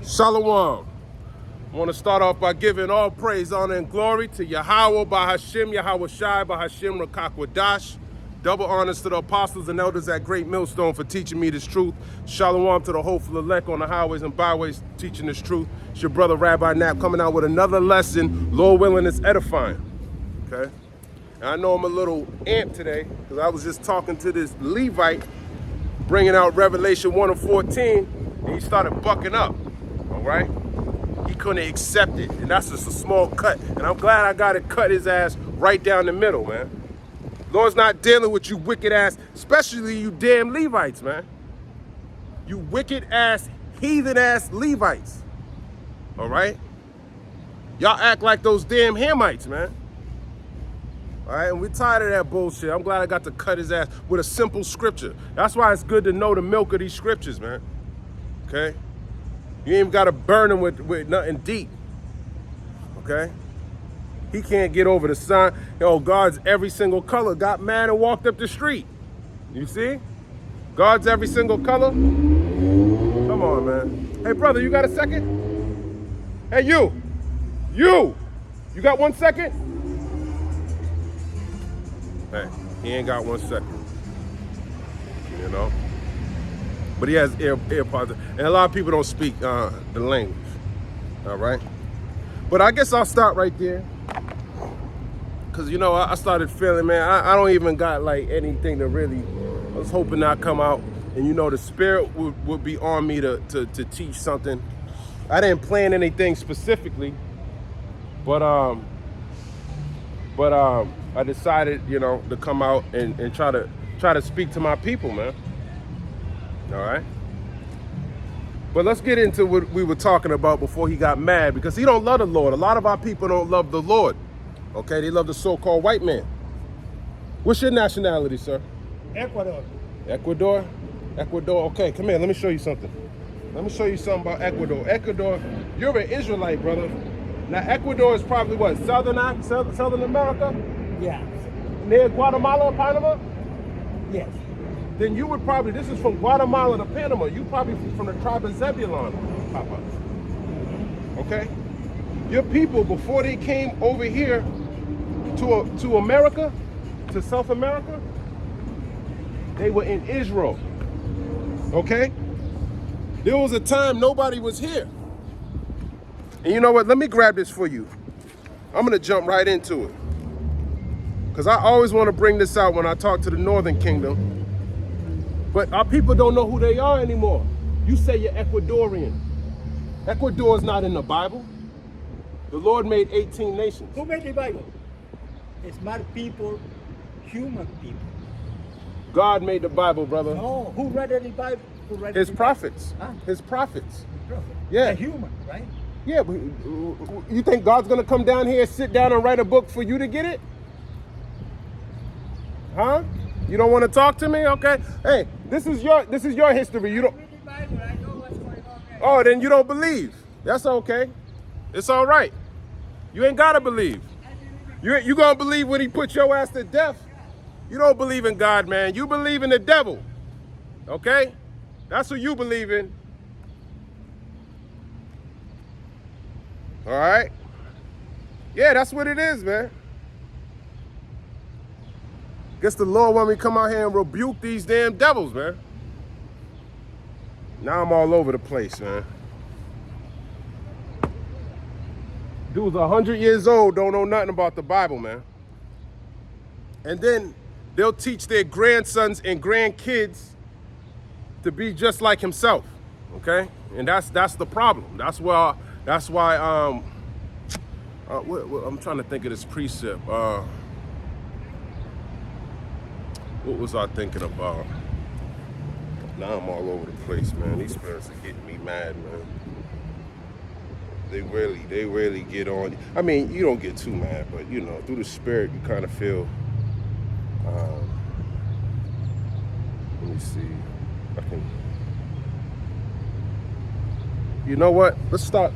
Shalom. I want to start off by giving all praise, honor, and glory to Yahweh, Bahashim, Yahweh Shai, Bahashim, Rakakwadash. Double honors to the apostles and elders at Great Millstone for teaching me this truth. Shalom to the hopeful elect on the highways and byways teaching this truth. It's your brother Rabbi Knapp coming out with another lesson, Lord willing, it's edifying. Okay? And I know I'm a little amped today because I was just talking to this Levite, bringing out Revelation 1 and 14, and he started bucking up, all right? He couldn't accept it, and that's just a small cut. And I'm glad I got to cut his ass right down the middle, man. Lord's not dealing with you wicked ass, especially you damn Levites, man. You wicked ass, heathen ass Levites, all right? Y'all act like those damn Hamites, man. All right, and we're tired of that bullshit. I'm glad I got to cut his ass with a simple scripture. That's why it's good to know the milk of these scriptures, man. Okay? You ain't even got to burn him with nothing deep. Okay? He can't get over the sign. Yo, God's every single color. Got mad and walked up the street. You see? God's every single color. Come on, man. Hey, brother, you got a second? Hey, you. You got 1 second? Hey, he ain't got 1 second, you know? But he has AirPods, and a lot of people don't speak the language, all right? But I guess I'll start right there, because, you know, I started feeling, man, I don't even got, like, anything to really, I was hoping I'd come out, and, you know, the spirit would be on me to teach something. I didn't plan anything specifically, but I decided, you know, to come out and try to speak to my people, man. All right. But let's get into what we were talking about before he got mad, because he don't love the Lord. A lot of our people don't love the Lord. Okay, they love the so-called white man. What's your nationality, sir? Ecuador. Ecuador? Ecuador. Okay, come here. Let me show you something. Let me show you something about Ecuador. Ecuador, you're an Israelite, brother. Now, Ecuador is probably what? Southern America? Yeah. Near Guatemala or Panama? Yes. Then you would probably, this is from Guatemala to Panama, you probably from the tribe of Zebulon, Papa. Okay? Your people, before they came over here to America, to South America, they were in Israel. Okay? There was a time nobody was here. And you know what? Let me grab this for you. I'm going to jump right into it. Because I always want to bring this out when I talk to the Northern Kingdom. But our people don't know who they are anymore. You say you're Ecuadorian. Ecuador is not in the Bible. The Lord made 18 nations. Who made the Bible? Smart people, human people. God made the Bible, brother. No, who read the Bible? Who read His the prophets. Bible? His prophets. Prophet. Yeah. A human, right? Yeah, but you think God's going to come down here, sit down and write a book for you to get it? Huh? You don't want to talk to me? Okay. Hey, this is your history. You don't. Read the Bible. I know what's going on there. Oh, then you don't believe. That's okay. It's all right. You ain't gotta believe. You gonna believe when he put your ass to death? You don't believe in God, man. You believe in the devil. Okay? That's who you believe in. All right? Yeah, that's what it is, man. Guess the Lord want me to come out here and rebuke these damn devils, man. Now I'm all over the place, man. Dude's 100 years old, don't know nothing about the Bible, man. And then they'll teach their grandsons and grandkids to be just like himself, okay? And that's the problem. That's why I'm trying to think of this precept. What was I thinking about? Now I'm all over the place, man. These spirits are getting me mad, man. They really get on. I mean, you don't get too mad, but you know, through the spirit, you kind of feel. Let me see. I can. You know what? Let's start.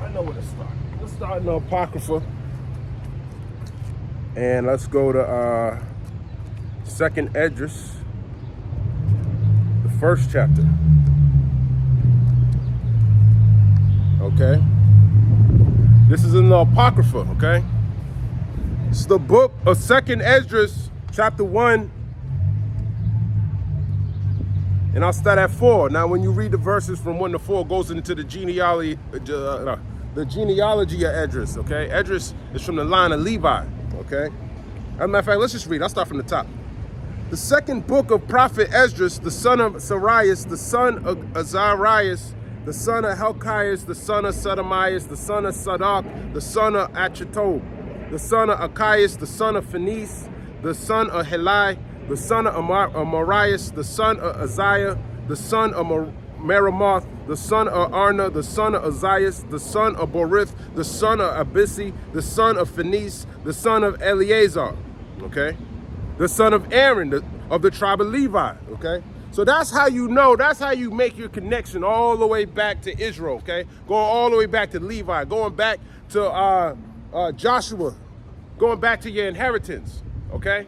I know where to start. Let's start in the Apocrypha, and let's go to Second Esdras, the first chapter. okay? This is in the Apocrypha, okay? It's the book of 2nd Esdras, chapter 1. And I'll start at 4. Now, when you read the verses from 1 to 4, it goes into the genealogy of Esdras, okay? Esdras is from the line of Levi, okay? As a matter of fact, let's just read. I'll start from the top. The second book of prophet Esdras, the son of Sarias, the son of Azarias, the son of Helkias, the son of Sodomias, the son of Sadak, the son of Achitob, the son of Achias, the son of Phanes, the son of Heli, the son of Marias, the son of Uzziah, the son of Meremoth, the son of Arna, the son of Uzzias, the son of Borith, the son of Abisi, the son of Phanes, the son of Eleazar, okay? The son of Aaron, of the tribe of Levi, okay? So that's how you know, that's how you make your connection all the way back to Israel, okay? Going all the way back to Levi, going back to Joshua, going back to your inheritance, okay?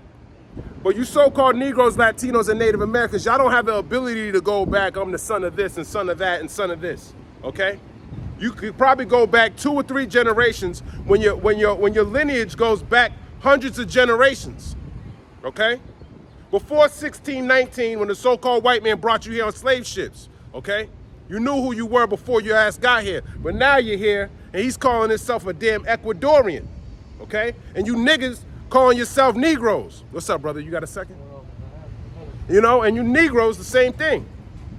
But you so-called Negroes, Latinos, and Native Americans, y'all don't have the ability to go back, I'm the son of this and son of that and son of this, okay? You could probably go back 2 or 3 generations when your lineage goes back hundreds of generations, okay? Before 1619, when the so-called white man brought you here on slave ships, okay? You knew who you were before your ass got here. But now you're here, and he's calling himself a damn Ecuadorian, okay? And you niggas calling yourself Negroes. What's up, brother? You got a second? You know, and you Negroes, the same thing.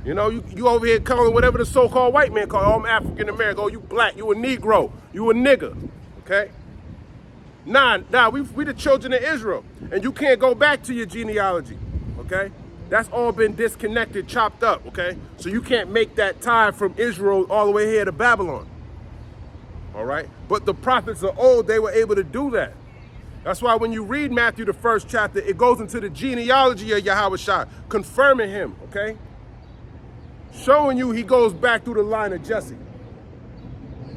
You know, you over here calling whatever the so-called white man called, oh, I'm African American, oh, you black, you a Negro, you a nigga, okay? Nah, we the children of Israel, and you can't go back to your genealogy, okay? That's all been disconnected, chopped up, okay? So you can't make that tie from Israel all the way here to Babylon, all right? But the prophets of old, they were able to do that. That's why when you read Matthew, the 1st chapter, it goes into the genealogy of Yahushua, confirming him, okay? Showing you he goes back through the line of Jesse,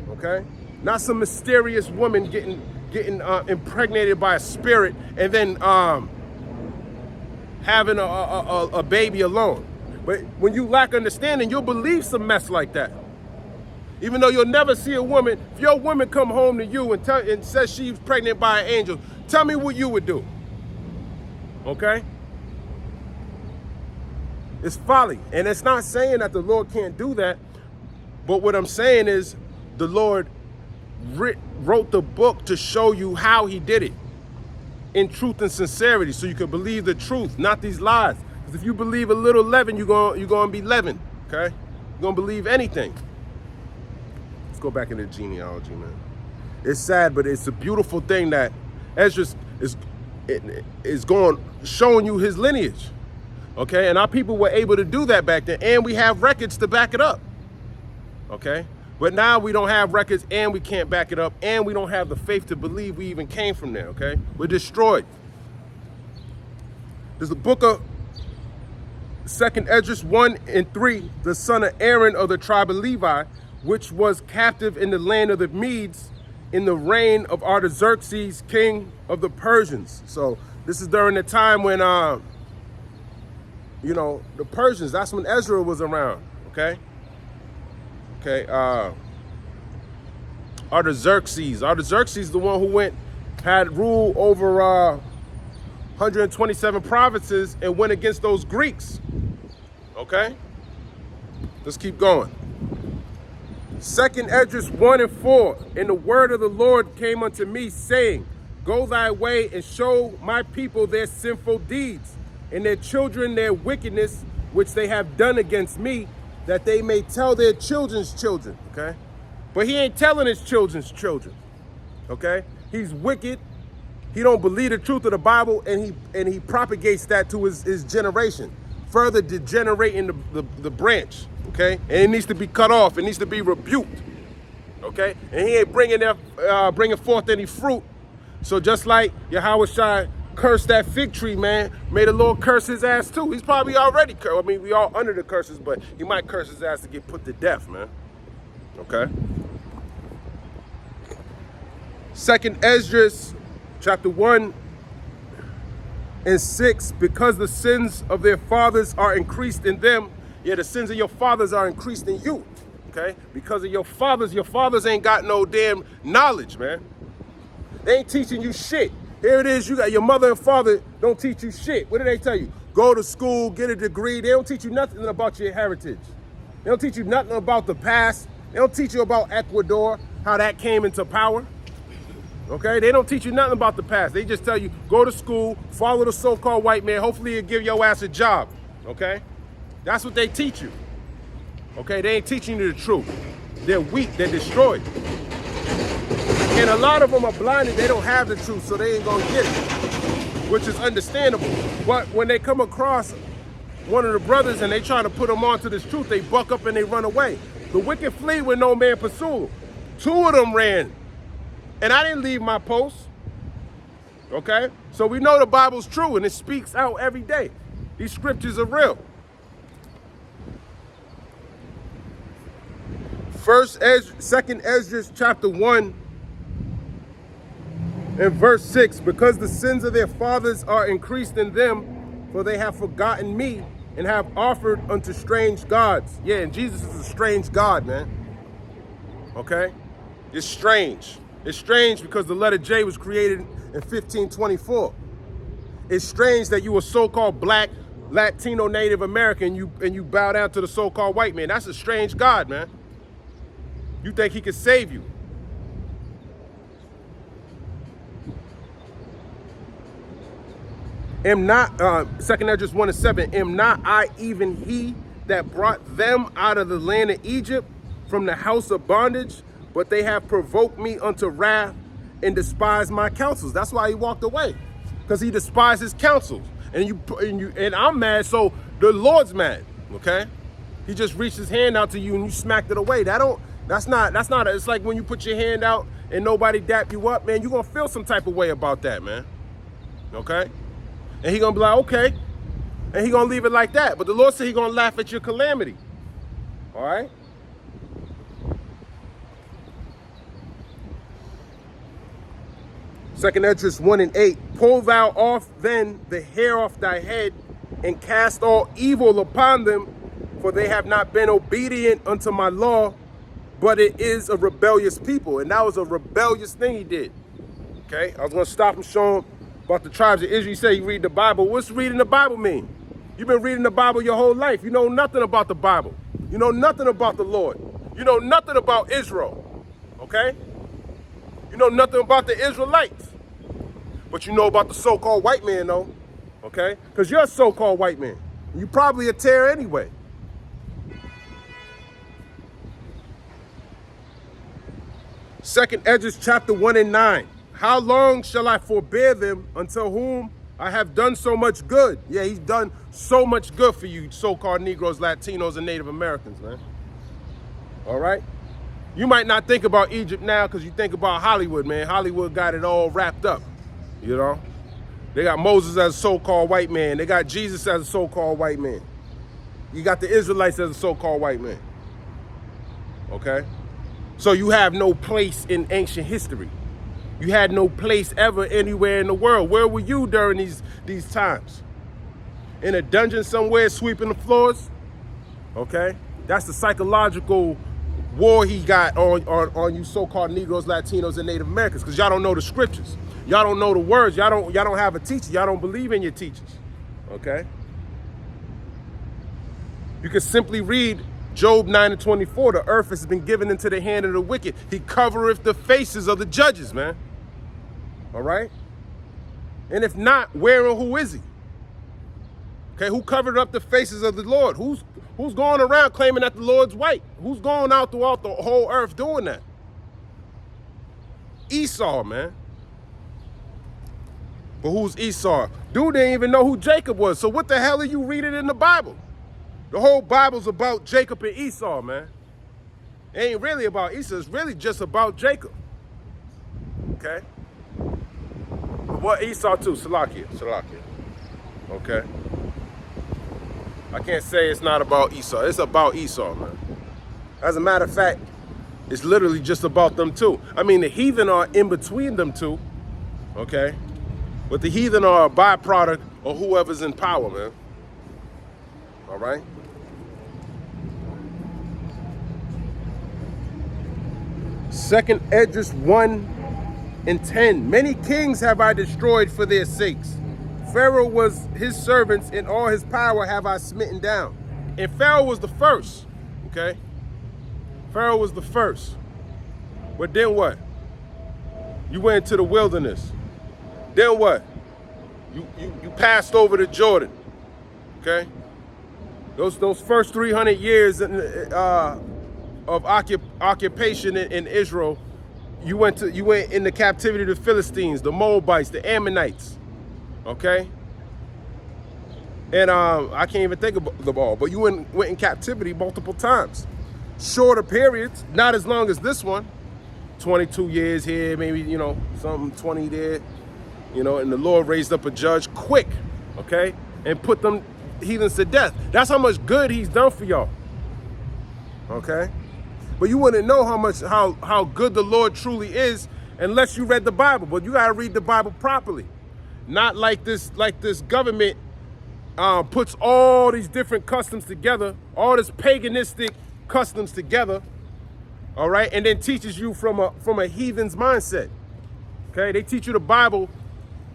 okay? Not some mysterious woman getting impregnated by a spirit and then having a baby alone. But when you lack understanding, you'll believe some mess like that. Even though you'll never see a woman, if your woman come home to you and says she's pregnant by an angel, tell me what you would do, okay? It's folly. And it's not saying that the Lord can't do that, but what I'm saying is the Lord wrote the book to show you how he did it in truth and sincerity, so you can believe the truth, not these lies. Because if you believe a little leaven, you're gonna be leavened, okay? You're gonna believe anything. Let's go back into genealogy, man. It's sad, but it's a beautiful thing that Esdras is showing you his lineage, okay? And our people were able to do that back then, and we have records to back it up, okay? But now we don't have records, and we can't back it up, and we don't have the faith to believe we even came from there, okay? We're destroyed. There's the book of 2nd Esdras 1 and 3, the son of Aaron of the tribe of Levi, which was captive in the land of the Medes in the reign of Artaxerxes, king of the Persians. So this is during the time when, you know, the Persians, that's when Ezra was around, okay? Okay, Artaxerxes. Artaxerxes, the one who had rule over 127 provinces and went against those Greeks. Okay? Let's keep going. 2nd Esdras 1 and 4. And the word of the Lord came unto me, saying, Go thy way and show my people their sinful deeds, and their children their wickedness, which they have done against me, that they may tell their children's children, okay? But he ain't telling his children's children, okay? He's wicked. He don't believe the truth of the Bible, and he propagates that to his generation, further degenerating the branch, okay? And it needs to be cut off. It needs to be rebuked, okay? And he ain't bringing forth any fruit. So just like Yahushua cursed that fig tree, man, may the Lord curse his ass too. He's probably already cursed. I mean, we all under the curses, but he might curse his ass to get put to death, man. Okay? 2nd Esdras, chapter 1 and 6, because the sins of their fathers are increased in them, yeah, the sins of your fathers are increased in you, okay? Because of your fathers ain't got no damn knowledge, man. They ain't teaching you shit. Here it is, you got your mother and father don't teach you shit. What do they tell you? Go to school, get a degree. They don't teach you nothing about your heritage. They don't teach you nothing about the past. They don't teach you about Ecuador, how that came into power. Okay? They don't teach you nothing about the past. They just tell you, go to school, follow the so-called white man. Hopefully he'll give your ass a job. Okay? That's what they teach you. Okay? They ain't teaching you the truth. They're weak. They're destroyed. And a lot of them are blinded. They don't have the truth, so they ain't gonna get it, which is understandable. But when they come across one of the brothers and they try to put them onto this truth, they buck up and they run away. The wicked flee when no man pursue them. 2 of them ran. And I didn't leave my post. Okay? So we know the Bible's true and it speaks out every day. These scriptures are real. Second Ezra chapter 1 and verse 6, because the sins of their fathers are increased in them, for they have forgotten me and have offered unto strange gods. Yeah, and Jesus is a strange God, man. Okay? It's strange. It's strange because the letter J was created in 1524. It's strange that you a so-called black, Latino, Native American and you bow down to the so-called white man. That's a strange God, man. You think he could save you. Am not, 2 Esdras 1 and 7, am not I even he that brought them out of the land of Egypt from the house of bondage? But they have provoked me unto wrath and despised my counsels. That's why he walked away, because he despised his counsels. And I'm mad, so the Lord's mad, okay? He just reached his hand out to you and you smacked it away. That's not, it's like when you put your hand out and nobody dap you up, man, you're gonna feel some type of way about that, man, okay? And he gonna be like, okay. And he gonna leave it like that. But the Lord said he gonna laugh at your calamity. All right? Second Esdras 1 and 8. Pull thou off then the hair off thy head and cast all evil upon them, for they have not been obedient unto my law, but it is a rebellious people. And that was a rebellious thing he did. Okay? I was gonna stop and show him about the tribes of Israel. You say you read the Bible. What's reading the Bible mean? You've been reading the Bible your whole life. You know nothing about the Bible. You know nothing about the Lord. You know nothing about Israel. Okay? You know nothing about the Israelites. But you know about the so-called white man, though. Okay? Because you're a so-called white man. You probably a terror anyway. Second Esdras chapter 1 and 9. How long shall I forbear them until whom I have done so much good? Yeah, he's done so much good for you so-called Negroes, Latinos, and Native Americans, man. All right? You might not think about Egypt now because you think about Hollywood, man. Hollywood got it all wrapped up, you know? They got Moses as a so-called white man. They got Jesus as a so-called white man. You got the Israelites as a so-called white man. Okay? So you have no place in ancient history. You had no place ever anywhere in the world. Where were you during these times? In a dungeon somewhere sweeping the floors? Okay? That's the psychological war he got on you so-called Negroes, Latinos, and Native Americans, because y'all don't know the scriptures. Y'all don't know the words. Y'all don't have a teacher. Y'all don't believe in your teachers. Okay? You can simply read Job 9 and 24. The earth has been given into the hand of the wicked. He covereth the faces of the judges, man. All right? And if not, where and who is he? Okay, who covered up the faces of the Lord? Who's going around claiming that the Lord's white? Who's going out throughout the whole earth doing that? Esau, man. But who's Esau? Dude didn't even know who Jacob was. So what the hell are you reading in the Bible? The whole Bible's about Jacob and Esau, man. It ain't really about Esau. It's really just about Jacob. Okay? But what Esau too? Salakia. Okay? I can't say it's not about Esau. It's about Esau, man. As a matter of fact, it's literally just about them too. I mean, the heathen are in between them two. Okay? But the heathen are a byproduct of whoever's in power, man. All right? Second Esdras 1:10. Many kings have I destroyed for their sakes. Pharaoh was his servants, and all his power have I smitten down. And Pharaoh was the first. Okay? Pharaoh was the first. But then what? You went into the wilderness. Then what? You passed over to Jordan. Okay? Those first 300 years of occupation in Israel, you went into captivity to the Philistines, the Moabites, the Ammonites. Okay? And I can't even think of them all, but you went in captivity multiple times. Shorter periods, not as long as this one. 22 years here, maybe, something 20 there. And the Lord raised up a judge quick, okay? And put them heathens to death. That's how much good he's done for y'all. Okay? But you wouldn't know how good the Lord truly is unless you read the Bible. But you gotta read the Bible properly. Not like this government puts all these different customs together, all this paganistic customs together, all right, and then teaches you from a heathen's mindset. Okay? They teach you the Bible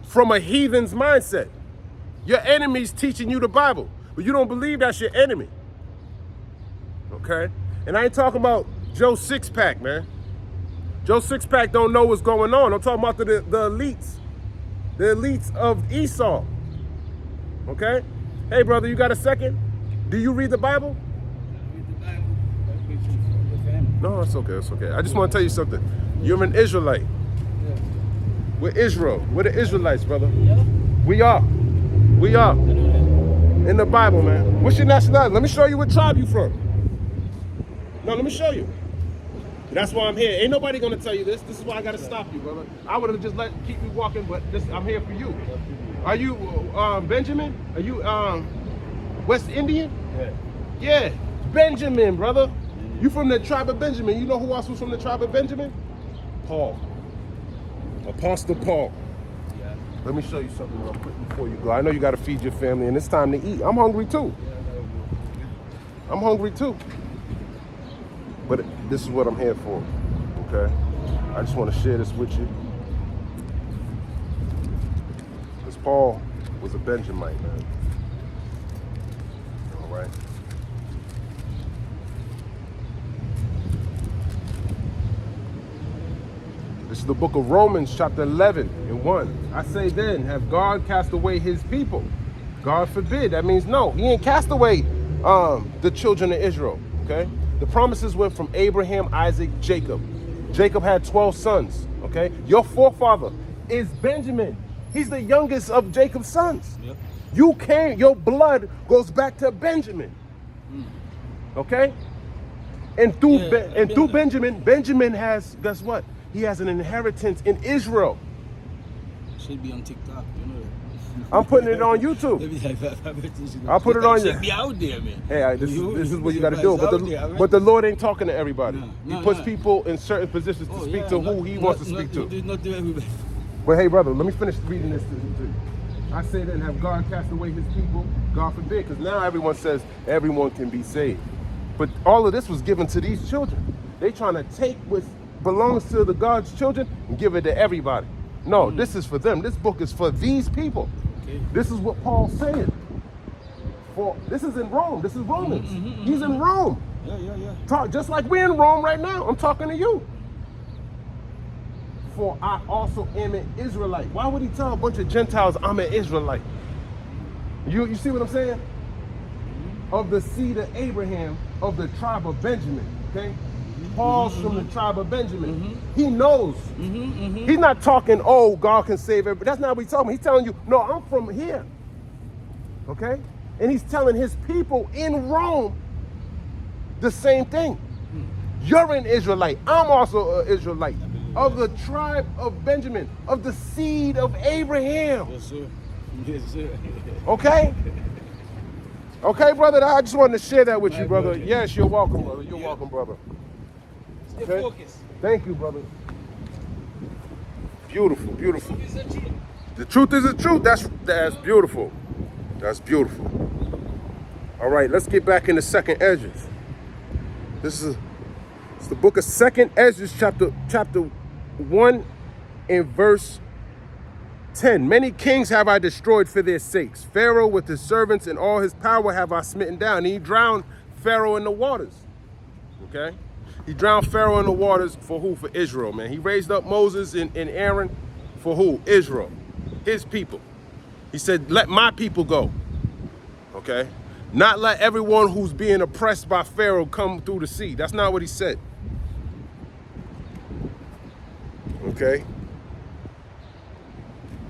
from a heathen's mindset. Your enemy's teaching you the Bible, but you don't believe that's your enemy. Okay? And I ain't talking about Joe Sixpack, man. Joe Sixpack don't know what's going on. I'm talking about the elites. The elites of Esau. Okay? Hey, brother, you got a second? Do you read the Bible? Read the Bible. That's what you for the family. No, it's okay. It's okay. I just want to tell you something. You're an Israelite. Yeah. We're Israel. We're the Israelites, brother. Yeah. We are. We are. I know that. In the Bible, man. What's your nationality? Let me show you what tribe you from. No, let me show you. That's why I'm here. Ain't nobody gonna tell you this. This is why I gotta stop you, brother. I would have just keep you walking, but I'm here for you. Are you Benjamin? Are you West Indian? Yeah. Yeah, Benjamin, brother. You from the tribe of Benjamin. You know who else was from the tribe of Benjamin? Paul. Apostle Paul. Yeah. Let me show you something real quick before you go. I know you gotta feed your family and it's time to eat. I'm hungry too. I'm hungry too. But this is what I'm here for, okay? I just want to share this with you. Because Paul was a Benjamite, man. All right? This is the book of Romans, chapter 11 and 1. I say then, have God cast away his people? God forbid. That means no. He ain't cast away the children of Israel, okay? The promises went from Abraham, Isaac, Jacob. Jacob had 12 sons, okay? Your forefather is Benjamin. He's the youngest of Jacob's sons. Yep. Your blood goes back to Benjamin, okay? And through Benjamin has, guess what? He has an inheritance in Israel. Should be on TikTok, you know that. I'm putting it on YouTube. I'll put it on you. Should be out there, man. Hey, this is what you got to do. But the Lord ain't talking to everybody. He puts people in certain positions to speak to who he wants to speak to. Not to everybody. But hey, brother, let me finish reading this to you. I say then, have God cast away his people? God forbid, because now everyone says everyone can be saved. But all of this was given to these children. They trying to take what belongs to the God's children and give it to everybody. No, this is for them. This book is for these people. Okay. This is what Paul's saying. This is in Rome. This is Romans. He's in Rome. Yeah. Just like we're in Rome right now. I'm talking to you. For I also am an Israelite. Why would he tell a bunch of Gentiles I'm an Israelite? You see what I'm saying? Of the seed of Abraham, of the tribe of Benjamin. Okay? Paul's from the tribe of Benjamin. He knows. He's not talking, oh, God can save everybody. That's not what he's talking about. He's telling you, no, I'm from here. Okay? And he's telling his people in Rome the same thing. You're an Israelite. I'm also an Israelite. Of the tribe of Benjamin. Of the seed of Abraham. Yes, sir. Yes, sir. Okay? Okay, brother? I just wanted to share that with you, brother. Yes, you're welcome, brother. You're welcome, brother. Stay focused. Thank you, brother. Beautiful, beautiful. The truth is the truth. That's beautiful. That's beautiful. All right, let's get back into second Esdras. This is It's the book of 2nd Ezra, chapter 1 and verse 10. Many kings have I destroyed for their sakes. Pharaoh with his servants and all his power have I smitten down. And he drowned Pharaoh in the waters. Okay? He drowned Pharaoh in the waters for who? For Israel, man. He raised up Moses and Aaron for who? Israel. His people. He said, let my people go. Okay? Not let everyone who's being oppressed by Pharaoh come through the sea. That's not what he said. Okay?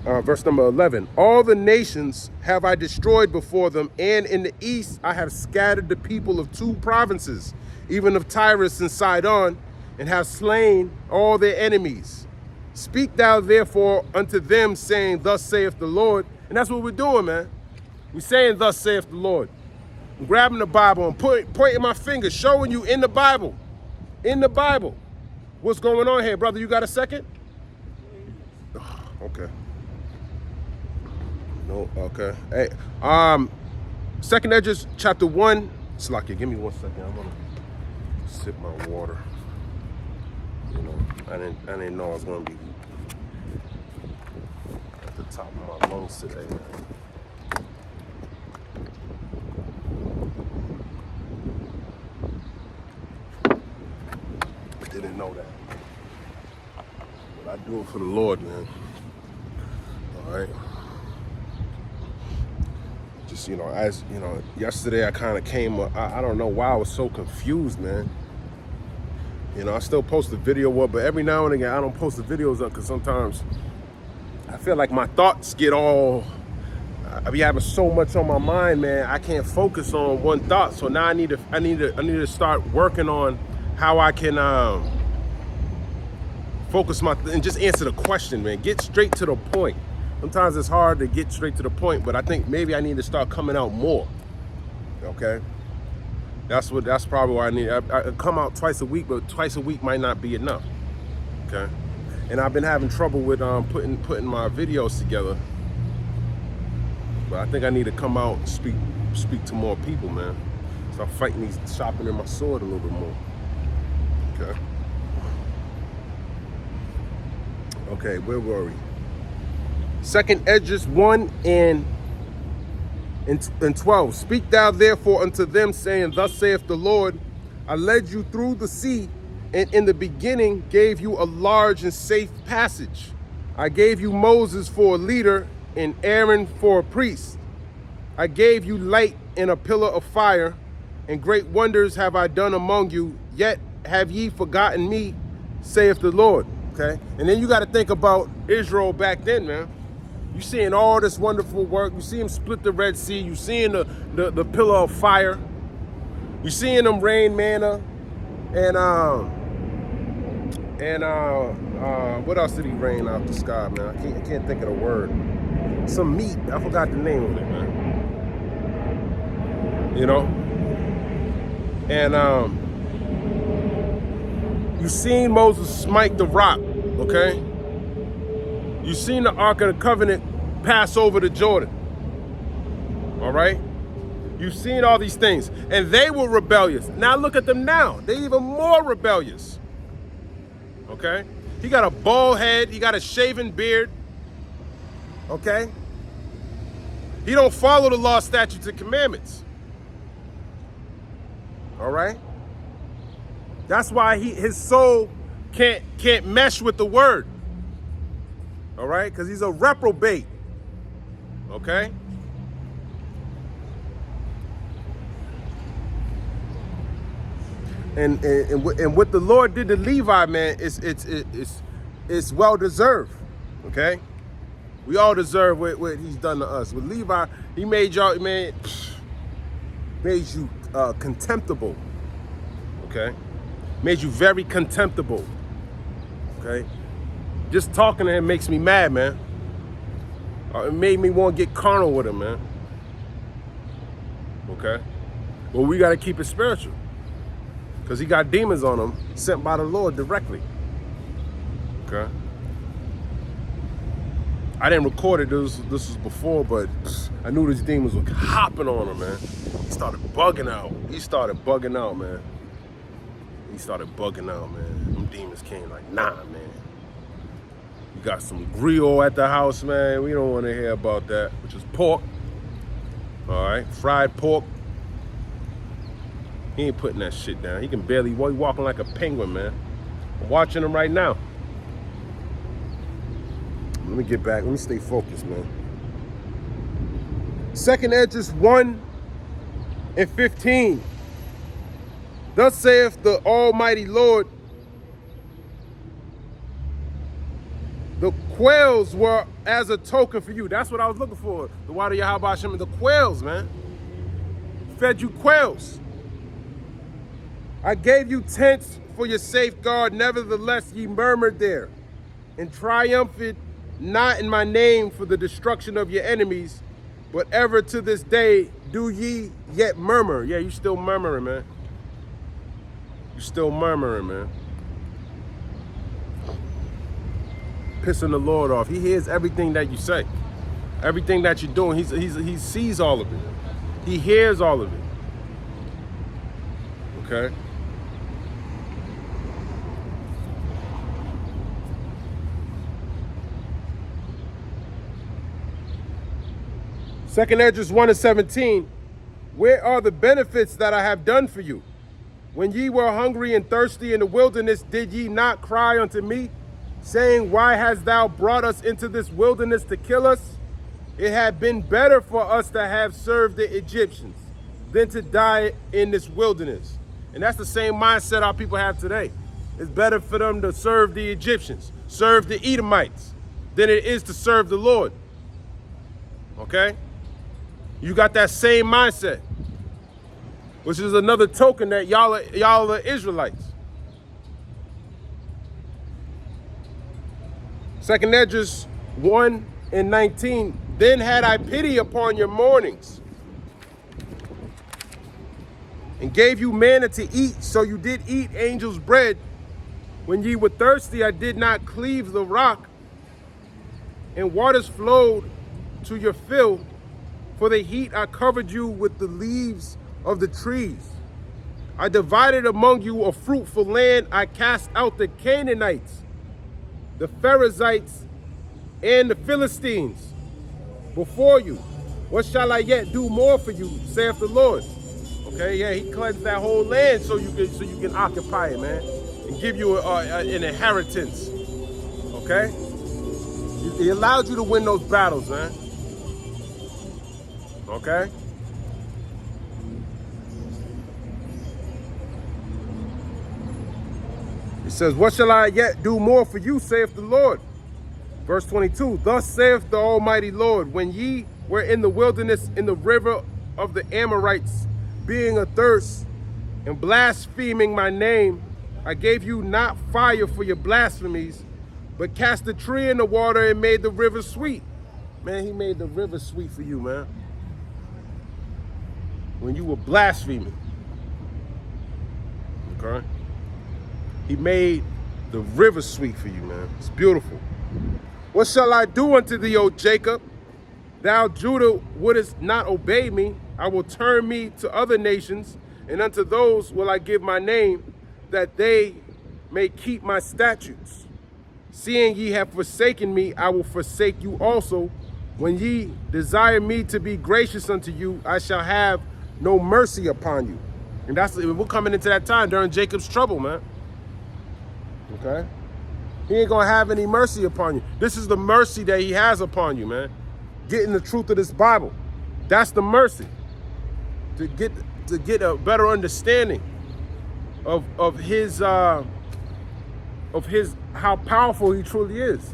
Verse number 11. All the nations have I destroyed before them, and in the east I have scattered the people of 2 provinces, even of Tyrus and Sidon, and have slain all their enemies. Speak thou therefore unto them, saying, thus saith the Lord. And that's what we're doing, man. We're saying, thus saith the Lord. I'm grabbing the Bible and pointing my finger, showing you in the Bible, what's going on here, brother. You got a second? Okay. No, okay. Hey, 2nd Ezra, chapter 1. Slakia, give me 1 second. I'm gonna sip my water. You know, I didn't know I was gonna be at the top of my lungs today, man. Didn't know that. But I do it for the Lord, man. All right. Just, you know, as you know, yesterday I kind of came, I don't know why I was so confused, man. You know, I still post the video up, but every now and again I don't post the videos up because sometimes I feel like my thoughts get all, I be having so much on my mind, man. I can't focus on one thought. So now I need to start working on how I can focus and just answer the question, man. Get straight to the point. Sometimes it's hard to get straight to the point, but I think maybe I need to start coming out more. Okay, that's probably what I need. I come out twice a week, but twice a week might not be enough. Okay, and I've been having trouble with putting my videos together, but I think I need to come out and speak to more people, man. Start fighting these, sharpening my sword a little bit more. Okay. Okay, where were we? 2nd Ezra 1 and 12. Speak thou therefore unto them, saying, thus saith the Lord, I led you through the sea, and in the beginning gave you a large and safe passage. I gave you Moses for a leader, and Aaron for a priest. I gave you light and a pillar of fire, and great wonders have I done among you, yet have ye forgotten me, saith the Lord. Okay? And then you got to think about Israel back then, man. You seeing all this wonderful work. You see him split the Red Sea. You seeing the pillar of fire. You seeing them rain manna. And what else did he rain out the sky, man? I can't think of the word. Some meat. I forgot the name of it, man. You know? And you seen Moses smite the rock, okay? You seen the Ark of the Covenant pass over the Jordan, all right? You've seen all these things, and they were rebellious. Now look at them now. They're even more rebellious, okay? He got a bald head. He got a shaven beard, okay? He don't follow the law, statutes, and commandments, all right? That's why his soul can't mesh with the word. All right? Because he's a reprobate. Okay? And what the Lord did to Levi, man, it's well deserved. Okay? We all deserve what he's done to us. With Levi, he made y'all, man, made you contemptible. Okay? Made you very contemptible. Okay? Just talking to him makes me mad, man. It made me want to get carnal with him, man. Okay? Well, we got to keep it spiritual. Because he got demons on him sent by the Lord directly. Okay? I didn't record it. This was before, but I knew these demons were hopping on him, man. He started bugging out. Man. He started bugging out, man. Them demons came like, nah, man. You got some griot at the house, man. We don't want to hear about that, which is pork. All right, fried pork. He ain't putting that shit down. He can barely walk. He walking like a penguin, man. I'm watching him right now. Let me get back. Let me stay focused, man. 2nd Esdras 1:15. Thus saith the Almighty Lord, the quails were as a token for you. That's what I was looking for. The water Yahweh Hashem, the quails, man. Fed you quails. I gave you tents for your safeguard. Nevertheless, ye murmured there, and triumphed not in my name for the destruction of your enemies, but ever to this day do ye yet murmur. Yeah, you still murmuring, man. You still murmuring, man. Pissing the Lord off. He hears everything that you say. Everything that you're doing, he sees all of it. He hears all of it. Okay? Second Esdras 1:17. Where are the benefits that I have done for you? When ye were hungry and thirsty in the wilderness, did ye not cry unto me, saying, why hast thou brought us into this wilderness to kill us? It had been better for us to have served the Egyptians than to die in this wilderness. And that's the same mindset our people have today. It's better for them to serve the Egyptians, serve the Edomites, than it is to serve the Lord. Okay? You got that same mindset, which is another token that y'all are Israelites. 2nd Esdras 1:19. Then had I pity upon your mournings, and gave you manna to eat, so you did eat angels' bread. When ye were thirsty, I did not cleave the rock, and waters flowed to your fill. For the heat I covered you with the leaves of the trees. I divided among you a fruitful land. I cast out the Canaanites, the Perizzites, and the Philistines before you. What shall I yet do more for you, saith the Lord? Okay, yeah, he cleansed that whole land so you can occupy it, man, and give you an inheritance. Okay, he allowed you to win those battles, man. Okay. He says, what shall I yet do more for you, saith the Lord? Verse 22, thus saith the Almighty Lord, when ye were in the wilderness in the river of the Amorites, being athirst and blaspheming my name, I gave you not fire for your blasphemies, but cast a tree in the water and made the river sweet. Man, he made the river sweet for you, man. When you were blaspheming. Okay? He made the river sweet for you, man. It's beautiful. What shall I do unto thee, O Jacob? Thou, Judah, wouldest not obey me. I will turn me to other nations, and unto those will I give my name, that they may keep my statutes. Seeing ye have forsaken me, I will forsake you also. When ye desire me to be gracious unto you, I shall have no mercy upon you. And we're coming into that time during Jacob's trouble, man. Okay? He ain't gonna have any mercy upon you. This is the mercy that he has upon you, man. Getting the truth of this Bible. That's the mercy. To get a better understanding of his how powerful he truly is.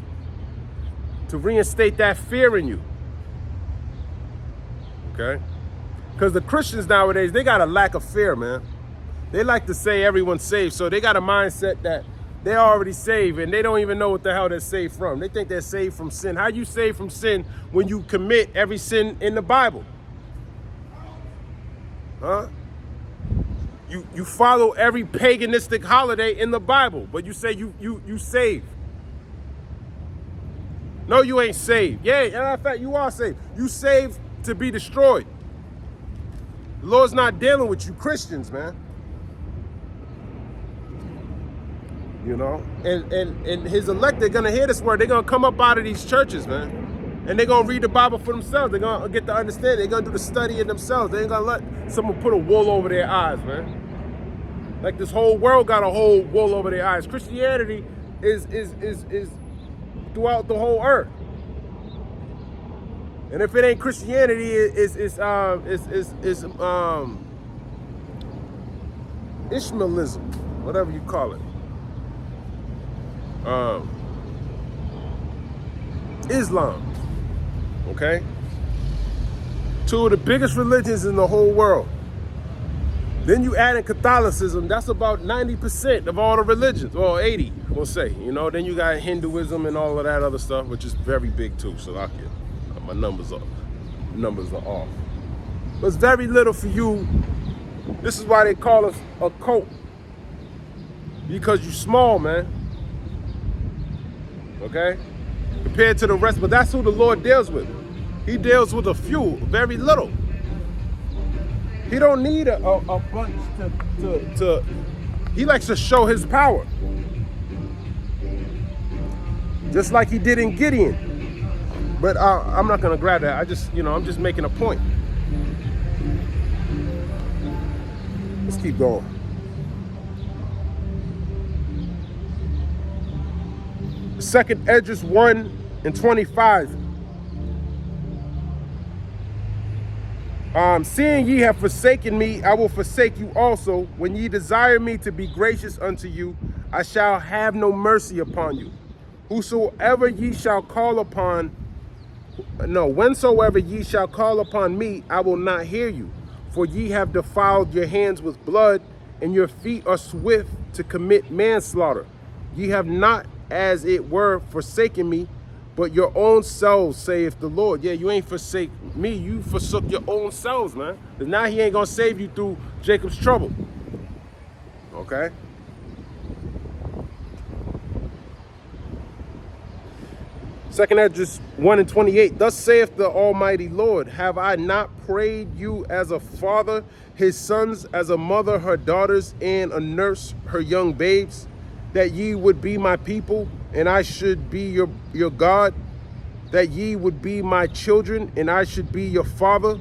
To reinstate that fear in you. Okay? Because the Christians nowadays, they got a lack of fear, man. They like to say everyone's saved, so they got a mindset that they're already saved and they don't even know what the hell they're saved from. They think they're saved from sin. How you saved from sin when you commit every sin in the Bible? Huh? You follow every paganistic holiday in the Bible, but you say you saved. No, you ain't saved. Yeah, as a matter of fact, you are saved. You saved to be destroyed. The Lord's not dealing with you Christians, man. You know, and his elect, they're gonna hear this word. They're gonna come up out of these churches, man, and they're gonna read the Bible for themselves. They're gonna get the understanding. They're gonna do the study in themselves. They ain't gonna let someone put a wool over their eyes, man. Like this whole world got a whole wool over their eyes. Christianity is throughout the whole earth. And if it ain't Christianity, it's Ishmaelism, whatever you call it. Islam, okay? Two of the biggest religions in the whole world. Then you add in Catholicism, that's about 90% of all the religions, or 80, we'll say. You know, then you got Hinduism and all of that other stuff, which is very big too, so my numbers are off. But it's very little for you. This is why they call us a cult. Because you small, man. Okay? Compared to the rest, but that's who the Lord deals with. He deals with a few, very little. He don't need a bunch to he likes to show his power. Just like he did in Gideon. But I'm not gonna grab that. I'm just making a point. Let's keep going. Second Esdras 1:25. Seeing ye have forsaken me, I will forsake you also. When ye desire me to be gracious unto you, I shall have no mercy upon you. Whensoever ye shall call upon me, I will not hear you. For ye have defiled your hands with blood, and your feet are swift to commit manslaughter. Ye have not, as it were, forsaken me, but your own selves, saith the Lord. Yeah, you ain't forsake me. You forsook your own selves, man. Because now he ain't going to save you through Jacob's trouble. Okay? Second Esdras 1:28. Thus saith the Almighty Lord, have I not prayed you as a father, his sons as a mother, her daughters, and a nurse, her young babes, that ye would be my people, and I should be your God, that ye would be my children, and I should be your father?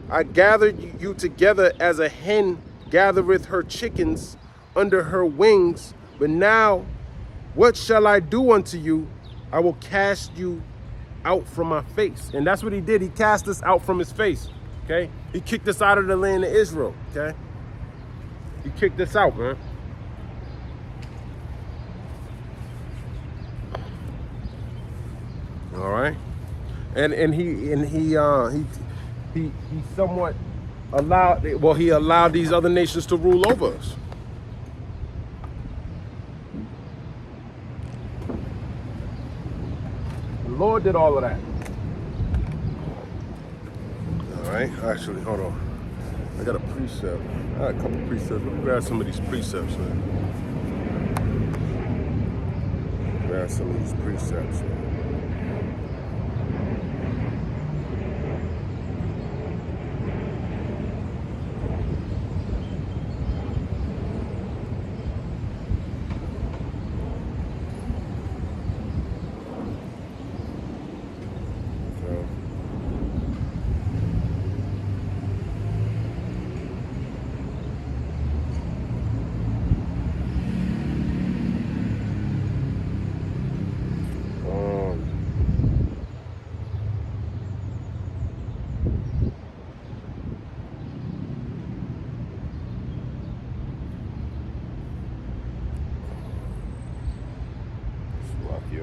I gathered you together as a hen gathereth her chickens under her wings, but now what shall I do unto you? I will cast you out from my face. And that's what he did. He cast us out from his face, okay? He kicked us out of the land of Israel, okay? He kicked us out, man. All right, and he somewhat he allowed these other nations to rule over us. The Lord did all of that. All right, actually, hold on. I got a precept. I got a couple precepts. Let me grab some of these precepts, man. Grab some of these precepts, man.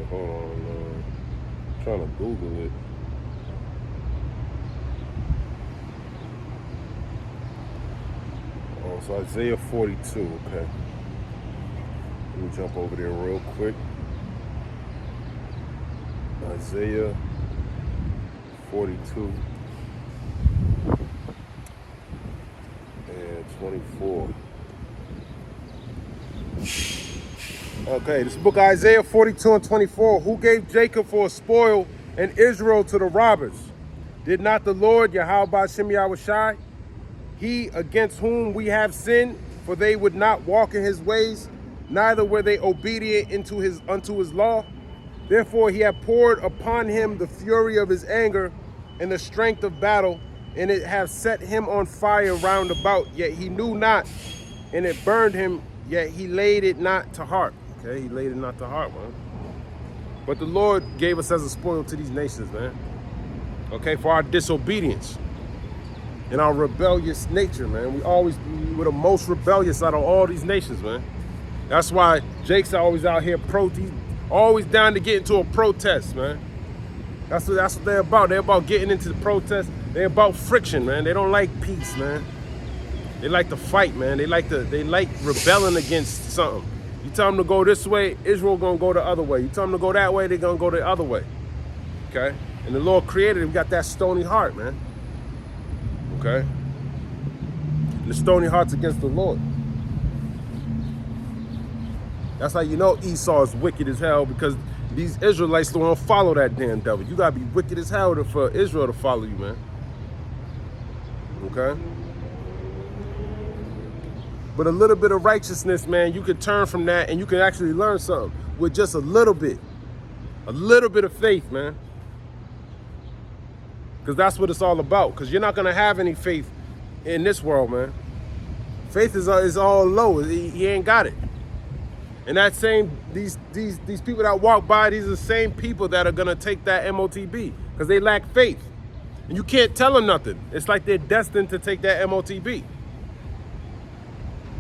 Hold on, I'm trying to Google it. Oh, so Isaiah 42, okay. Let me jump over there real quick. Isaiah 42 and 24. Okay, this book Isaiah 42 and 24. Who gave Jacob for a spoil and Israel to the robbers? Did not the Lord Yahweh Ba'Shem Yahushai? He against whom we have sinned, for they would not walk in his ways, neither were they obedient unto his law. Therefore he hath poured upon him the fury of his anger and the strength of battle, and it hath set him on fire round about, yet he knew not, and it burned him, yet he laid it not to heart. Okay, he laid it not to heart, man. But the Lord gave us as a spoil to these nations, man. Okay, for our disobedience and our rebellious nature, man. We're the most rebellious out of all these nations, man. That's why Jake's always out here always down to get into a protest, man. That's what they're about. They're about getting into the protest. They're about friction, man. They don't like peace, man. They like to fight, man. They like rebelling against something. You tell them to go this way, Israel gonna go the other way. You tell them to go that way, they're gonna go the other way. Okay? And the Lord created it. We got that stony heart, man. Okay? And the stony heart's against the Lord. That's how you know Esau is wicked as hell, because these Israelites don't want to follow that damn devil. You gotta be wicked as hell for Israel to follow you, man. Okay? But a little bit of righteousness, man, you can turn from that and you can actually learn something with just a little bit of faith, man. Because that's what it's all about. Because you're not gonna have any faith in this world, man. Faith is all low. He ain't got it. And that these people that walk by, these are the same people that are gonna take that MOTB because they lack faith. And you can't tell them nothing. It's like they're destined to take that MOTB.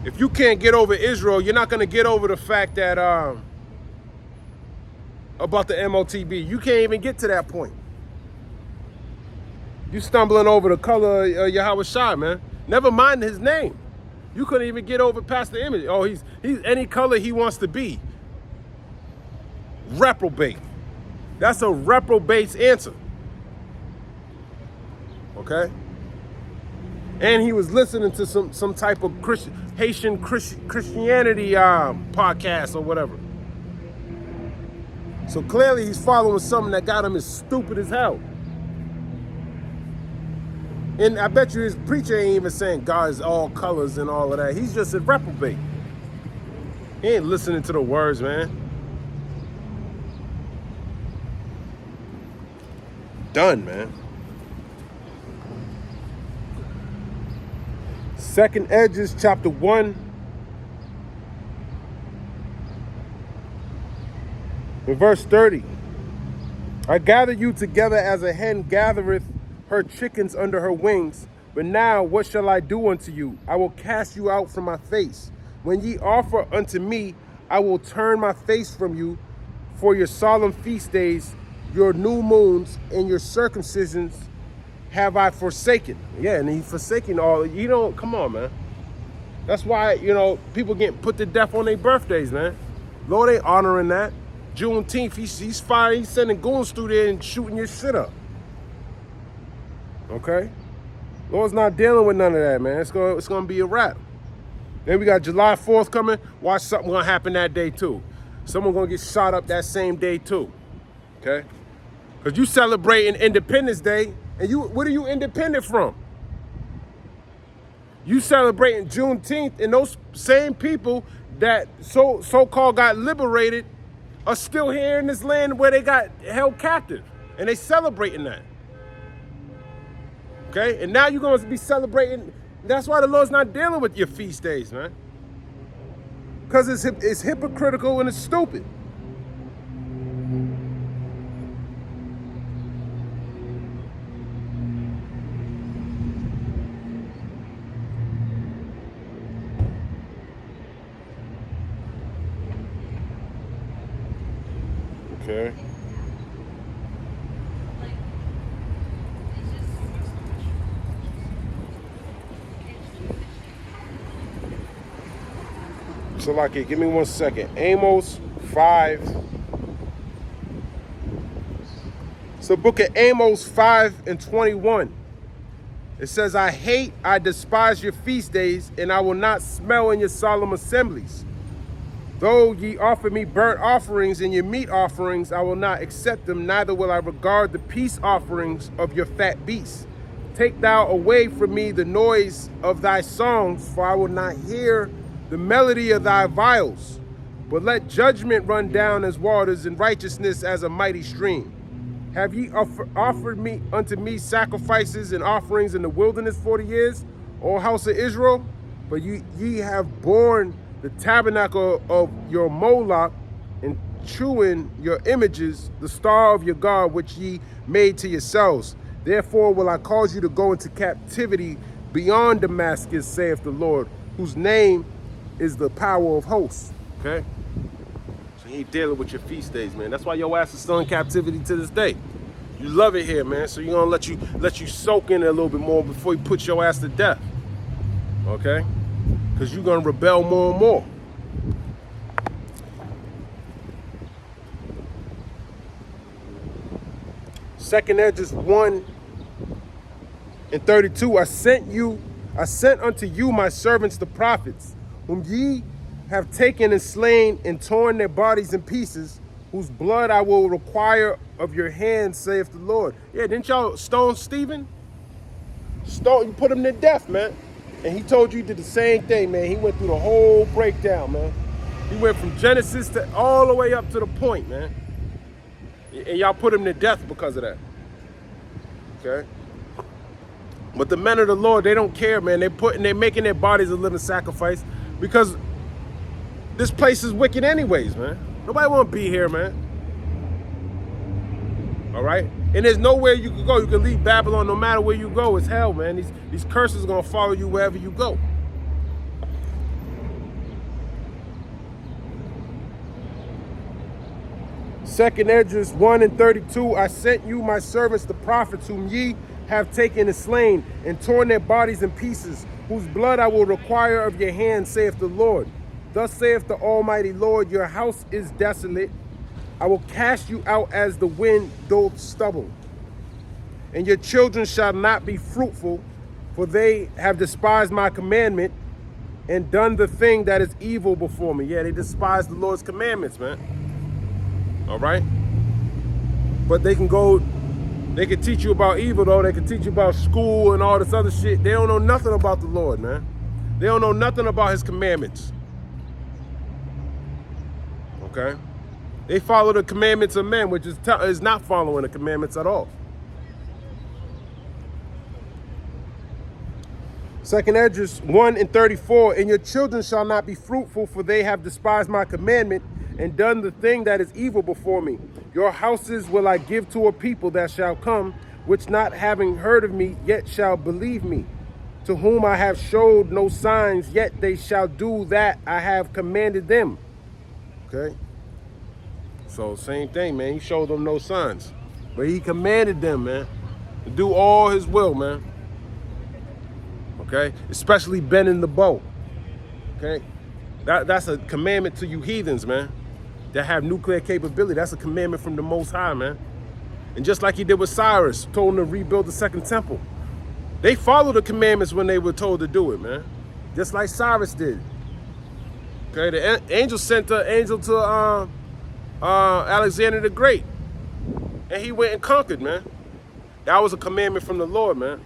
If you can't get over Israel, you're not gonna get over the fact that about the MOTB. You can't even get to that point. You stumbling over the color of Yahweh Shai, man. Never mind his name. You couldn't even get over past the image. Oh, he's any color he wants to be. Reprobate. That's a reprobate's answer. Okay? And he was listening to some type of Haitian Christianity podcast or whatever. So clearly he's following something that got him as stupid as hell. And I bet you his preacher ain't even saying God is all colors and all of that. He's just a reprobate. He ain't listening to the words, man. Done, man. Second Edges, chapter 1. In verse 30. I gather you together as a hen gathereth her chickens under her wings. But now what shall I do unto you? I will cast you out from my face. When ye offer unto me, I will turn my face from you. For your solemn feast days, your new moons, and your circumcisions have I forsaken. Yeah, and he's forsaken all. You don't, come on, man. That's why, people getting put to death on their birthdays, man. Lord ain't honoring that. Juneteenth, he's firing, he's sending goons through there and shooting your shit up. Okay? Lord's not dealing with none of that, man. It's gonna be a wrap. Then we got July 4th coming. Watch something gonna happen that day too. Someone gonna get shot up that same day too. Okay? Because you celebrating Independence Day, and what are you independent from? You celebrating Juneteenth, and those same people that so-called got liberated are still here in this land where they got held captive, and they celebrating that. Okay, and now you're going to be celebrating. That's why the Lord's not dealing with your feast days, man. Because it's hypocritical and it's stupid. Okay. So, give me 1 second. Amos 5. So, book of Amos 5:21. It says, I despise your feast days, and I will not smell in your solemn assemblies. Though ye offer me burnt offerings and your meat offerings, I will not accept them, neither will I regard the peace offerings of your fat beasts. Take thou away from me the noise of thy songs, for I will not hear the melody of thy viols. But let judgment run down as waters, and righteousness as a mighty stream. Have ye offered me unto me sacrifices and offerings in the wilderness 40 years, O house of Israel? But ye have borne the tabernacle of your Moloch, and chewing your images, the star of your God, which ye made to yourselves. Therefore will I cause you to go into captivity beyond Damascus, saith the Lord, whose name is the power of hosts. Okay? So he ain't dealing with your feast days, man. That's why your ass is still in captivity to this day. You love it here, man. So you're gonna let you soak in it a little bit more before he puts your ass to death. Okay? Because you're gonna rebel more and more. Second Esdras 1:32. I sent unto you my servants the prophets, whom ye have taken and slain and torn their bodies in pieces, whose blood I will require of your hands, saith the Lord. Yeah, didn't y'all stone Stephen? You put him to death, man. And he told you he did the same thing, man. He went through the whole breakdown, man. He went from Genesis to all the way up to the point, man. And y'all put him to death because of that. Okay? But the men of the Lord, they don't care, man. They're making their bodies a living sacrifice because this place is wicked anyways, man. Nobody want to be here, man. All right? And there's nowhere you can go. You can leave Babylon no matter where you go. It's hell, man. These curses are going to follow you wherever you go. Second Esdras 1:32. I sent you my servants, the prophets, whom ye have taken and slain, and torn their bodies in pieces, whose blood I will require of your hands, saith the Lord. Thus saith the Almighty Lord, your house is desolate. I will cast you out as the wind doth stubble. And your children shall not be fruitful, for they have despised my commandment and done the thing that is evil before me. Yeah, they despise the Lord's commandments, man. All right? But they can teach you about evil, though. They can teach you about school and all this other shit. They don't know nothing about the Lord, man. They don't know nothing about his commandments. Okay? They follow the commandments of men, which is not following the commandments at all. Second Esdras 1:34. And your children shall not be fruitful, for they have despised my commandment and done the thing that is evil before me. Your houses will I give to a people that shall come, which not having heard of me, yet shall believe me. To whom I have showed no signs, yet they shall do that I have commanded them. Okay? So same thing, man. He showed them no signs. But he commanded them, man, to do all his will, man. Okay? Especially bending the bow. Okay? That's a commandment to you heathens, man, that have nuclear capability. That's a commandment from the Most High, man. And just like he did with Cyrus, told him to rebuild the second temple. They followed the commandments when they were told to do it, man. Just like Cyrus did. Okay, the angel sent an angel to Alexander the Great. And he went and conquered, man. That was a commandment from the Lord, man.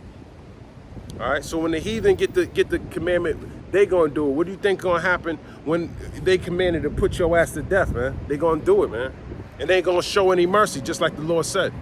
All right, so when the heathen get the commandment, they gonna do it. What do you think gonna happen when they commanded to put your ass to death, man? They gonna do it, man. And they ain't gonna show any mercy, just like the Lord said.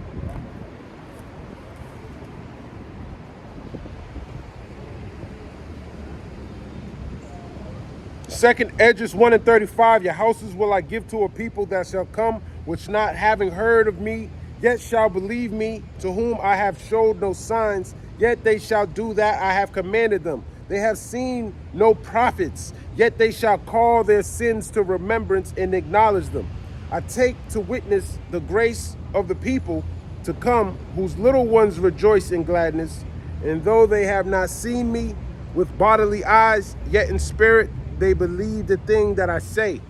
Second Esdras 1:35. Your houses will I give to a people that shall come, which not having heard of me, yet shall believe me, to whom I have showed no signs, yet they shall do that I have commanded them. They have seen no prophets, yet they shall call their sins to remembrance and acknowledge them. I take to witness the grace of the people to come, whose little ones rejoice in gladness, and though they have not seen me with bodily eyes, yet in spirit they believe the thing that I say.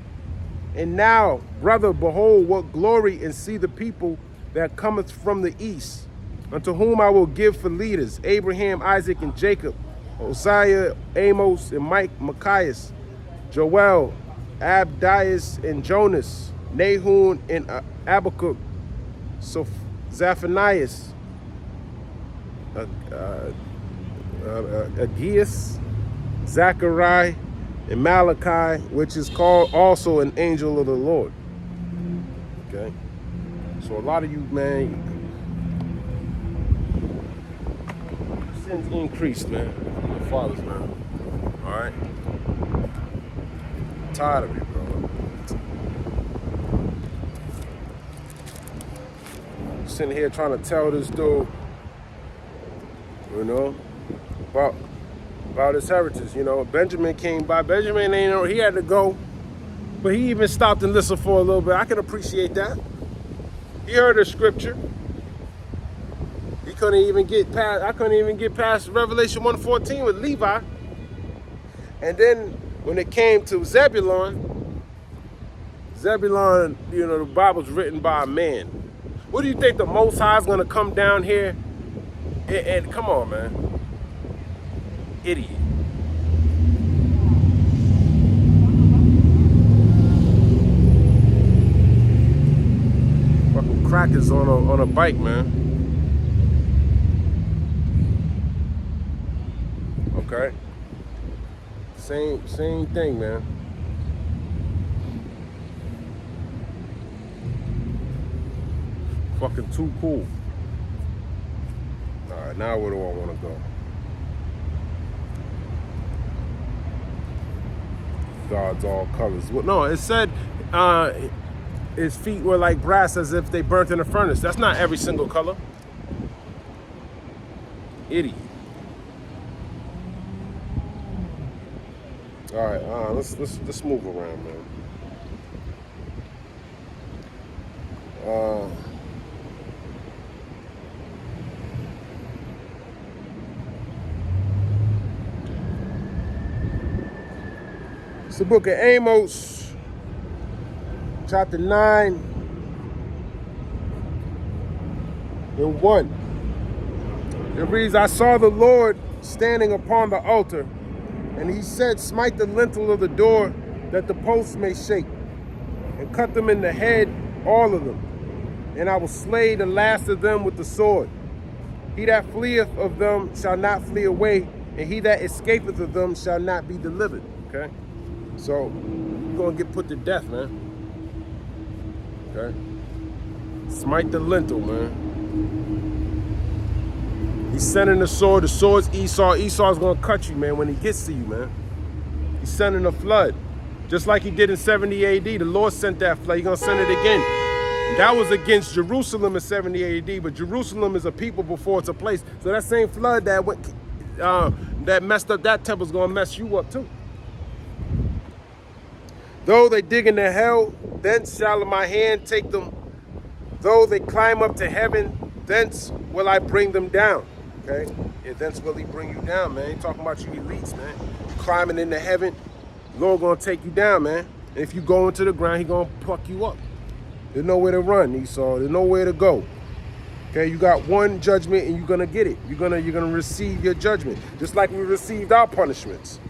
And now, brother, behold what glory, and see the people that cometh from the east, unto whom I will give for leaders, Abraham, Isaac, and Jacob, Hosea, Amos, and Micaiah, Joel, Abdias, and Jonas, Nahum, and Habakkuk, so Zephanias, Aggeus, Zechariah, and Malachi, which is called also an angel of the Lord. Okay? So a lot of you, man, sins increased, man, from your fathers, man. All right? I'm tired of it, bro. Sitting here trying to tell this dude, you know, about his heritage. You know, Benjamin came by. Benjamin ain't know he had to go, but he even stopped and listened for a little bit. I can appreciate that. He heard the scripture. He couldn't even get past. I couldn't even get past Revelation 1:14 with Levi. And then when it came to Zebulon, you know, the Bible's written by a man. What do you think the Most High is gonna come down here and come on, man? Idiot. Fucking crackers on a bike, man. Okay. Same thing, man. Fucking too cool. All right, now where do I want to go? God's all colors. Well, no, it said his feet were like brass as if they burnt in a furnace. That's not every single color. Idiot. All right, let's move around, man. It's the book of Amos, chapter 9 and 1. It reads, I saw the Lord standing upon the altar, and he said, smite the lintel of the door, that the posts may shake, and cut them in the head, all of them. And I will slay the last of them with the sword. He that fleeth of them shall not flee away, and he that escapeth of them shall not be delivered. Okay? So, you're going to get put to death, man. Okay? Smite the lintel, man. He's sending the sword. The sword's Esau. Esau's going to cut you, man, when he gets to you, man. He's sending a flood. Just like he did in 70 AD. The Lord sent that flood. He's going to send it again. That was against Jerusalem in 70 AD, but Jerusalem is a people before it's a place. So that same flood that went, that messed up that temple is going to mess you up too. Though they dig into hell, thence shall my hand take them. Though they climb up to heaven, thence will I bring them down. Okay? Yeah, thence will he bring you down, man. He talking about you elites, man. You climbing into heaven, the Lord gonna take you down, man. And if you go into the ground, he gonna pluck you up. There's nowhere to run, Esau. There's nowhere to go. Okay, you got one judgment and you're gonna get it. You're gonna receive your judgment, just like we received our punishments.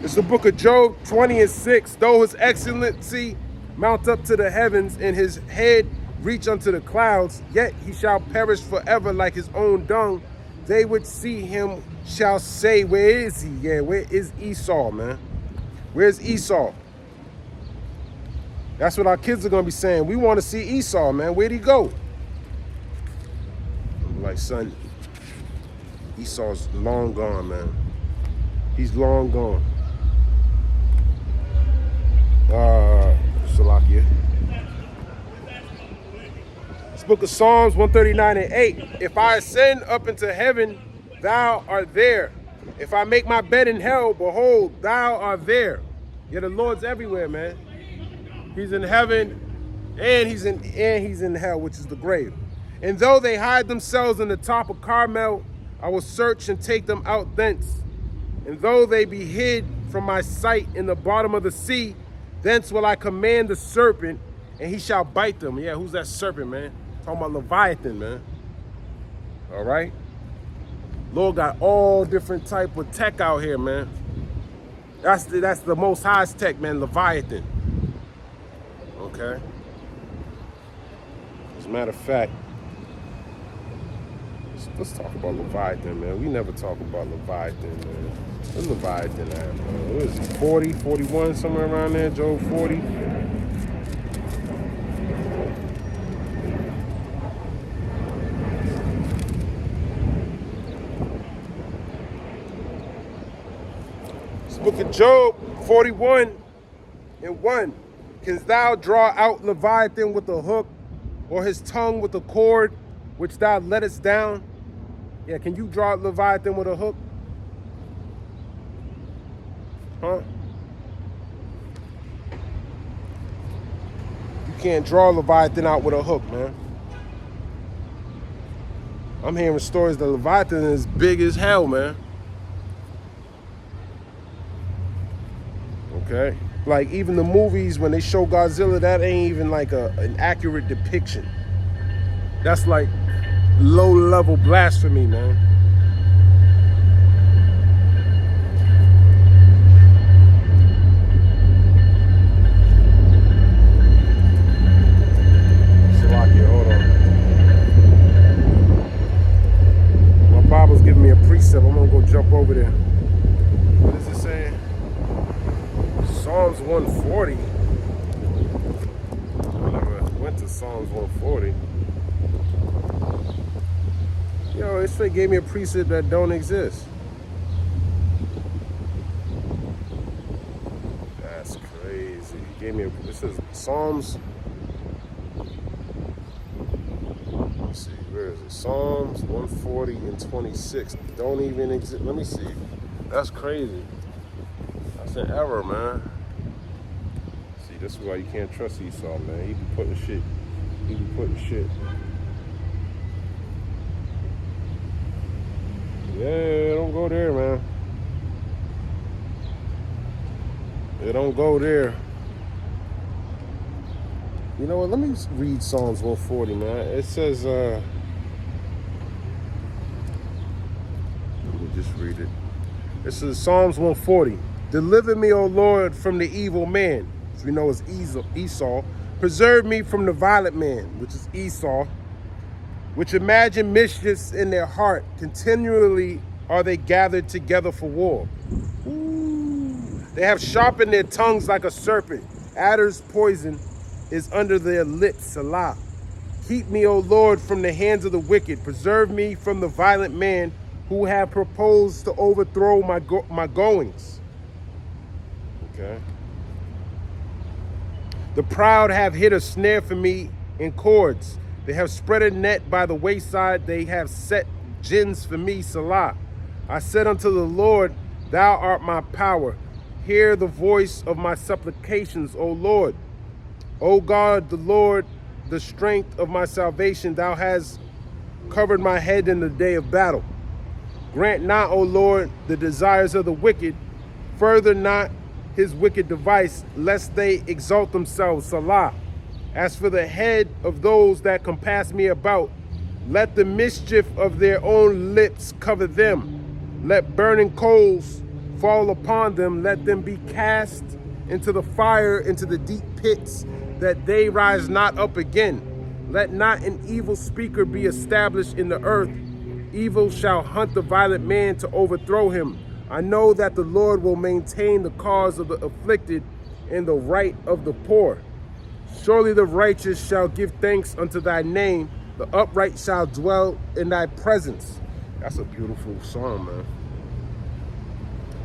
It's the book of Job 20:6. Though his excellency mount up to the heavens and his head reach unto the clouds, yet he shall perish forever like his own dung. They which see him shall say, where is he? Yeah, where is Esau, man? Where's Esau? That's what our kids are going to be saying. We want to see Esau, man. Where'd he go? I'm like, son, Esau's long gone, man. He's long gone. Salakia. This book of Psalms 139:8. If I ascend up into heaven, thou art there. If I make my bed in hell, behold, thou art there. Yeah, the Lord's everywhere, man. He's in heaven, and he's in hell, which is the grave. And though they hide themselves in the top of Carmel, I will search and take them out thence. And though they be hid from my sight in the bottom of the sea, thence will I command the serpent, and he shall bite them. Yeah, who's that serpent, man? Talking about Leviathan, man. All right? Lord got all different type of tech out here, man. That's the most highest tech, man, Leviathan. Okay? As a matter of fact, Let's talk about Leviathan, man. We never talk about Leviathan, man. Where's Leviathan at, man? What is he, 40, 41, somewhere around there, Job 40? This book of Job 41 and 1. Canst thou draw out Leviathan with a hook, or his tongue with a cord, which thou lettest down? Yeah, can you draw out Leviathan with a hook? Huh? You can't draw Leviathan out with a hook, man. I'm hearing stories that Leviathan is big as hell, man. Okay? Like, even the movies, when they show Godzilla, that ain't even like an accurate depiction. That's like low-level blasphemy, man. Salakia, hold on. My Bible's giving me a precept. I'm gonna go jump over there. What is it saying? Psalms 140. I never went to Psalms 140. Yo, it straight gave me a precept that don't exist. That's crazy. He gave me this is Psalms. Let's see, where is it? Psalms 140 and 26. Don't even exist. Let me see. That's crazy. That's an error, man. See, this is why you can't trust Esau, man. He be putting shit. Yeah, don't go there, man. It don't go there. You know what? Let me read Psalms 140, man. It says, let me just read it. It says Psalms 140. Deliver me, O Lord, from the evil man, which we know is Esau. Preserve me from the violent man, which is Esau, which imagine mischiefs in their heart. Continually are they gathered together for war. Ooh. They have sharpened their tongues like a serpent. Adder's poison is under their lips. Salah. Keep me, O Lord, from the hands of the wicked. Preserve me from the violent man who have proposed to overthrow my goings. Okay. The proud have hid a snare for me in cords. They have spread a net by the wayside. They have set gins for me. Salah. I said unto the Lord, thou art my power. Hear the voice of my supplications, O Lord. O God, the Lord, the strength of my salvation. Thou hast covered my head in the day of battle. Grant not, O Lord, the desires of the wicked. Further not his wicked device, lest they exalt themselves. Salah. As for the head of those that compass me about, let the mischief of their own lips cover them. Let burning coals fall upon them. Let them be cast into the fire, into the deep pits, that they rise not up again. Let not an evil speaker be established in the earth. Evil shall hunt the violent man to overthrow him. I know that the Lord will maintain the cause of the afflicted and the right of the poor. Surely the righteous shall give thanks unto thy name. The upright shall dwell in thy presence. That's a beautiful song, man.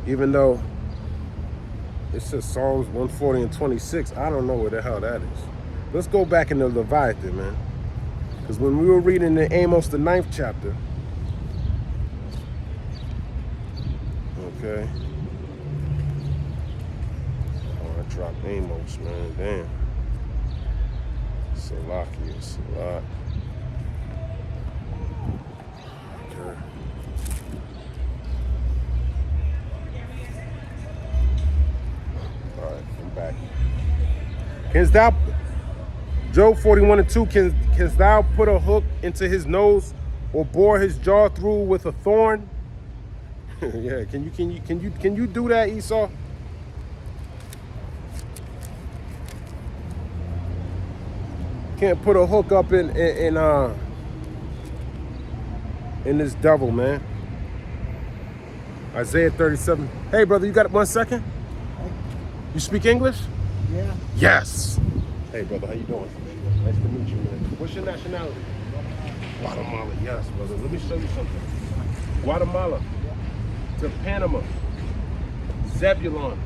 Even though it says Psalms 140 and 26, I don't know what the hell that is. Let's go back into Leviathan, man. Because when we were reading in Amos, the 9th chapter, okay. Oh, I dropped Amos, man. Damn. Salakia, Salat. Okay. All right, I'm back. Canst thou, Job 41 and 2, canst thou put a hook into his nose or bore his jaw through with a thorn? Yeah, can you do that, Esau? Can't put a hook up in in this devil, man. Isaiah 37. Hey, brother, you got 1 second? You speak English? Yeah. Yes. Hey, brother, how you doing? Nice to meet you, man. What's your nationality? Guatemala. Yes, brother. Let me show you something. Guatemala to Panama. Zebulon.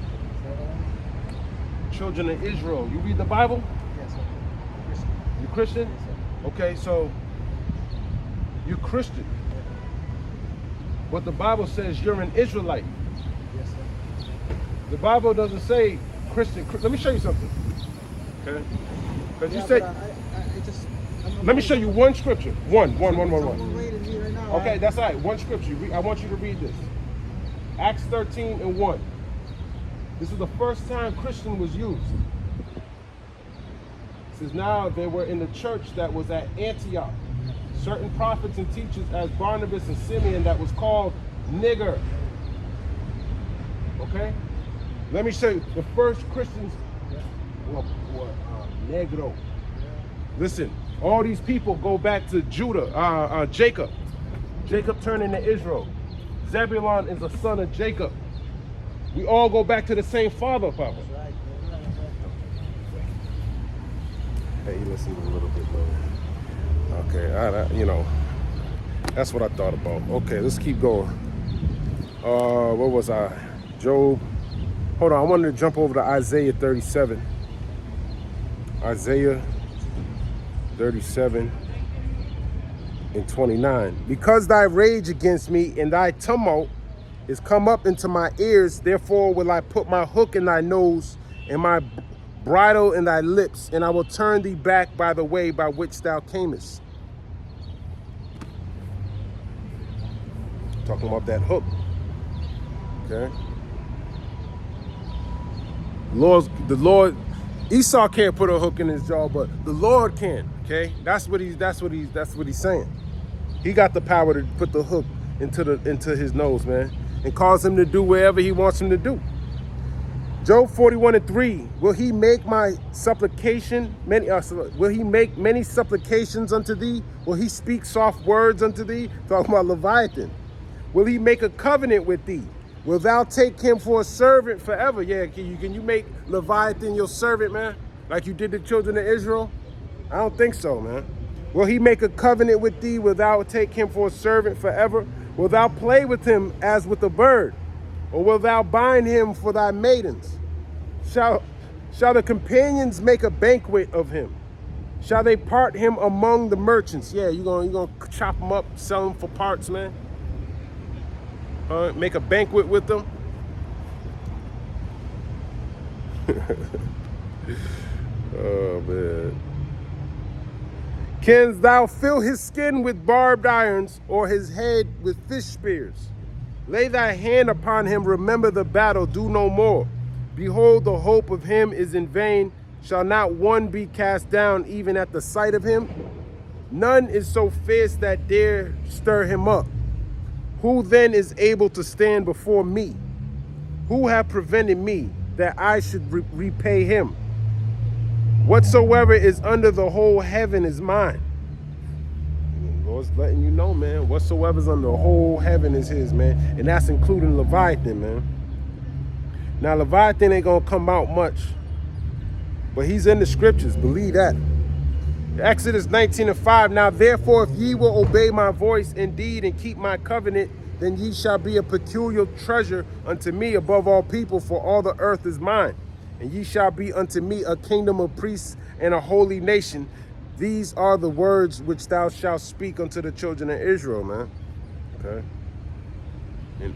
Children of Israel. You read the Bible? Yes, sir. You Christian? Yes, sir. Okay, so you're Christian. But the Bible says you're an Israelite. Yes, sir. The Bible doesn't say Christian. Let me show you something. Okay? Because you say, let me show you one scripture. One. Okay, that's all right. One scripture. I want you to read this. Acts 13:1. This is the first time Christian was used. It says now they were in the church that was at Antioch. Certain prophets and teachers as Barnabas and Simeon that was called nigger. Okay? Let me show you. The first Christians were negro. Listen, all these people go back to Judah, Jacob. Jacob turned into Israel. Zebulon is a son of Jacob. We all go back to the same father, Papa. Hey, listen a little bit lower. Okay, you know, that's what I thought about. Okay, let's keep going. What was I? Job. Hold on, I wanted to jump over to Isaiah 37. Isaiah 37:29. Because thy rage against me and thy tumult is come up into my ears, therefore will I put my hook in thy nose and my bridle in thy lips, and I will turn thee back by the way by which thou camest. Talking about that hook. Okay. The Lord, Esau can't put a hook in his jaw, but the Lord can. Okay, that's what he's saying. He got the power to put the hook into his nose, man, and cause him to do whatever he wants him to do. Job 41:3. Will he make my supplication many? Will he make many supplications unto thee? Will he speak soft words unto thee? Talking about Leviathan. Will he make a covenant with thee? Will thou take him for a servant forever? Yeah, can you make Leviathan your servant, man? Like you did the children of Israel? I don't think so, man. Will he make a covenant with thee? Will thou take him for a servant forever? Will thou play with him as with a bird? Or will thou bind him for thy maidens? Shall the companions make a banquet of him? Shall they part him among the merchants? Yeah, you gonna chop him up, sell him for parts, man? Make a banquet with them? Oh, man. Canst thou fill his skin with barbed irons, or his head with fish spears? Lay thy hand upon him, remember the battle, do no more. Behold, the hope of him is in vain. Shall not one be cast down even at the sight of him? None is so fierce that dare stir him up. Who then is able to stand before me? Who have prevented me that I should repay him? Whatsoever is under the whole heaven is mine. And the Lord's letting you know, man, whatsoever's under the whole heaven is his, man. And that's including Leviathan, man. Now, Leviathan ain't gonna come out much, but he's in the scriptures, believe that. Exodus 19:5. Now therefore, if ye will obey my voice indeed and keep my covenant, then ye shall be a peculiar treasure unto me above all people, for all the earth is mine. And ye shall be unto me a kingdom of priests and a holy nation. These are the words which thou shalt speak unto the children of Israel, man. Okay.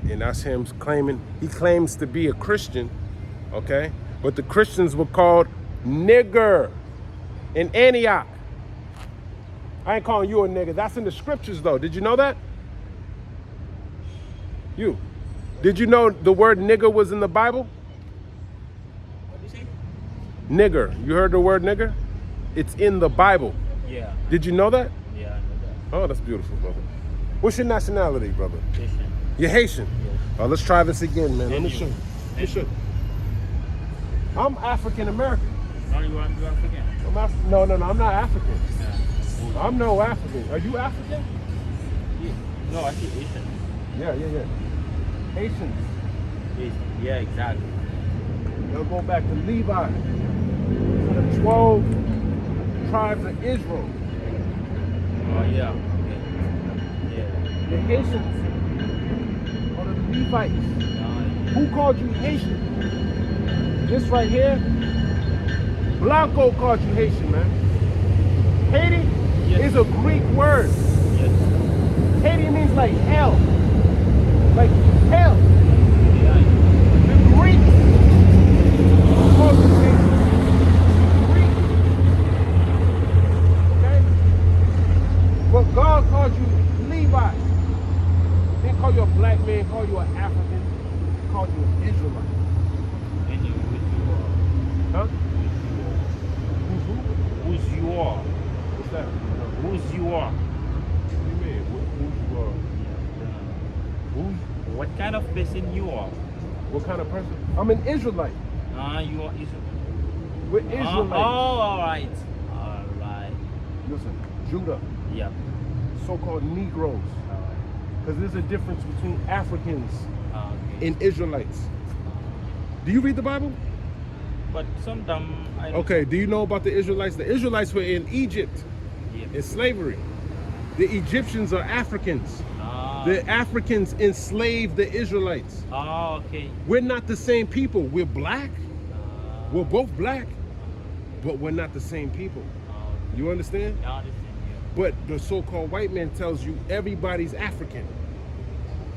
And that's him claiming, he claims to be a Christian, okay? But the Christians were called nigger in Antioch. I ain't calling you a nigger. That's in the scriptures, though. Did you know that? You. Did you know the word nigger was in the Bible? What did you say? Nigger. You heard the word nigger? It's in the Bible. Yeah. Did you know that? Yeah, I know that. Oh, that's beautiful, brother. What's your nationality, brother? Haitian. You're Haitian? Yes. Let's try this again, man. Let me you. show you. Let me show you. I'm African American. No, you African. No, I'm not African. Yeah. I'm no African. Are you African? Yeah. No, I see Asian. Yeah. Haitians. Asian. Yeah, exactly. They'll go back to Levi, to the 12 tribes of Israel. Oh yeah. Okay. Yeah. The Haitians are the Levites. Who called you Haitian? This right here, Blanco called you Haitian, man. Haiti Yes. is a Greek word. Yes. Haiti means like hell. Like hell. Yeah. The Greeks called you Haitian. Greek. Okay? But God called you Levi. He didn't call you a black man, call you an African, he called you an Israelite. And you, Huh? who's you are? What's that? Who's you are? What do you mean? Who's you are? Who's, what kind of person you are? What kind of person? I'm an Israelite. You are Israel. We're Israelites. all right. All right. Listen, Judah, Yeah. so-called Negroes. Because there's a difference between Africans Okay. and Israelites. Do you read the Bible? But sometimes I Okay, do you know about the Israelites? The Israelites were in Egypt Yeah. in slavery. The Egyptians are Africans. Ah. The Africans enslaved the Israelites. Okay. We're not the same people. We're black. Ah, We're both black, but we're not the same people. You understand? I understand. But the so-called white man tells you everybody's African.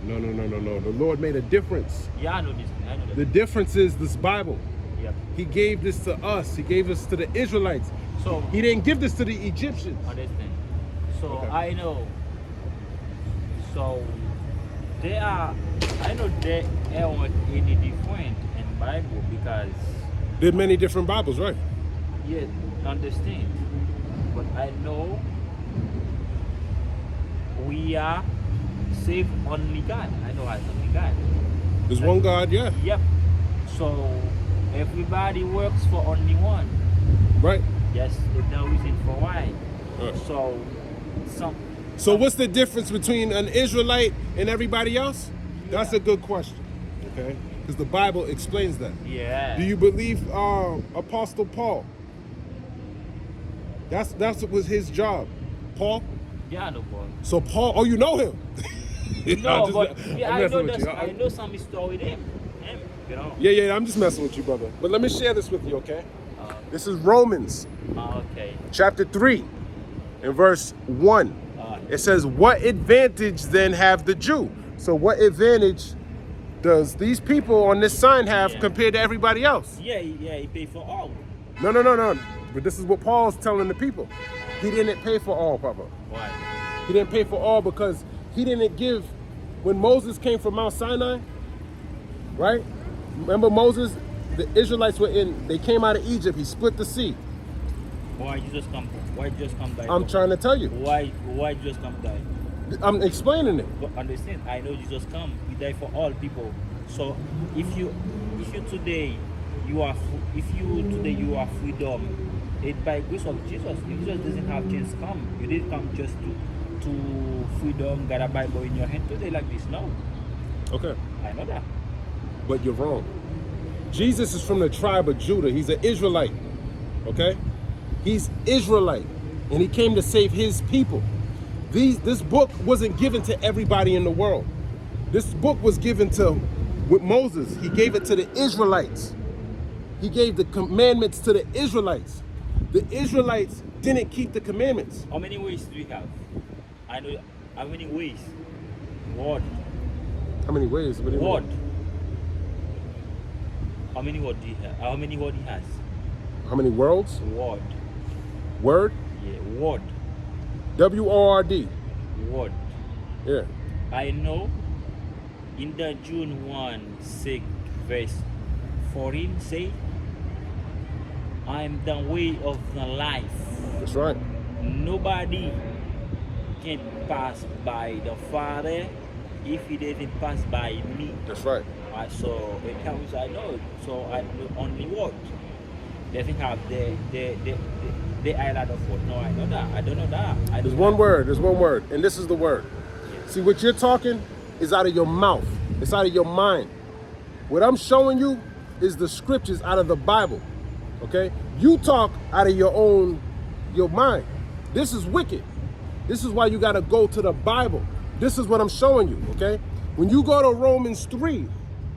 No. The Lord made a difference. Yeah, I know this. I know that. The difference is this Bible. Yeah. He gave this to us. He gave this to the Israelites. So He didn't give this to the Egyptians. understand. So Okay. I know. So they are. I know they aren't any different in Bible because There's many different Bibles, right? yeah, understand. But I know we are saved only God. I know as only God. There's one God, yeah. Yep. So everybody works for only one. Right? Yes, there's no reason for why. Right. So some. So what's the difference between an Israelite and everybody else? That's a good question. Okay? Because the Bible explains that. Yeah. Do you believe Apostle Paul? That's what was his job. Paul? Yeah, no boy. So Paul, oh, you know him? No, I'm but I'm yeah, I messing know with that. you. I know some story with him. You know. Yeah, I'm just messing with you, brother. But let me share this with you, okay? This is Romans Okay. chapter 3 and verse 1. It says, what advantage then have the Jew? So what advantage does these people on this sign have Yeah. compared to everybody else? Yeah, he paid for all. No. But this is what Paul's telling the people. He didn't pay for all, Papa. Why? He didn't pay for all because he didn't give, when Moses came from Mount Sinai, right? Remember Moses, the Israelites they came out of Egypt, he split the sea. Why Jesus come? Why Jesus come die? I'm trying to tell you. Why Jesus come die? I'm explaining it. But understand? I know Jesus come. He died for all people. So if you today you are freedom, it by grace of Jesus. If Jesus doesn't have chance come, you didn't come just to freedom, got a Bible in your hand today like this. No, Okay. I know that. But you're wrong. Jesus is from the tribe of Judah. He's an Israelite. Okay? He's Israelite. And he came to save his people. This book wasn't given to everybody in the world. This book was given with Moses. He gave it to the Israelites. He gave the commandments to the Israelites. The Israelites didn't keep the commandments. How many ways do we have? I know. How many ways? Word. How many ways? What do you mean? Word. How many word do you have? How many word he has? How many worlds? Word. Word? Yeah, word. W-O-R-D. Word. Yeah. I know in the June 1, 6, verse 14 say, I am the way of the life. That's right. Nobody can pass by the Father if he doesn't pass by me. That's right. So it comes, I know. So I know only word. Doesn't have the island of word. No, I know that. I don't know that. There's one word. And this is the word. Yes. See, what you're talking is out of your mouth. It's out of your mind. What I'm showing you is the scriptures out of the Bible. Okay? You talk out of your mind. This is wicked. This is why you got to go to the Bible. This is what I'm showing you, okay? When you go to Romans 3,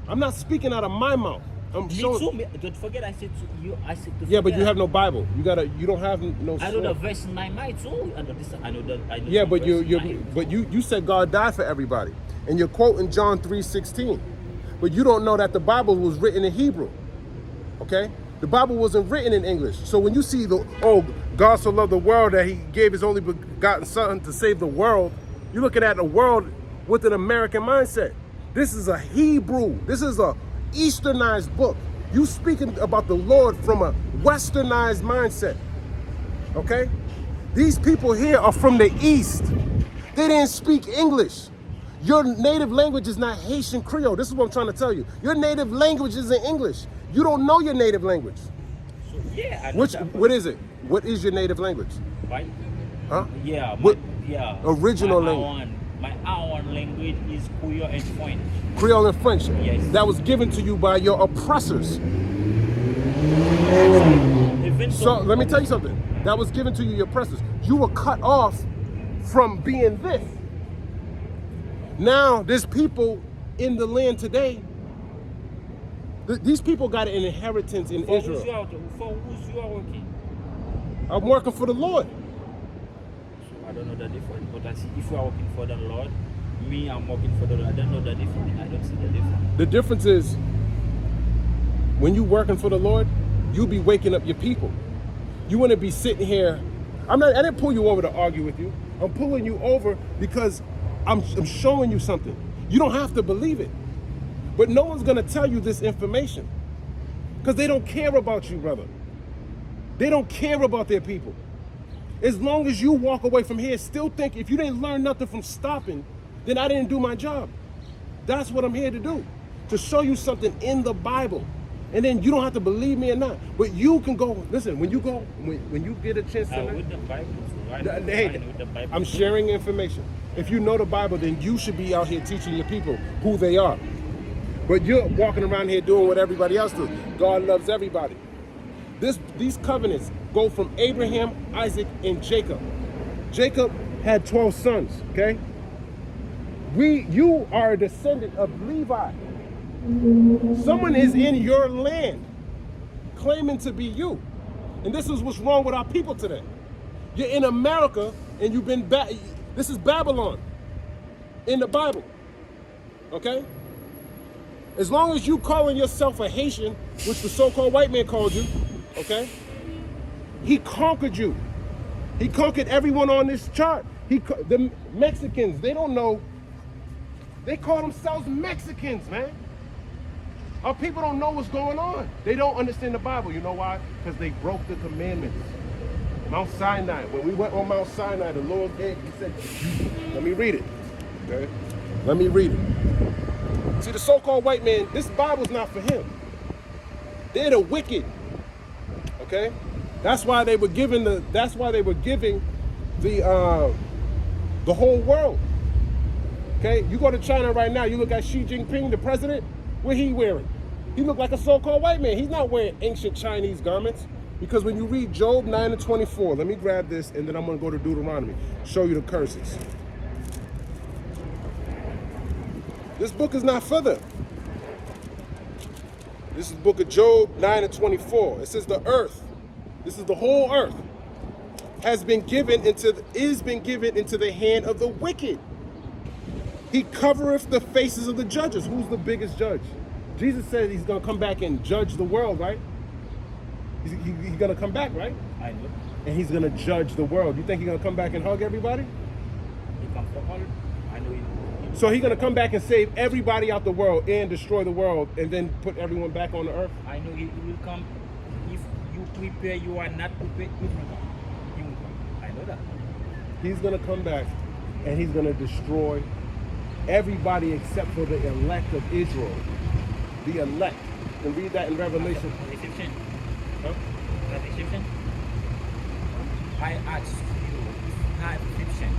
I'm not speaking out of my mouth. I'm Me showing. too. Don't forget, I said to you. I said to. Yeah, but you forget. have no Bible. You don't have no. I know the sword. verse in my mind too. I know this. I know that. I know Yeah, some but verse in mind. you said God died for everybody, and you're quoting John 3:16, but you don't know that the Bible was written in Hebrew. Okay, the Bible wasn't written in English. So when you see God so loved the world that He gave His only begotten Son to save the world, you're looking at a world with an American mindset. This is a Hebrew. This is a Easternized book. You speaking about the Lord from a Westernized mindset. Okay? These people here are from the East. They didn't speak English. Your native language is not Haitian Creole. This is what I'm trying to tell you. Your native language is in English. You don't know your native language. So, yeah. I know that, What is it? What is your native language? right? Huh? Yeah. What yeah. original my language? My own language is Creole and French. Creole and French. Yes. That was given to you by your oppressors. Even So let me tell you something. That was given to you, your oppressors. You were cut off from being this. Now there's people in the land today. These people got an inheritance in Israel. For whose you are working? I'm working for the Lord. I don't know the difference, but I see if you are working for the Lord, me, I'm working for the Lord. I don't know the difference. I don't see the difference. The difference is when you working for the Lord, you be waking up your people. You want to be sitting here. I didn't pull you over to argue with you. I'm pulling you over because I'm showing you something. You don't have to believe it. But no one's going to tell you this information because they don't care about you, brother. They don't care about their people. As long as you walk away from here, still think if you didn't learn nothing from stopping, then I didn't do my job. That's what I'm here to do, to show you something in the Bible. And then you don't have to believe me or not. But you can go, listen, when you get a chance to With the Bible, too. I know hey, with the Bible. I'm sharing information. If you know the Bible, then you should be out here teaching your people who they are. But you're walking around here doing what everybody else does. God loves everybody. These covenants go from Abraham, Isaac, and Jacob. Jacob had 12 sons, okay? You are a descendant of Levi. Someone is in your land claiming to be you. And this is what's wrong with our people today. You're in America and you've been this is Babylon in the Bible. Okay? As long as you calling yourself a Haitian, which the so-called white man called you, okay? He conquered you. He conquered everyone on this chart. The Mexicans, they don't know. They call themselves Mexicans, man. Our people don't know what's going on. They don't understand the Bible. You know why? Because they broke the commandments. Mount Sinai. When we went on Mount Sinai, the Lord he said, let me read it. Okay? Let me read it. See, the so-called white man, this Bible's not for him. They're the wicked. Okay? That's why they were giving the whole world. Okay? You go to China right now, you look at Xi Jinping, the president, what he wearing? He look like a so-called white man. He's not wearing ancient Chinese garments. Because when you read Job 9:24, let me grab this and then I'm going to go to Deuteronomy, show you the curses. This book is not for them. This is the book of Job 9:24. It says the earth, this is the whole earth, is been given into the hand of the wicked. He covereth the faces of the judges. Who's the biggest judge? Jesus said he's going to come back and judge the world, right? He's going to come back, right? I know. And he's going to judge the world. You think he's going to come back and hug everybody? He come for all. I know it. So he's going to come back and save everybody out the world and destroy the world and then put everyone back on the earth? I know he will come. If you prepare, you are not prepared, he will come. He will come. I know that. He's going to come back and he's going to destroy everybody except for the elect of Israel. The elect. You can read that in Revelation. Egyptian. Huh? That Egyptian. I asked you, have Egyptian.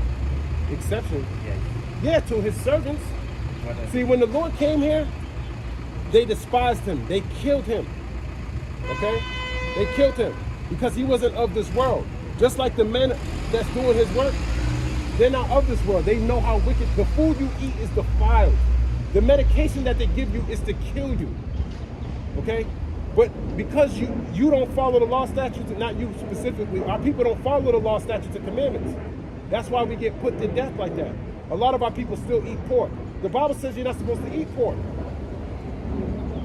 Exception. Yes. Yeah, to his servants. What else? See, when the Lord came here, they despised him. They killed him. Okay? They killed him because he wasn't of this world. Just like the men that's doing his work, they're not of this world. They know how wicked. The food you eat is defiled. The medication that they give you is to kill you. Okay? But because you don't follow the law, statutes, and not you specifically, our people don't follow the law, statutes, and commandments. That's why we get put to death like that. A lot of our people still eat pork. The Bible says you're not supposed to eat pork.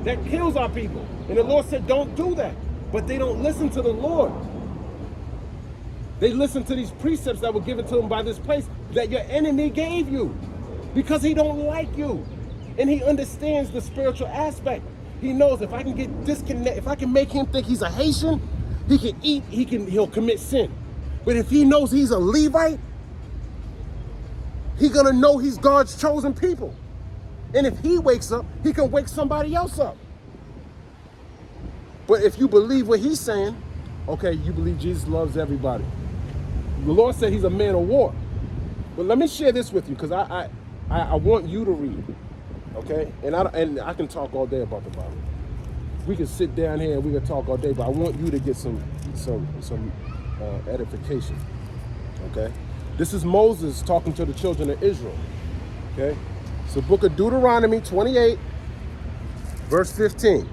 That kills our people. And the Lord said, don't do that. But they don't listen to the Lord. They listen to these precepts that were given to them by this place that your enemy gave you because he don't like you. And he understands the spiritual aspect. He knows if I can get disconnected, if I can make him think he's a Haitian, he can eat, he'll commit sin. But if he knows he's a Levite, he's gonna know he's God's chosen people. And if he wakes up, he can wake somebody else up. But if you believe what he's saying, okay, you believe Jesus loves everybody. The Lord said he's a man of war. But let me share this with you because I want you to read, okay? And I can talk all day about the Bible. We can sit down here and we can talk all day, but I want you to get some edification, okay? This is Moses talking to the children of Israel, okay? It's the book of Deuteronomy 28, verse 15.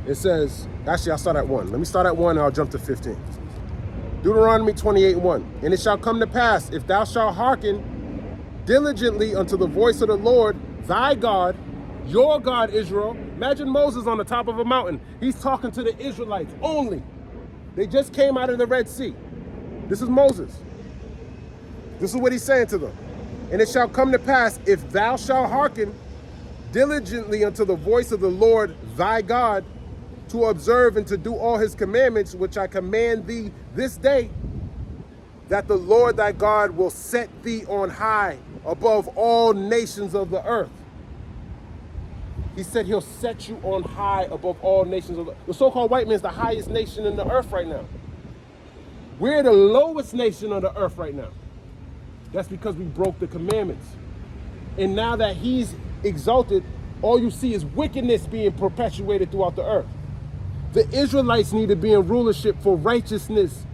It says, actually, I'll start at 1. Let me start at 1 and I'll jump to 15. Deuteronomy 28:1. And it shall come to pass, if thou shalt hearken diligently unto the voice of the Lord, thy God, your God, Israel. Imagine Moses on the top of a mountain. He's talking to the Israelites only. They just came out of the Red Sea. This is Moses. This is what he's saying to them. And it shall come to pass, if thou shalt hearken diligently unto the voice of the Lord, thy God, to observe and to do all his commandments, which I command thee this day, that the Lord thy God will set thee on high above all nations of the earth. He said he'll set you on high above all nations of the earth. The so-called white man is the highest nation in the earth right now. We're the lowest nation on the earth right now. That's because we broke the commandments. And now that he's exalted, all you see is wickedness being perpetuated throughout the earth. The Israelites need to be in rulership for righteousness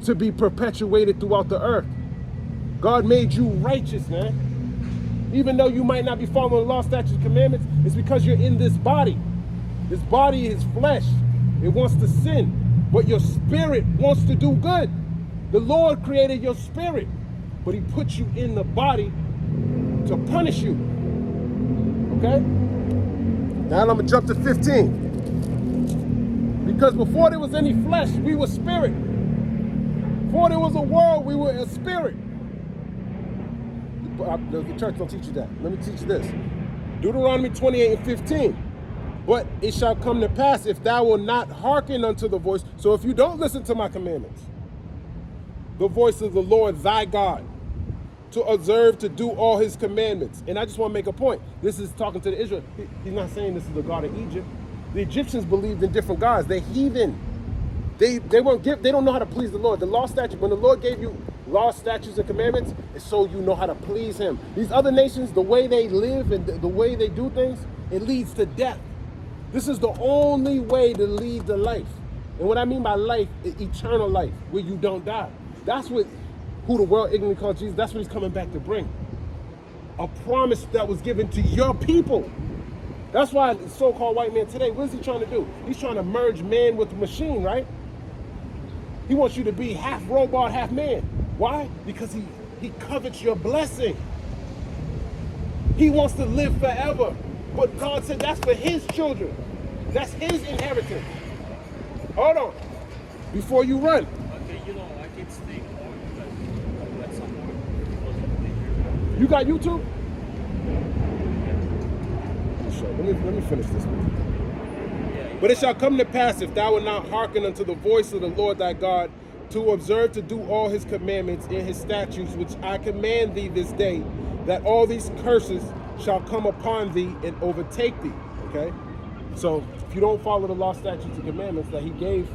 to be perpetuated throughout the earth. God made you righteous, man. Even though you might not be following the law, statutes, and commandments, it's because you're in this body. This body is flesh. It wants to sin, but your spirit wants to do good. The Lord created your spirit, but he put you in the body to punish you. Okay? Now I'm gonna jump to 15. Because before there was any flesh, we were spirit. Before there was a world, we were a spirit. The church don't teach you that. Let me teach you this. Deuteronomy 28:15. But it shall come to pass if thou wilt not hearken unto the voice. So if you don't listen to my commandments, the voice of the Lord thy God, to observe, to do all his commandments. And I just want to make a point. This is talking to the Israel. He's not saying this is the God of Egypt. The Egyptians believed in different gods. They're heathen. They don't know how to please the Lord. The law, statute, when the Lord gave you law, statutes, and commandments, it's so you know how to please him. These other nations, the way they live and the way they do things, it leads to death. This is the only way to lead the life. And what I mean by life is eternal life, where you don't die. That's what who the world ignorantly calls Jesus. That's what he's coming back to bring. A promise that was given to your people. That's why the so-called white man today, what is he trying to do? He's trying to merge man with machine, right? He wants you to be half robot, half man. Why? Because he covets your blessing. He wants to live forever. But God said that's for his children. That's his inheritance. Hold on. Before you run. Okay, I can stay more but some more. You got YouTube? Let me finish this one. But it shall come to pass, if thou wilt not hearken unto the voice of the Lord thy God, to observe to do all his commandments and his statutes, which I command thee this day, that all these curses shall come upon thee and overtake thee. Okay? So if you don't follow the law, statutes, and commandments that he gave,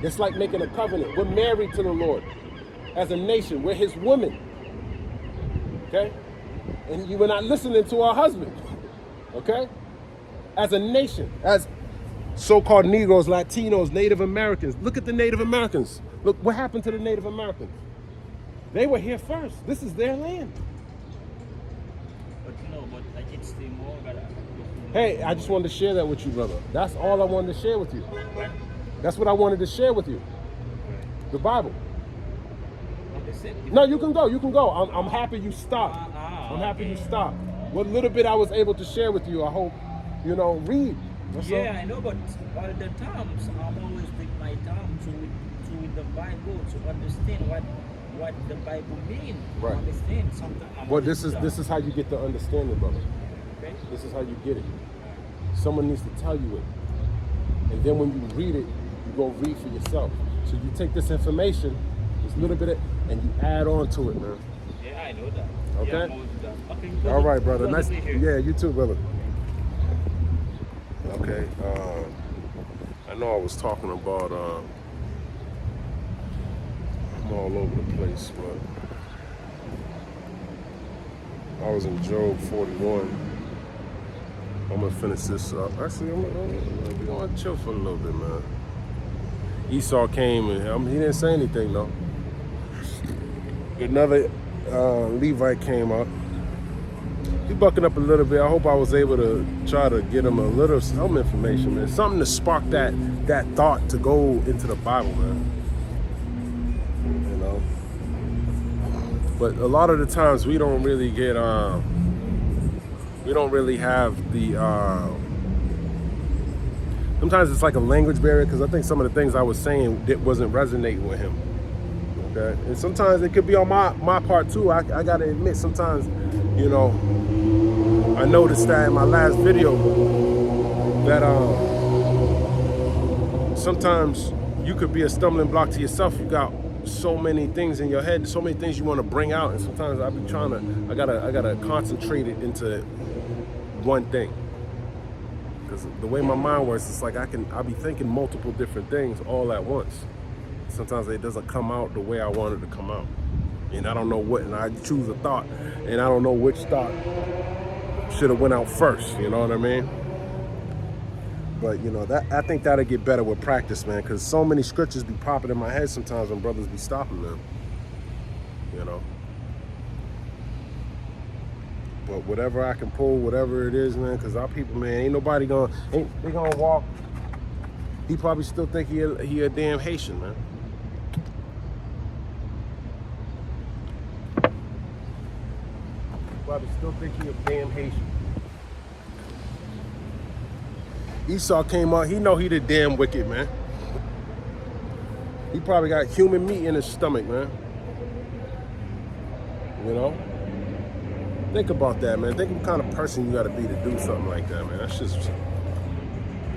it's like making a covenant. We're married to the Lord as a nation. We're his women. Okay? And you were not listening to our husband. Okay? As a nation, as so-called Negroes, Latinos, Native Americans. Look at the Native Americans. Look what happened to the Native Americans. They were here first. This is their land. But I can stay more. Hey, I just wanted to share that with you, brother. That's all I wanted to share with you. That's what I wanted to share with you. The Bible. No, you can go. You can go. I'm happy you stopped. I'm happy you stopped. What little bit I was able to share with you, I hope, read. That's all. I know, but all the times I'm always take my time to read the Bible to understand what the Bible means. Right. Understand sometimes. Well, this is how you get the understanding, brother. Okay. This is how you get it. Someone needs to tell you it, and then when you read it, you go read for yourself. So you take this information, this little bit, and you add on to it, man. Yeah, I know that. Okay. Yeah, I'm always that. Okay. All right, brother. Nice. To be here. Yeah, you too, brother. Okay. I know I was talking about. I'm all over the place, but I was in Job 41. I'm gonna finish this up. Actually, I'm gonna chill for a little bit, man. Esau came and he didn't say anything though. Another Levite came up. He bucking up a little bit. I hope I was able to try to get him some information, man. Something to spark that thought to go into the Bible, man. But a lot of the times we don't really get we don't really have the sometimes it's like a language barrier, because I think some of the things I was saying wasn't resonating with him. Okay, and sometimes it could be on my part too. I gotta admit, sometimes I noticed that in my last video that sometimes you could be a stumbling block to yourself. You got so many things in your head, so many things you want to bring out, and sometimes I gotta concentrate it into one thing, because the way my mind works, it's like I'll be thinking multiple different things all at once. Sometimes it doesn't come out the way I want it to come out, and I don't know what, and I choose a thought, and I don't know which thought should have went out first. You know what I mean? But that I think that'll get better with practice, man, because so many scriptures be popping in my head sometimes when brothers be stopping them. But whatever I can pull, whatever it is, man, because our people, man, ain't nobody they gonna walk. He probably still think he a damn Haitian, man. Probably still think he a damn Haitian. Esau came out, he know he the damn wicked, man. He probably got human meat in his stomach, man. Think about that, man. Think of the kind of person you gotta be to do something like that, man. That's just,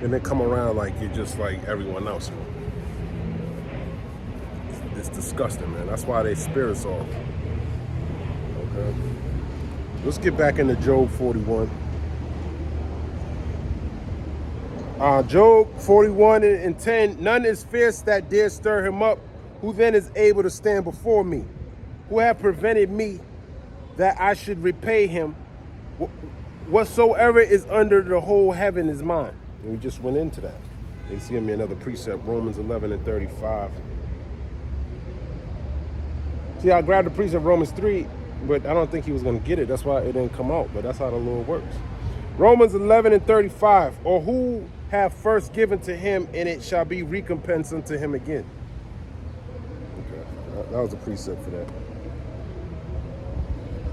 and then come around like you're just like everyone else, man. It's disgusting, man. That's why they spirits off. Okay. Let's get back into Job 41. Job 41 and 10, none is fierce that dare stir him up, who then is able to stand before me, who have prevented me that I should repay him. Whatsoever is under the whole heaven is mine. And we just went into that. They see me another precept, Romans 11 and 35. See, I grabbed the precept Romans 3, but I don't think he was going to get it. That's why it didn't come out, but that's how the Lord works. Romans 11 and 35, or who have first given to him, and it shall be recompense unto him again. Okay, that was a precept for that.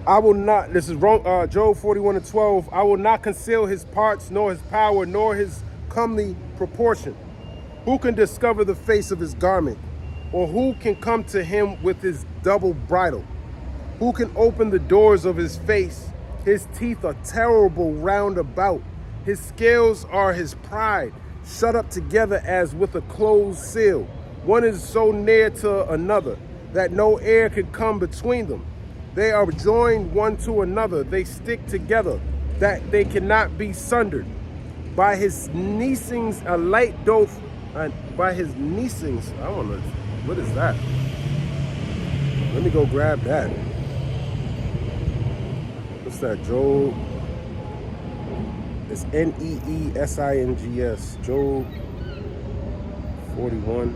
I will not, this is Job 41 and 12, I will not conceal his parts, nor his power, nor his comely proportion. Who can discover the face of his garment? Or who can come to him with his double bridle? Who can open the doors of his face? His teeth are terrible round about. His scales are his pride, shut up together as with a closed seal. One is so near to another that no air can come between them. They are joined one to another. They stick together, that they cannot be sundered. By his neesings a light doth, by his neesings, I don't know, what is that? Let me go grab that. What's that? Job. It's Neesings. Job 41.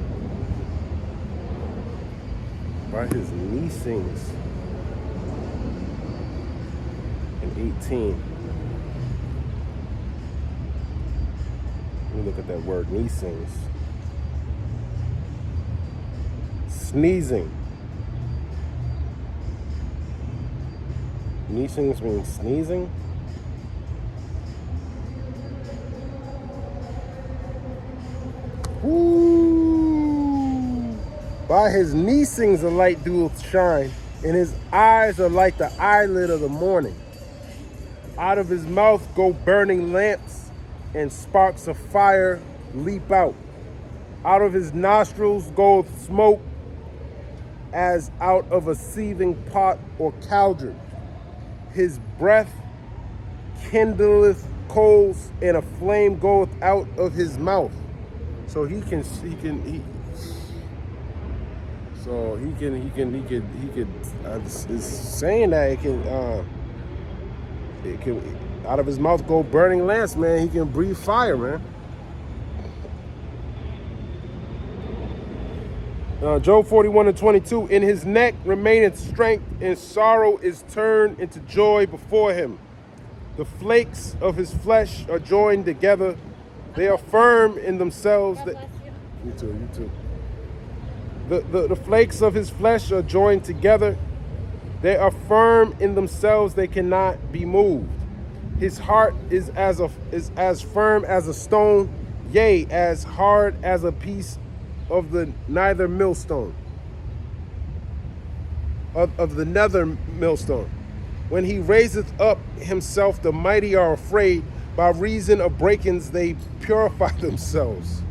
By his knee sings. And 18. Let me look at that word, knee sings. Sneezing. Knee sings means sneezing. Woo! By his knee sings a light doeth shine, and his eyes are like the eyelid of the morning. Out of his mouth go burning lamps, and sparks of fire leap out. Out of his nostrils goeth smoke, as out of a seething pot or cauldron. His breath kindleth coals, and a flame goeth out of his mouth. So he could it's saying that it can out of his mouth go burning lamps, man. He can breathe fire, man. Job 41:22, in his neck remaineth strength, and sorrow is turned into joy before him. The flakes of his flesh are joined together. They are firm in themselves. You too. The flakes of his flesh are joined together. They are firm in themselves. They cannot be moved. His heart is as firm as a stone, yea, as hard as a piece of the nether millstone. Of the nether millstone. When he raiseth up himself, the mighty are afraid. By reason of breakings, they purify themselves.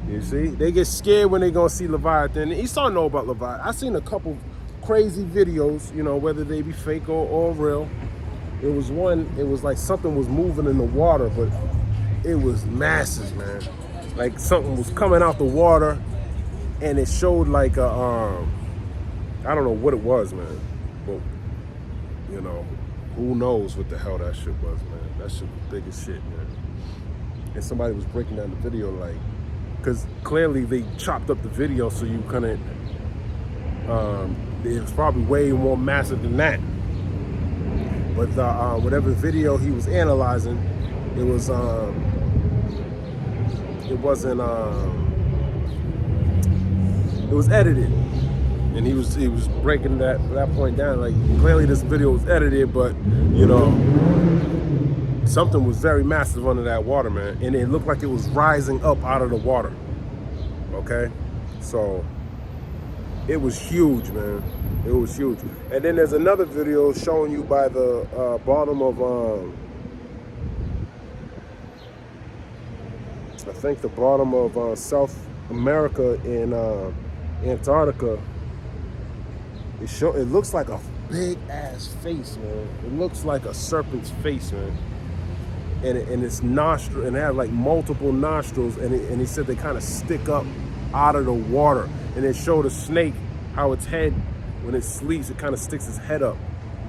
You see, they get scared when they gonna see Leviathan. Esau know about Leviathan. I seen a couple crazy videos, you know, whether they be fake or real. It was one. It was like something was moving in the water, but it was massive, man. Like something was coming out the water, and it showed like a I don't know what it was, man. But you know, who knows what the hell that shit was, man. That shit was big as shit, man. And somebody was breaking down the video, like, because clearly they chopped up the video so you couldn't, it was probably way more massive than that. But whatever video he was analyzing, it was edited. And he was breaking that point down. Like, clearly this video was edited, but you know, something was very massive under that water, man. And it looked like it was rising up out of the water. Okay? So it was huge, man. It was huge. And then there's another video showing you by the bottom of I think the bottom of South America in Antarctica. It looks like a big ass face, man. It looks like a serpent's face, man. And its nostril, and it had like multiple nostrils, and he said they kind of stick up out of the water. And it showed a snake how its head, when it sleeps, it kind of sticks its head up,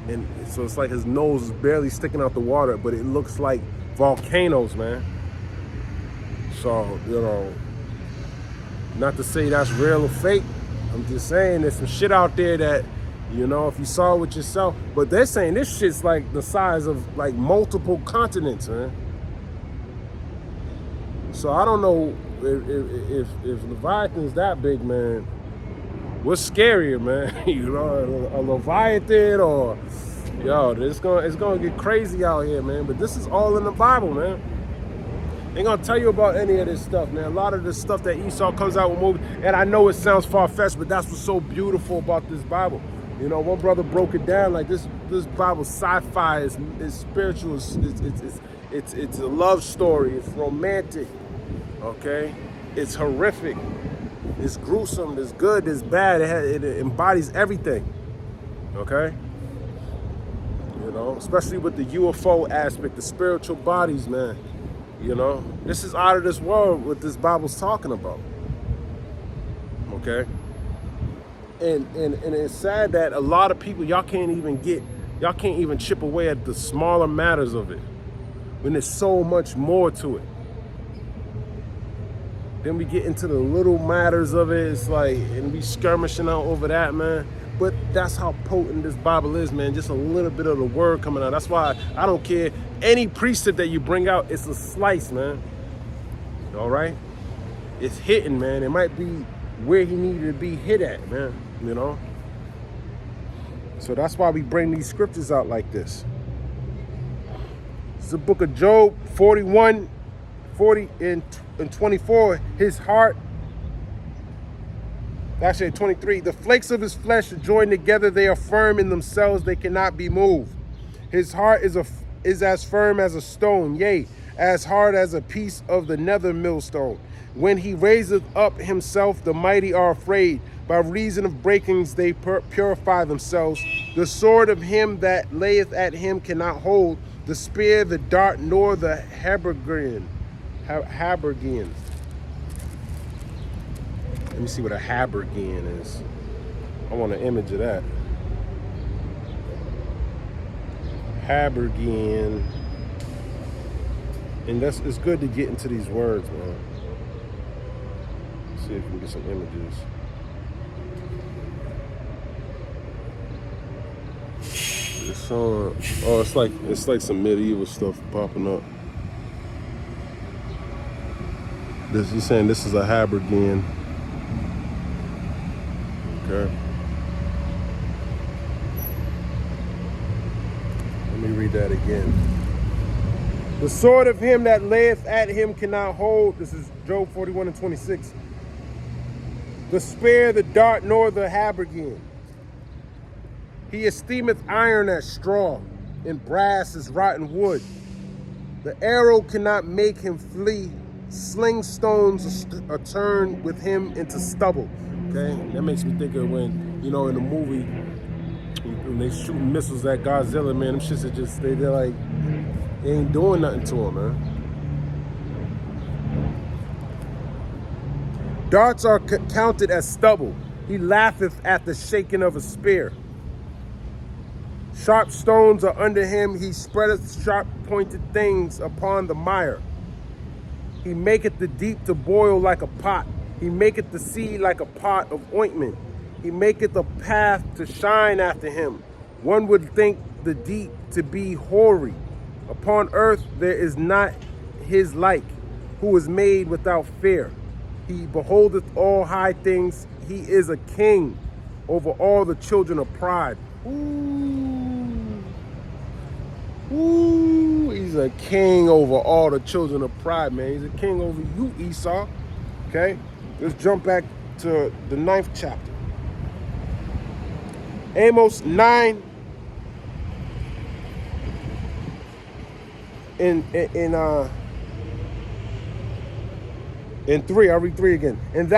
and so it's like his nose is barely sticking out the water, but it looks like volcanoes, man. So, you know, not to say that's real or fake. I'm just saying there's some shit out there that, you know, if you saw it with yourself, but they're saying this shit's like the size of like multiple continents, man. So I don't know if Leviathan's that big, man. What's scarier, man? You know, a Leviathan or, yo, it's gonna get crazy out here, man. But this is all in the Bible, man. Ain't gonna tell you about any of this stuff, man. A lot of this stuff that Esau comes out with movies, and I know it sounds far-fetched, but that's what's so beautiful about this Bible. You know, one brother broke it down like this Bible sci-fi is spiritual, it's a love story, it's romantic, okay? It's horrific, it's gruesome, it's good, it's bad, it embodies everything, okay? You know, especially with the UFO aspect, the spiritual bodies, man. You know, this is out of this world what this Bible's talking about. Okay? And it's sad that a lot of people, y'all can't even get Y'all can't even chip away at the smaller matters of it when there's so much more to it. Then we get into the little matters of it. It's like, and we skirmishing out over that, man. But that's how potent this Bible is, man. Just a little bit of the word coming out. That's why I don't care. Any precept that you bring out, it's a slice, man. All right? It's hitting, man. It might be where he needed to be hit at, man. You know? So that's why we bring these scriptures out like this. It's the book of Job 41, 40 and 24. His heart, actually 23, the flakes of his flesh are joined together. They are firm in themselves. They cannot be moved. His heart is as firm as a stone, yea, as hard as a piece of the nether millstone. When he raiseth up himself, the mighty are afraid. By reason of breakings, they purify themselves. The sword of him that layeth at him cannot hold. The spear, the dart, nor the habergeon. Let me see what a habergeon is. I want an image of that. Habergeon. And it's good to get into these words, man. Let's see if we can get some images. It's on. Oh, it's like some medieval stuff popping up. He's saying this is a habergeon. Okay. Let me read that again. The sword of him that layeth at him cannot hold. This is Job 41 and 26. The spear, the dart, nor the habergeon. He esteemeth iron as straw, and brass as rotten wood. The arrow cannot make him flee. Sling stones are turned with him into stubble. Okay, that makes me think of when, in the movie, when they shooting missiles at Godzilla, man, them shits are just, they're like, they ain't doing nothing to him, man. Darts are counted as stubble. He laugheth at the shaking of a spear. Sharp stones are under him. He spreadeth sharp pointed things upon the mire. He maketh the deep to boil like a pot. He maketh the sea like a pot of ointment. He maketh a path to shine after him. One would think the deep to be hoary. Upon earth there is not his like, who is made without fear. He beholdeth all high things. He is a king over all the children of pride. Ooh, he's a king over all the children of pride, man. He's a king over you, Esau. Okay, let's jump back to the 9th chapter. Amos 9 in 3. I'll read 3 again. And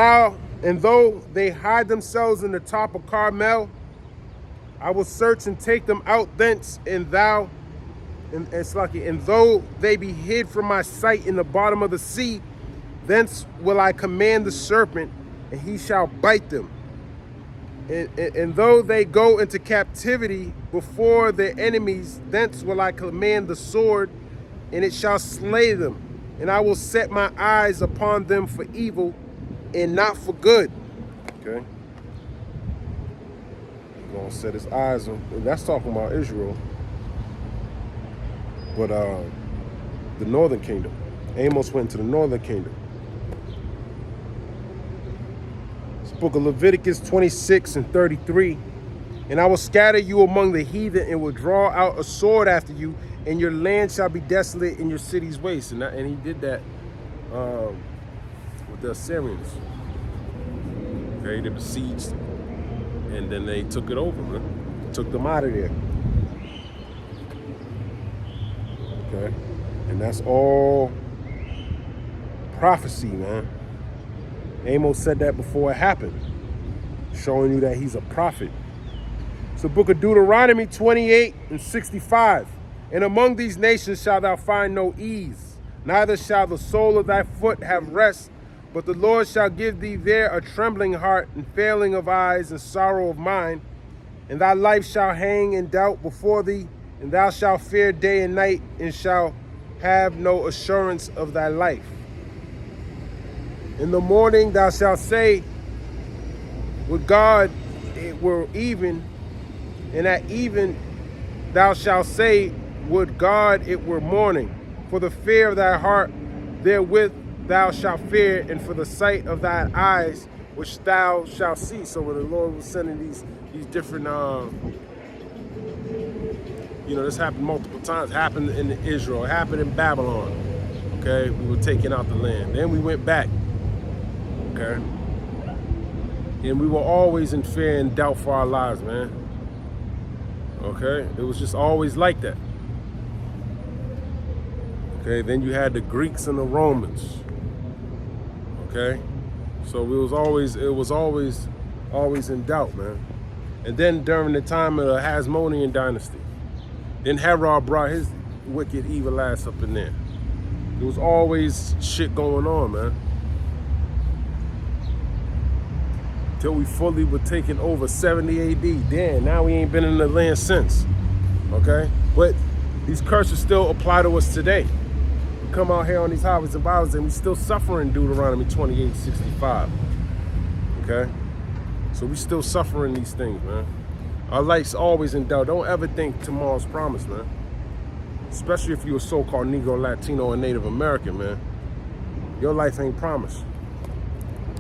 though they hide themselves in the top of Carmel, I will search and take them out thence, and though they be hid from my sight in the bottom of the sea, thence will I command the serpent, and he shall bite them. And though they go into captivity before their enemies, thence will I command the sword, and it shall slay them. And I will set my eyes upon them for evil and not for good. Okay. He's going to set his eyes on, and that's talking about Israel. But the northern kingdom. Amos went to the northern kingdom. It's the book of Leviticus 26 and 33. And I will scatter you among the heathen and will draw out a sword after you, and your land shall be desolate and your cities waste. And he did that with the Assyrians. Okay, they besieged, and then they took it over, man. Took them out of there. Okay, and that's all prophecy, man. Amos said that before it happened, showing you that he's a prophet. It's the book of Deuteronomy 28 and 65. And among these nations shalt thou find no ease, neither shall the sole of thy foot have rest, but the Lord shall give thee there a trembling heart and failing of eyes and sorrow of mind. And thy life shall hang in doubt before thee, and thou shalt fear day and night, and shalt have no assurance of thy life. In the morning thou shalt say, would God it were even, and at even thou shalt say, would God it were morning. For the fear of thy heart therewith thou shalt fear, and for the sight of thine eyes which thou shalt see. So when the Lord was sending these different, this happened multiple times. It happened in Israel. It happened in Babylon. Okay, we were taking out the land. Then we went back. Okay, and we were always in fear and doubt for our lives, man. Okay, it was just always like that. Okay, then you had the Greeks and the Romans. Okay, so it was always in doubt, man. And then during the time of the Hasmonean dynasty, then Herod brought his wicked, evil ass up in there. There was always shit going on, man. Till we fully were taken over 70 AD. Damn, now we ain't been in the land since. Okay? But these curses still apply to us today. We come out here on these highways and byways and we still suffering Deuteronomy 28:65. Okay? So we still suffering these things, man. Our life's always in doubt. Don't ever think tomorrow's promised, man. Especially if you're a so-called Negro, Latino, or Native American, man. Your life ain't promised.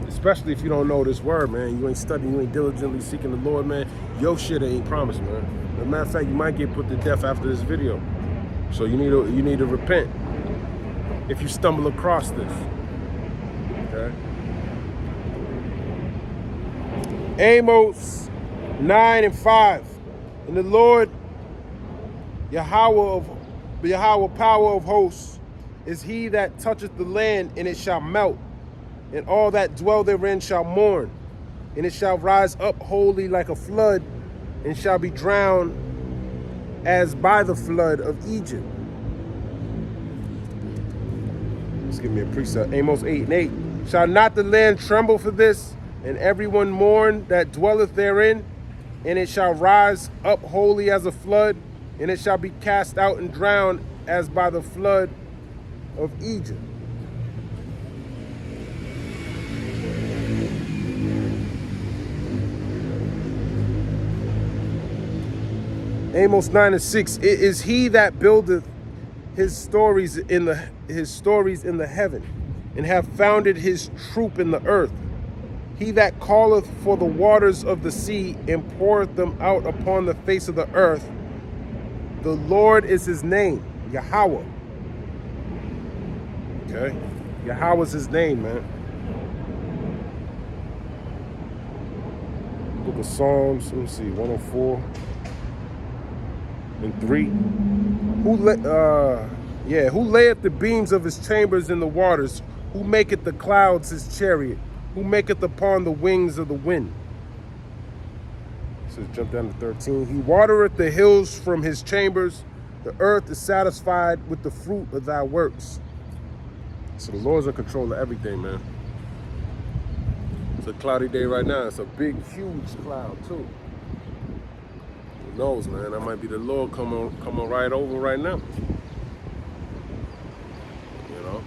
Especially if you don't know this word, man. You ain't studying, you ain't diligently seeking the Lord, man. Your shit ain't promised, man. As a matter of fact, you might get put to death after this video. So you need to repent if you stumble across this. Okay? Amos 9:5. And the Lord Yahweh power of hosts is he that toucheth the land, and it shall melt, and all that dwell therein shall mourn, and it shall rise up wholly like a flood, and shall be drowned as by the flood of Egypt. Let's give me a precept. Amos 8:8. Shall not the land tremble for this, and everyone mourn that dwelleth therein? And it shall rise up wholly as a flood, and it shall be cast out and drowned as by the flood of Egypt. Amos 9:6. It is he that buildeth his stories in the heaven, and have founded his troop in the earth. He that calleth for the waters of the sea, and poureth them out upon the face of the earth. The Lord is his name, Yahweh. Okay? Yahweh's his name, man. Book of Psalms, let me see, 104:3. Who layeth the beams of his chambers in the waters? Who maketh the clouds his chariot? Who maketh upon the wings of the wind? So jump down to 13. He watereth the hills from his chambers. The earth is satisfied with the fruit of thy works. So the Lord's in control of everything, man. It's a cloudy day right now. It's a big, huge cloud, too. Who knows, man? That might be the Lord coming right over right now. You know?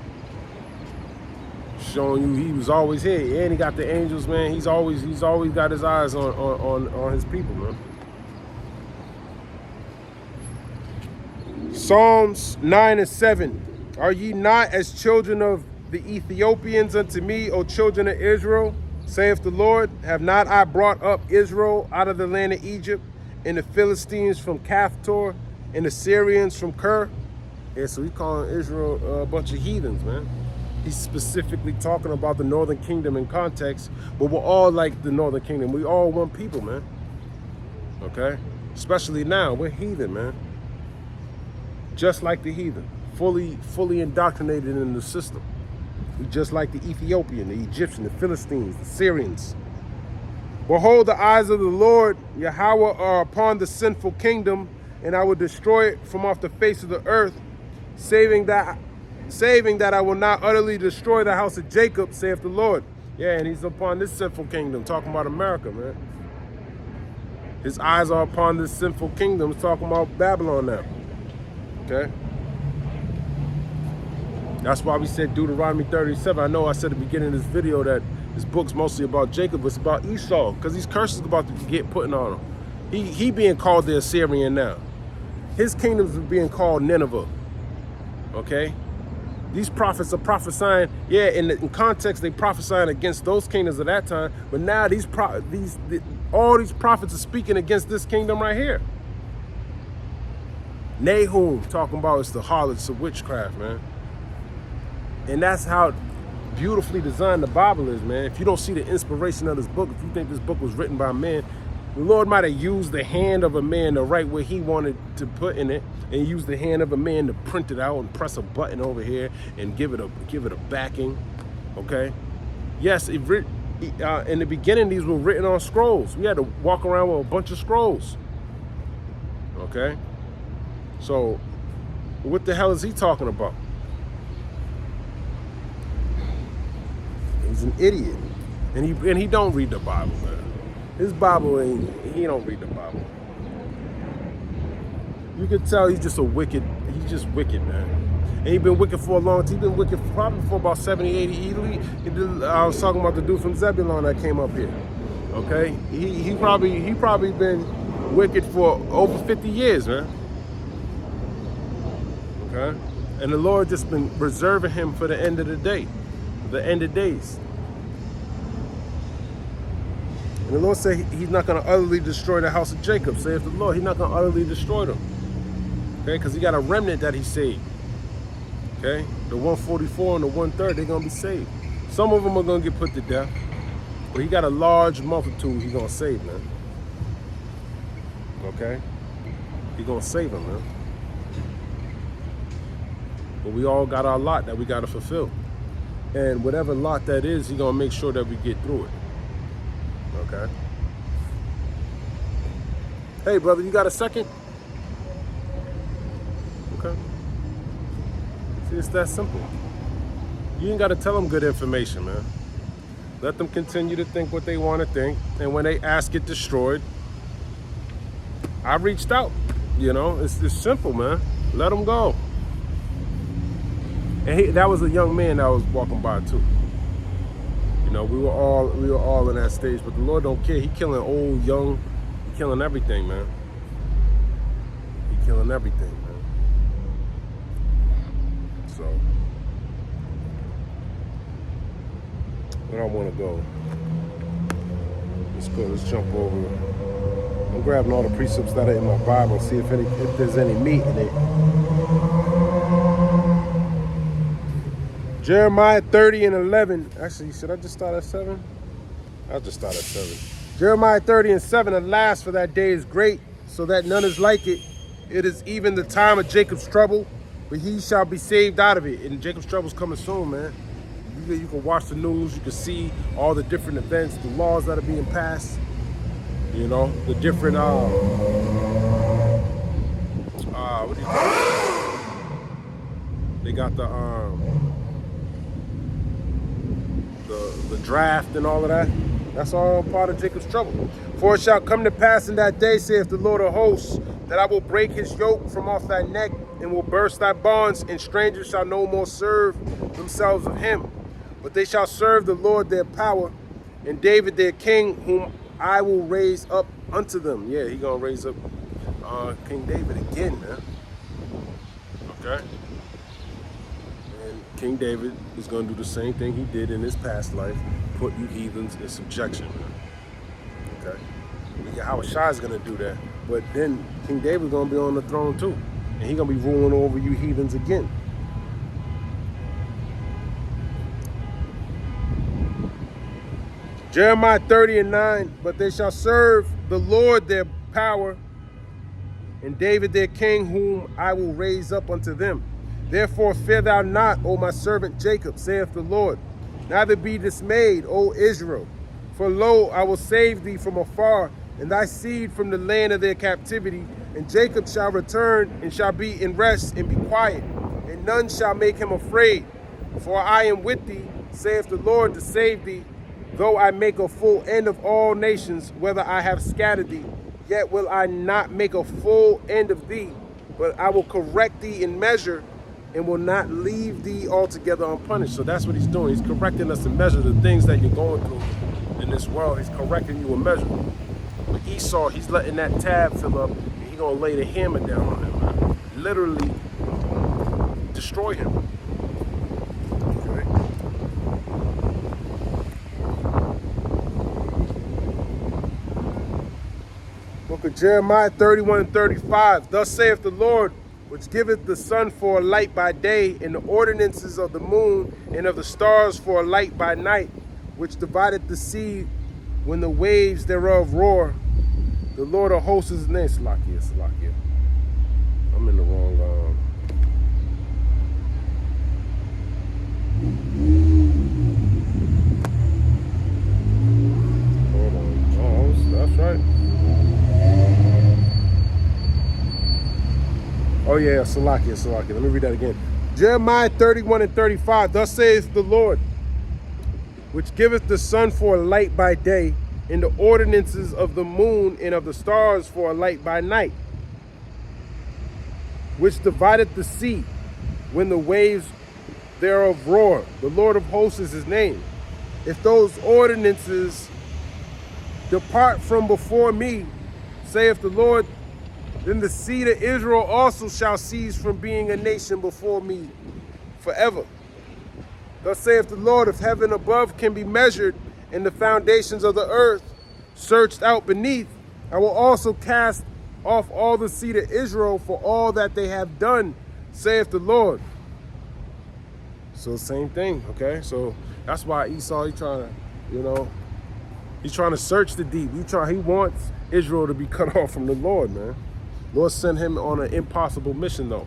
Showing you he was always here. And he got the angels, man. He's always got his eyes on his people, man. Psalms 9:7. Are ye not as children of the Ethiopians unto me, O children of Israel? Saith the Lord, have not I brought up Israel out of the land of Egypt, and the Philistines from Caphtor, and the Syrians from Ker? Yeah, so he's calling Israel a bunch of heathens, man. He's specifically talking about the Northern Kingdom in context, but we're all like the Northern Kingdom. We all one people, man. Okay? Especially now, we're heathen, man. Just like the heathen. Fully indoctrinated in the system. We just like the Ethiopian, the Egyptian, the Philistines, the Syrians. Behold, the eyes of the Lord, Yahweh, are upon the sinful kingdom, and I will destroy it from off the face of the earth, saving that I will not utterly destroy the house of Jacob, saith the Lord. Yeah, and he's upon this sinful kingdom, talking about America, man. His eyes are upon this sinful kingdom. It's talking about Babylon now. Okay? That's why we said Deuteronomy 37. I know I said at the beginning of this video that this book's mostly about Jacob, but it's about Esau, because these curses are about to get put on him. He being called the Assyrian now. His kingdoms are being called Nineveh. Okay? These prophets are prophesying, yeah, in context, they prophesying against those kingdoms of that time, but now all these prophets are speaking against this kingdom right here. Nahum talking about it's the harlots of witchcraft, man. And that's how beautifully designed the Bible is, man. If you don't see the inspiration of this book, if you think this book was written by man, the Lord might have used the hand of a man to write what he wanted to put in it, and use the hand of a man to print it out and press a button over here and give it a backing. Okay? Yes, in the beginning, these were written on scrolls. We had to walk around with a bunch of scrolls. Okay? So, what the hell is he talking about? He's an idiot, and he don't read the Bible, man. His Bible he don't read the Bible. You can tell he's just wicked, man. And he's been wicked for a long time. He's been wicked probably for about 70, 80. I was talking about the dude from Zebulon that came up here. Okay? He probably been wicked for over 50 years, man. Okay? And the Lord just been reserving him for the end of the day, the end of days. And the Lord said he's not going to utterly destroy the house of Jacob, saith the Lord. He's not going to utterly destroy them. Okay, because he got a remnant that he saved. Okay, the 144 and the 1/3, they're going to be saved. Some of them are going to get put to death, but he got a large multitude he's going to save, man. Okay, he's going to save them, man. But we all got our lot that we got to fulfill. And whatever lot that is, he's going to make sure that we get through it. Okay. Hey, brother, you got a second? Okay. See, it's that simple. You ain't got to tell them good information, man. Let them continue to think what they want to think. And when they ask it destroyed, I reached out. You know, it's simple, man. Let them go. And that was a young man that was walking by, too. You know, we were all in that stage, but the Lord don't care. He killing old, young, he killing everything, man. He killing everything, man. So, where I want to go? Let's go. Let's jump over. I'm grabbing all the precepts that are in my Bible and see if there's any meat in it. Jeremiah 30 and 11. Actually, should I just start at 7? I'll just start at 7. Jeremiah 30 and 7. Alas, for that day is great, so that none is like it. It is even the time of Jacob's trouble, but he shall be saved out of it. And Jacob's trouble's coming soon, man. You can watch the news. You can see all the different events, the laws that are being passed. You know, the different, what do you call it? They got the draft and all of that. That's all part of Jacob's trouble. For it shall come to pass in that day, saith the Lord of hosts, that I will break his yoke from off thy neck and will burst thy bonds, and strangers shall no more serve themselves of him. But they shall serve the Lord their power, and David their king, whom I will raise up unto them. Yeah, he gonna raise up King David again, man. Okay? King David is going to do the same thing he did in his past life, put you heathens in subjection. Okay? Yahushua is going to do that. But then King David is going to be on the throne too. And he's going to be ruling over you heathens again. Jeremiah 30 and 9. But they shall serve the Lord their power, and David their king, whom I will raise up unto them. Therefore fear thou not, O my servant Jacob, saith the Lord. Neither be dismayed, O Israel. For lo, I will save thee from afar, and thy seed from the land of their captivity. And Jacob shall return, and shall be in rest, and be quiet. And none shall make him afraid. For I am with thee, saith the Lord, to save thee, though I make a full end of all nations, whether I have scattered thee. Yet will I not make a full end of thee, but I will correct thee in measure, and will not leave thee altogether unpunished. So that's what he's doing. He's correcting us in measure. The things that you're going through in this world, he's correcting you in measure. But Esau, he's letting that tab fill up, and he's going to lay the hammer down on him, man. Literally destroy him. Okay? Book of Jeremiah 31 and 35. Thus saith the Lord, which giveth the sun for a light by day, and the ordinances of the moon and of the stars for a light by night, which divideth the sea when the waves thereof roar. The Lord of hosts is his name. Salakia. I'm in the wrong. Hold on. Oh, that's right. Oh yeah, Salakia. Let me read that again. Jeremiah 31 and 35. Thus saith the Lord, which giveth the sun for a light by day, and the ordinances of the moon and of the stars for a light by night, which divideth the sea when the waves thereof roar. The Lord of hosts is his name. If those ordinances depart from before me, saith the Lord, then the seed of Israel also shall cease from being a nation before me forever. Thus saith the Lord, if heaven above can be measured, and the foundations of the earth searched out beneath, I will also cast off all the seed of Israel for all that they have done, saith the Lord. So same thing, okay? So that's why Esau, he's trying to, he's trying to search the deep. He wants Israel to be cut off from the Lord, man. Lord sent him on an impossible mission, though.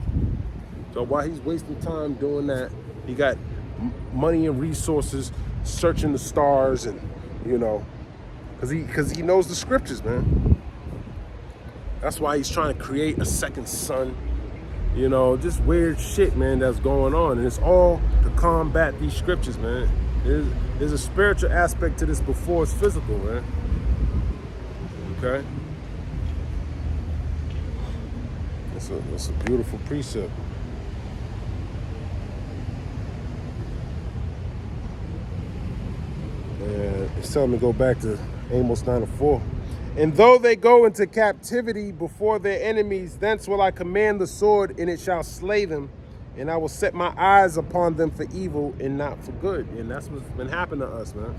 So while he's wasting time doing that, he got money and resources searching the stars, and because he knows the scriptures, man. That's why he's trying to create a second son. Just weird shit, man, that's going on, and it's all to combat these scriptures, man. There's a spiritual aspect to this before it's physical, man. Okay. It's a beautiful precept. And it's telling me to go back to Amos 9:4. And though they go into captivity before their enemies, thence will I command the sword, and it shall slay them. And I will set my eyes upon them for evil and not for good. And that's what's been happening to us, man.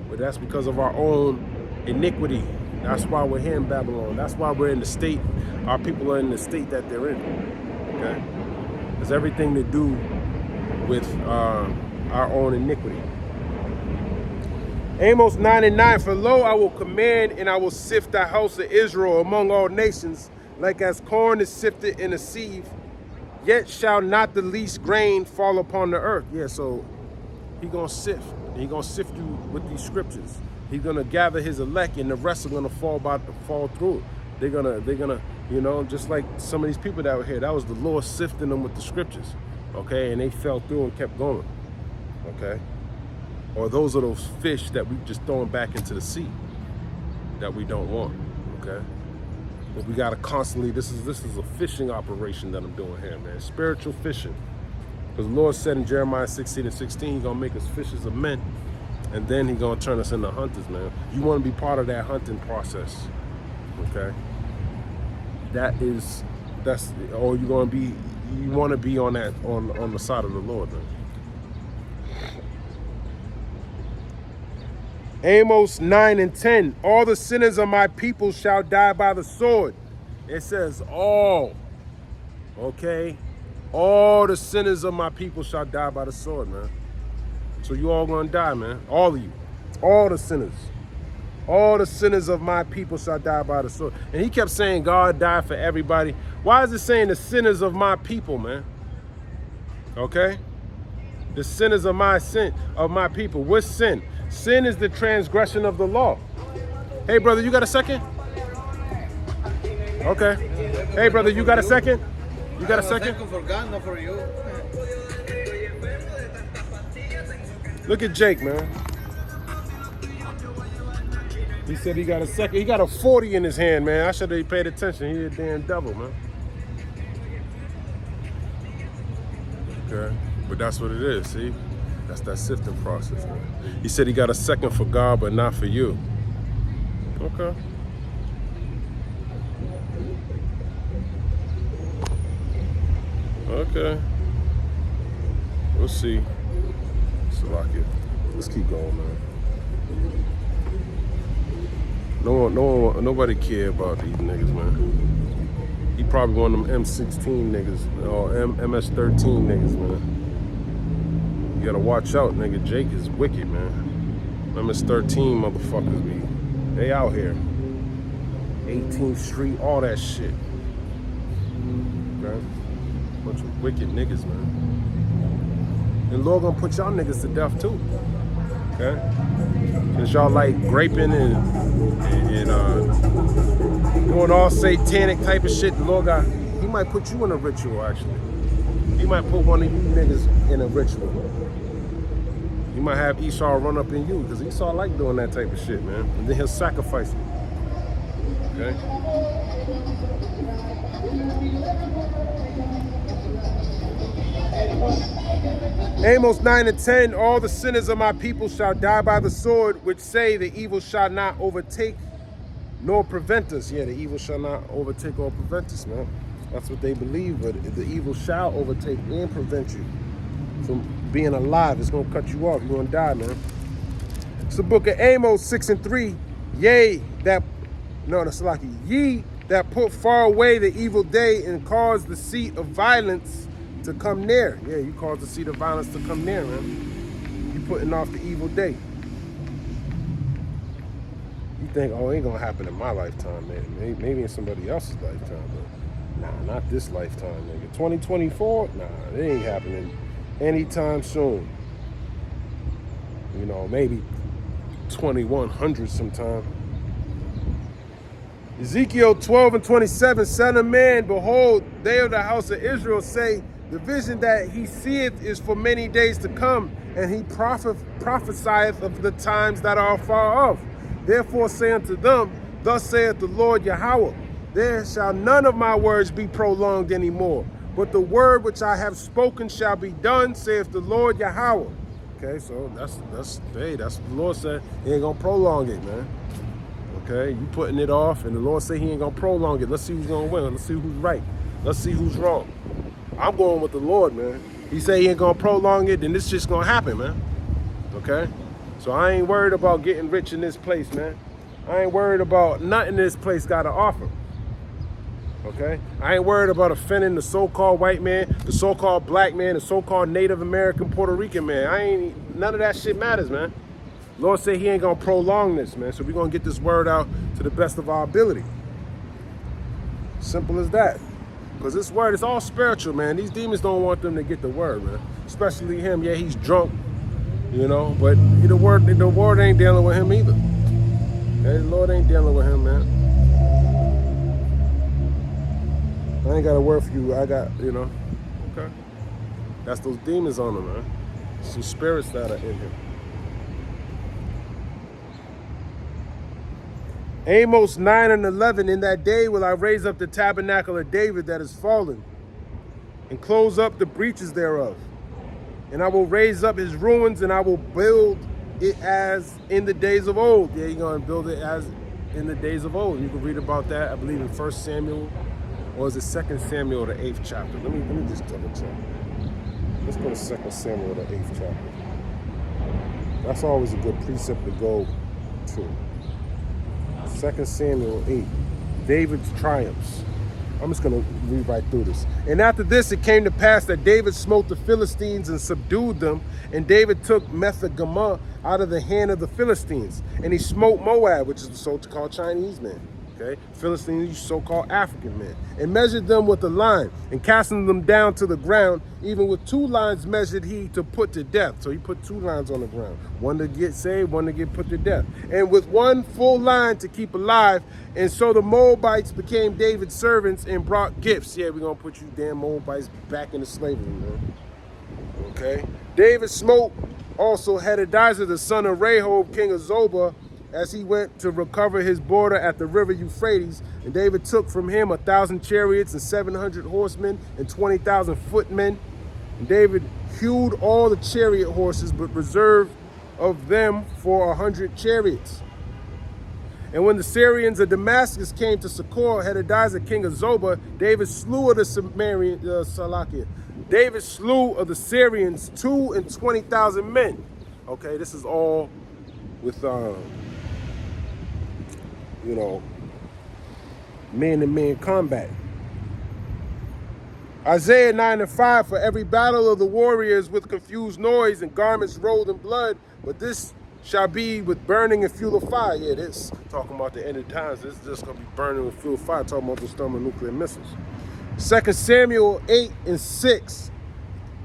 But that's because of our own iniquity. That's why we're here in Babylon. That's why we're in the state. Our people are in the state that they're in. Okay? It's everything to do with our own iniquity. Amos 9:9. For lo, I will command, and I will sift the house of Israel among all nations, like as corn is sifted in a sieve. Yet shall not the least grain fall upon the earth. Yeah, so he gonna sift. He gonna sift you with these scriptures. He's gonna gather his elect, and the rest are gonna fall through it. They're gonna, just like some of these people that were here. That was the Lord sifting them with the scriptures, okay? And they fell through and kept going, okay? Or those are those fish that we just throwing back into the sea that we don't want, okay? But we gotta constantly. This is a fishing operation that I'm doing here, man. Spiritual fishing, because the Lord said in Jeremiah 16:16, He's gonna make us fishers of men. And then He's gonna turn us into hunters, man. You want to be part of that hunting process, okay? Or you want to be on that on the side of the Lord, man. Amos 9:10. All the sinners of my people shall die by the sword. It says all, okay? All the sinners of my people shall die by the sword, man. So you all gonna die, man. All of you. All the sinners. All the sinners of my people shall die by the sword. And he kept saying God died for everybody. Why is it saying the sinners of my people, man? Okay? The sinners of my people. What's sin? Sin is the transgression of the law. Hey, brother, you got a second? Okay. Hey, brother, you got a second? You got a second? For God, not for you. Look at Jake, man. He said he got a second. He got a 40 in his hand, man. I should have paid attention. He a damn devil, man. Okay, but that's what it is. See, that's that sifting process, man. He said he got a second for God, but not for you. Okay. Okay. We'll see. Salakia. Let's keep going, man. Nobody care about these niggas, man. He probably one of them M16 niggas or MS13 niggas, man. You gotta watch out, nigga. Jake is wicked, man. MS13 motherfuckers be, they out here. 18th Street, all that shit. Okay? Bunch of wicked niggas, man. And Lord gonna put y'all niggas to death too. Okay? Cause y'all like graping and doing all satanic type of shit. The Lord got, he might put you in a ritual actually. He might put one of you niggas in a ritual. He might have Esau run up in you because Esau like doing that type of shit, man. And then he'll sacrifice you. Okay? Amos 9 and 10, all the sinners of my people shall die by the sword, which say the evil shall not overtake nor prevent us. Yeah, the evil shall not overtake or prevent us, man. That's what they believe, but the evil shall overtake and prevent you from being alive. It's gonna cut you off. You're gonna die, man. It's the book of Amos 6 and 3. Ye that put far away the evil day and cause the seat of violence to come near. Yeah, you cause the seat of violence to come near, man. You putting off the evil day. You think, oh, it ain't gonna happen in my lifetime, man. Maybe in somebody else's lifetime, but nah, not this lifetime, nigga. 2024, nah, it ain't happening anytime soon. You know, maybe 2100 sometime. Ezekiel 12 and 27, Son of man, behold, they of the house of Israel say, the vision that he seeth is for many days to come, and he prophesieth of the times that are far off. Therefore say unto them, thus saith the Lord Yahweh, there shall none of my words be prolonged anymore, but the word which I have spoken shall be done, saith the Lord Yahweh. Okay, so that's what the Lord said. He ain't gonna prolong it, man. Okay, you putting it off, and the Lord said he ain't gonna prolong it. Let's see who's gonna win. Let's see who's right. Let's see who's wrong. I'm going with the Lord, man. He said he ain't gonna prolong it, then this just gonna happen, man. Okay? So I ain't worried about getting rich in this place, man. I ain't worried about nothing this place got to offer. Okay? I ain't worried about offending the so-called white man, the so-called black man, the so-called Native American, Puerto Rican man. None of that shit matters, man. Lord said he ain't gonna prolong this, man. So we're gonna get this word out to the best of our ability. Simple as that. Because this word is all spiritual, man. These demons don't want them to get the word, man. Especially him. Yeah, he's drunk, you know, but the word ain't dealing with him either. Okay, the Lord ain't dealing with him, man. I ain't got a word for you. I got, you know, okay. That's those demons on him, man. Some spirits that are in him. Amos 9 and 11, in that day will I raise up the tabernacle of David that is fallen, and close up the breaches thereof. And I will raise up his ruins, and I will build it as in the days of old. Yeah, you're going to build it as in the days of old. You can read about that, I believe, in 1 Samuel, or is it 2 Samuel, the 8th chapter? Let me just double check. Let's go to 2 Samuel, the 8th chapter. That's always a good precept to go to. 2 Samuel 8, David's triumphs. I'm just going to read right through this. And after this, it came to pass that David smote the Philistines and subdued them. And David took Methegama out of the hand of the Philistines. And he smote Moab, which is the so-called Chinese man. Okay? Philistines, so-called African men. And measured them with a line, and casting them down to the ground. Even with 2 lines measured he to put to death. So he put 2 lines on the ground. One to get saved, one to get put to death. And with 1 full line to keep alive. And so the Moabites became David's servants and brought gifts. Yeah, we're going to put you damn Moabites back into slavery, man. Okay? David smote also Hadadezer, the son of Rehob, king of Zobah, as he went to recover his border at the river Euphrates. And David took from him 1,000 chariots and 700 horsemen and 20,000 footmen. And David hewed all the chariot horses, but reserved of them for 100 chariots. And when the Syrians of Damascus came to succor Hadadezer, king of Zobah, David slew of the David slew of the Syrians 220,000 men. Okay, this is all with man-to-man combat. Isaiah 9:5, for every battle of the warriors with confused noise and garments rolled in blood, but this shall be with burning and fuel of fire. Yeah, this talking about the end of times. This is just going to be burning with fuel of fire, talking about the thermonuclear missiles. 2 Samuel 8:6.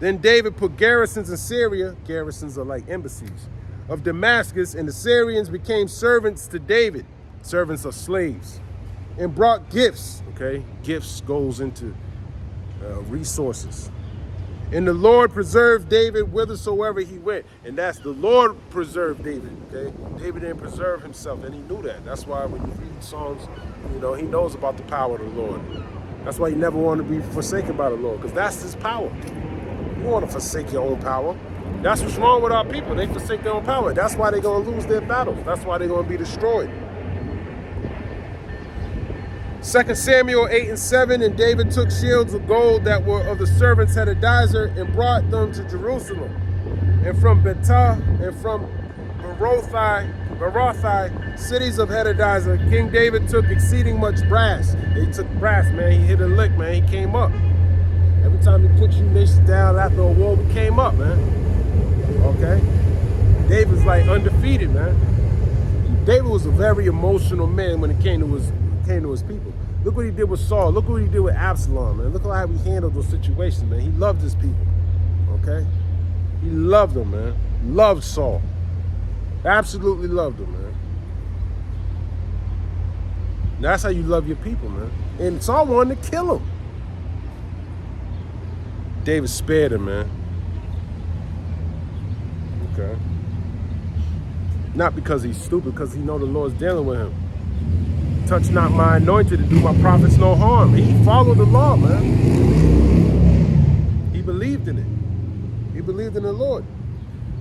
Then David put garrisons in Syria. Garrisons are like embassies of Damascus, and the Syrians became servants to David. Servants are slaves. And brought gifts. Okay, gifts goes into resources. And the Lord preserved David whithersoever he went. And that's the Lord preserved David, okay? David didn't preserve himself, and he knew that. That's why when you read Psalms, he knows about the power of the Lord. That's why he never wanted to be forsaken by the Lord, because that's his power. You want to forsake your own power. That's what's wrong with our people. They forsake their own power. That's why they're going to lose their battles. That's why they're going to be destroyed. 2 Samuel 8:7, and David took shields of gold that were of the servants Hadadezer and brought them to Jerusalem. And from Betah and from Berothai, cities of Hadadezer, King David took exceeding much brass. He took brass, man. He hit a lick, man. He came up. Every time he put you nations down after a war, we came up, man. Okay? David's like undefeated, man. David was a very emotional man when it came to his people. Look what he did with Saul. Look what he did with Absalom, man. Look how he handled those situations, man. He loved his people, okay? He loved them, man. Loved Saul. Absolutely loved him, man. That's how you love your people, man. And Saul wanted to kill him. David spared him, man. Okay? Not because he's stupid, because he know the Lord's dealing with him. Touch not my anointed to do my prophets no harm. He followed the law, man. He believed in it. He believed in the Lord.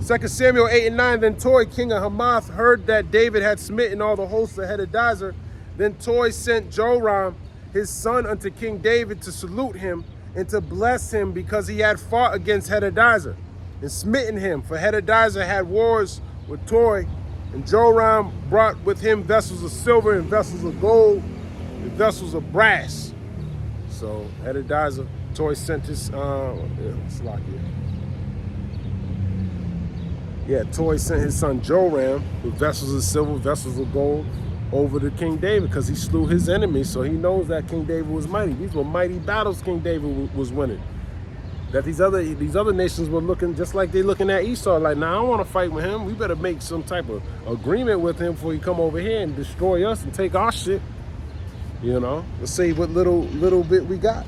2 Samuel 8:9, then Toi, king of Hamath, heard that David had smitten all the hosts of Hadadezer. Then Toi sent Joram, his son, unto King David to salute him and to bless him, because he had fought against Hadadezer and smitten him. For Hadadezer had wars with Toi, and Joram brought with him vessels of silver and vessels of gold and vessels of brass. So Hadadezer, Toi sent his Toi sent his son Joram with vessels of silver, vessels of gold over to King David, because he slew his enemies. So he knows that King David was mighty. These were mighty battles King David was winning. That these other nations were looking just like they looking at Esau, like, nah, I don't want to fight with him. We better make some type of agreement with him before he come over here and destroy us and take our shit. Let's see what little bit we got.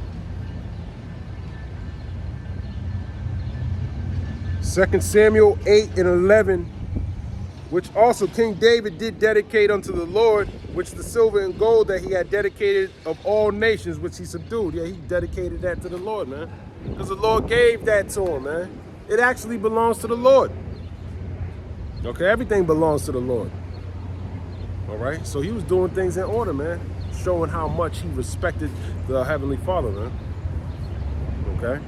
2 Samuel 8:11, which also King David did dedicate unto the Lord, which the silver and gold that he had dedicated of all nations, which he subdued. Yeah, he dedicated that to the Lord, man. Because the Lord gave that to him, man. It actually belongs to the Lord. Okay, everything belongs to the Lord. All right, so he was doing things in order, man. Showing how much he respected the Heavenly Father, man. Okay.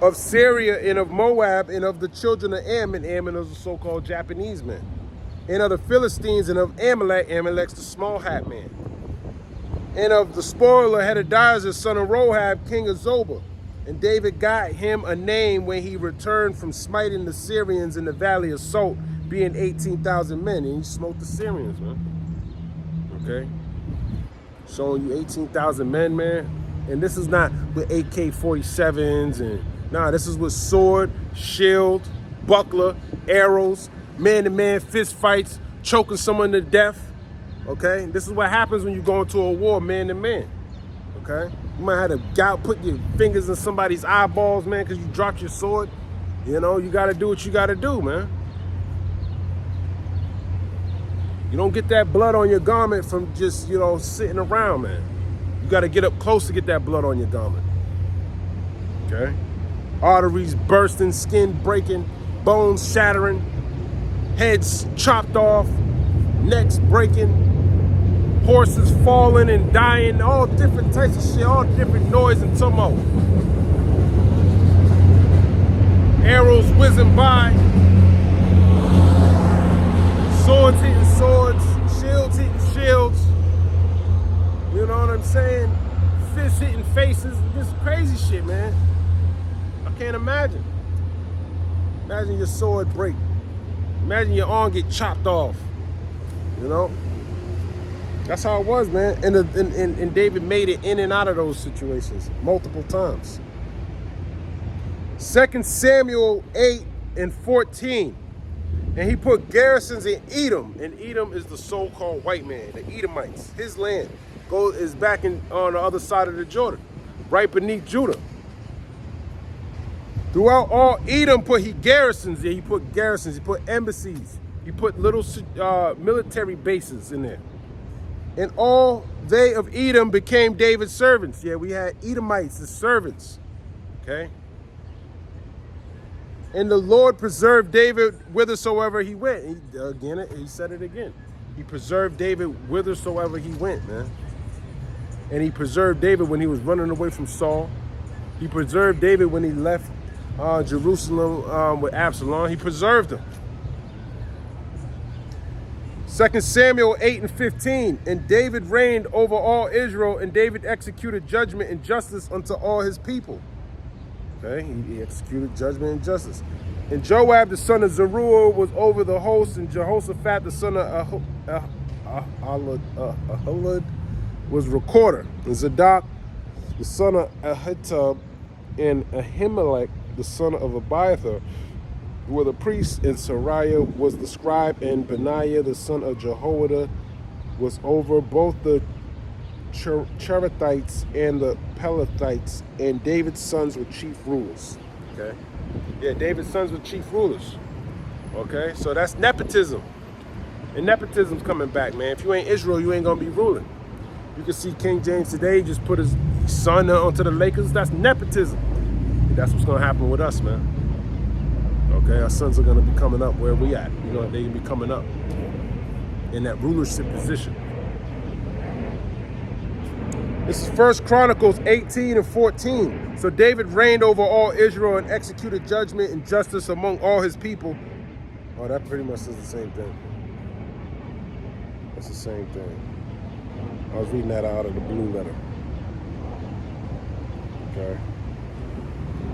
Of Syria and of Moab and of the children of Ammon. Ammon is a so-called Japanese man. And of the Philistines and of Amalek. Amalek's the small hat man. And of the spoiler Hadadezer, son of Rohab, king of Zobah. And David got him a name when he returned from smiting the Syrians in the valley of Salt, being 18,000 men. And he smote the Syrians, man. Okay? Showing you 18,000 men, man. And this is not with AK-47s and... Nah, this is with sword, shield, buckler, arrows, man-to-man fist fights, choking someone to death. Okay? This is what happens when you go into a war man-to-man. Okay? You might have to put your fingers in somebody's eyeballs, man, because you dropped your sword. You got to do what you got to do, man. You don't get that blood on your garment from just, sitting around, man. You got to get up close to get that blood on your garment. Okay? Arteries bursting, skin breaking, bones shattering, heads chopped off, necks breaking, horses falling and dying, all different types of shit, all different noise and tumult. Arrows whizzing by, swords hitting swords, shields hitting shields. You know what I'm saying? Fists hitting faces, just crazy shit, man. I can't imagine. Imagine your sword break. Imagine your arm get chopped off. That's how it was, man. And David made it in and out of those situations multiple times. 2 Samuel 8:14. And he put garrisons in Edom. And Edom is the so-called white man, the Edomites. His land is back on the other side of the Jordan, right beneath Judah. Throughout all Edom he garrisons there. He put garrisons, he put embassies, he put little military bases in there. And all they of Edom became David's servants. Yeah, we had Edomites as servants. Okay? And the Lord preserved David whithersoever he went. He said it again. He preserved David whithersoever he went, man. And he preserved David when he was running away from Saul. He preserved David when he left Jerusalem with Absalom. He preserved him. 2 Samuel 8:15. And David reigned over all Israel, and David executed judgment and justice unto all his people. Okay, he executed judgment and justice. And Joab the son of Zeruiah was over the host, and Jehoshaphat the son of Ahilud was recorder. And Zadok the son of Ahitub and Ahimelech the son of Abiathar were the priests, and Sariah was the scribe, and Benaiah the son of Jehoiada was over both the Cherethites and the Pelethites, and David's sons were chief rulers. Okay? Yeah, David's sons were chief rulers. Okay? So that's nepotism. And nepotism's coming back, man. If you ain't Israel, you ain't gonna be ruling. You can see King James today just put his son onto the Lakers. That's nepotism. And that's what's gonna happen with us, man. Okay, our sons are gonna be coming up where we at. They can be coming up in that rulership position. This is 1 Chronicles 18:14. So David reigned over all Israel and executed judgment and justice among all his people. Oh, that pretty much is the same thing. That's the same thing. I was reading that out of the blue letter. Okay.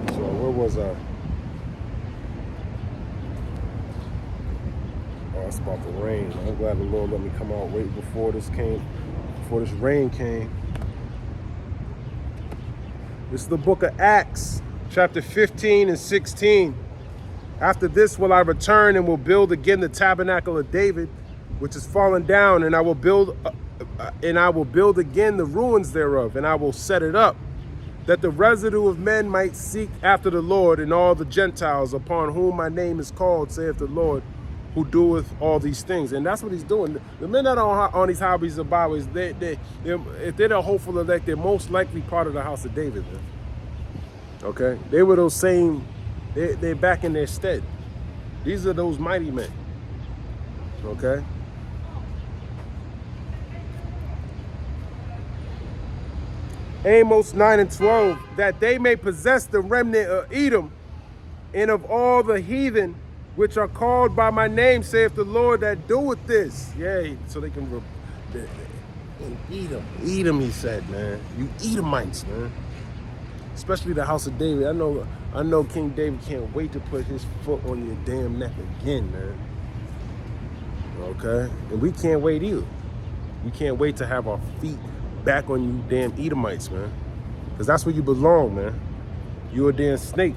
So where was I? Oh, it's about to rain. I'm glad the Lord let me come out right before this rain came. This is the book of Acts, chapter 15 and 16. After this will I return and will build again the tabernacle of David, which is fallen down, and I will build again the ruins thereof, and I will set it up, that the residue of men might seek after the Lord, and all the Gentiles upon whom my name is called, saith the Lord, who doeth all these things. And that's what he's doing. The men that are on these hobbies of byways, if they're the hopeful elect, they're most likely part of the house of David. Man. Okay? They were those same, they're back in their stead. These are those mighty men. Okay? Amos 9:12, that they may possess the remnant of Edom and of all the heathen which are called by my name, saith the Lord that doeth this. Yeah, so they can Edom, he said, man. You Edomites, man. Especially the house of David. I know King David can't wait to put his foot on your damn neck again, man. Okay? And we can't wait either. We can't wait to have our feet back on you damn Edomites, man. Because that's where you belong, man. You're a damn snake.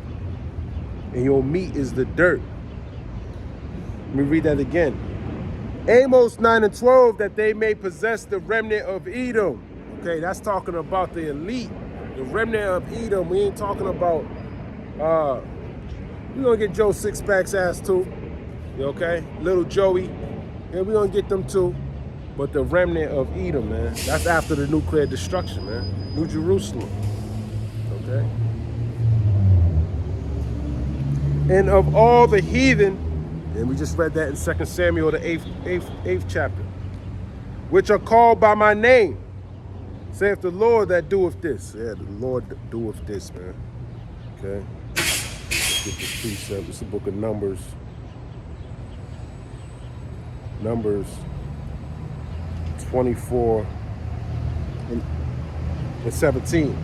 And your meat is the dirt. Let me read that again. Amos 9:12, that they may possess the remnant of Edom. Okay, that's talking about the elite. The remnant of Edom. We ain't talking about, you're gonna get Joe Sixpack's ass too. Okay? Little Joey. Yeah, we're going to get them too. But the remnant of Edom, man, that's after the nuclear destruction, man. New Jerusalem. Okay? And of all the heathen, and we just read that in 2 Samuel, the 8th chapter, which are called by my name, saith the Lord that doeth this. Yeah, the Lord doeth this, man. Okay? Let's get the precept. It's the book of Numbers. Numbers 24 and 17.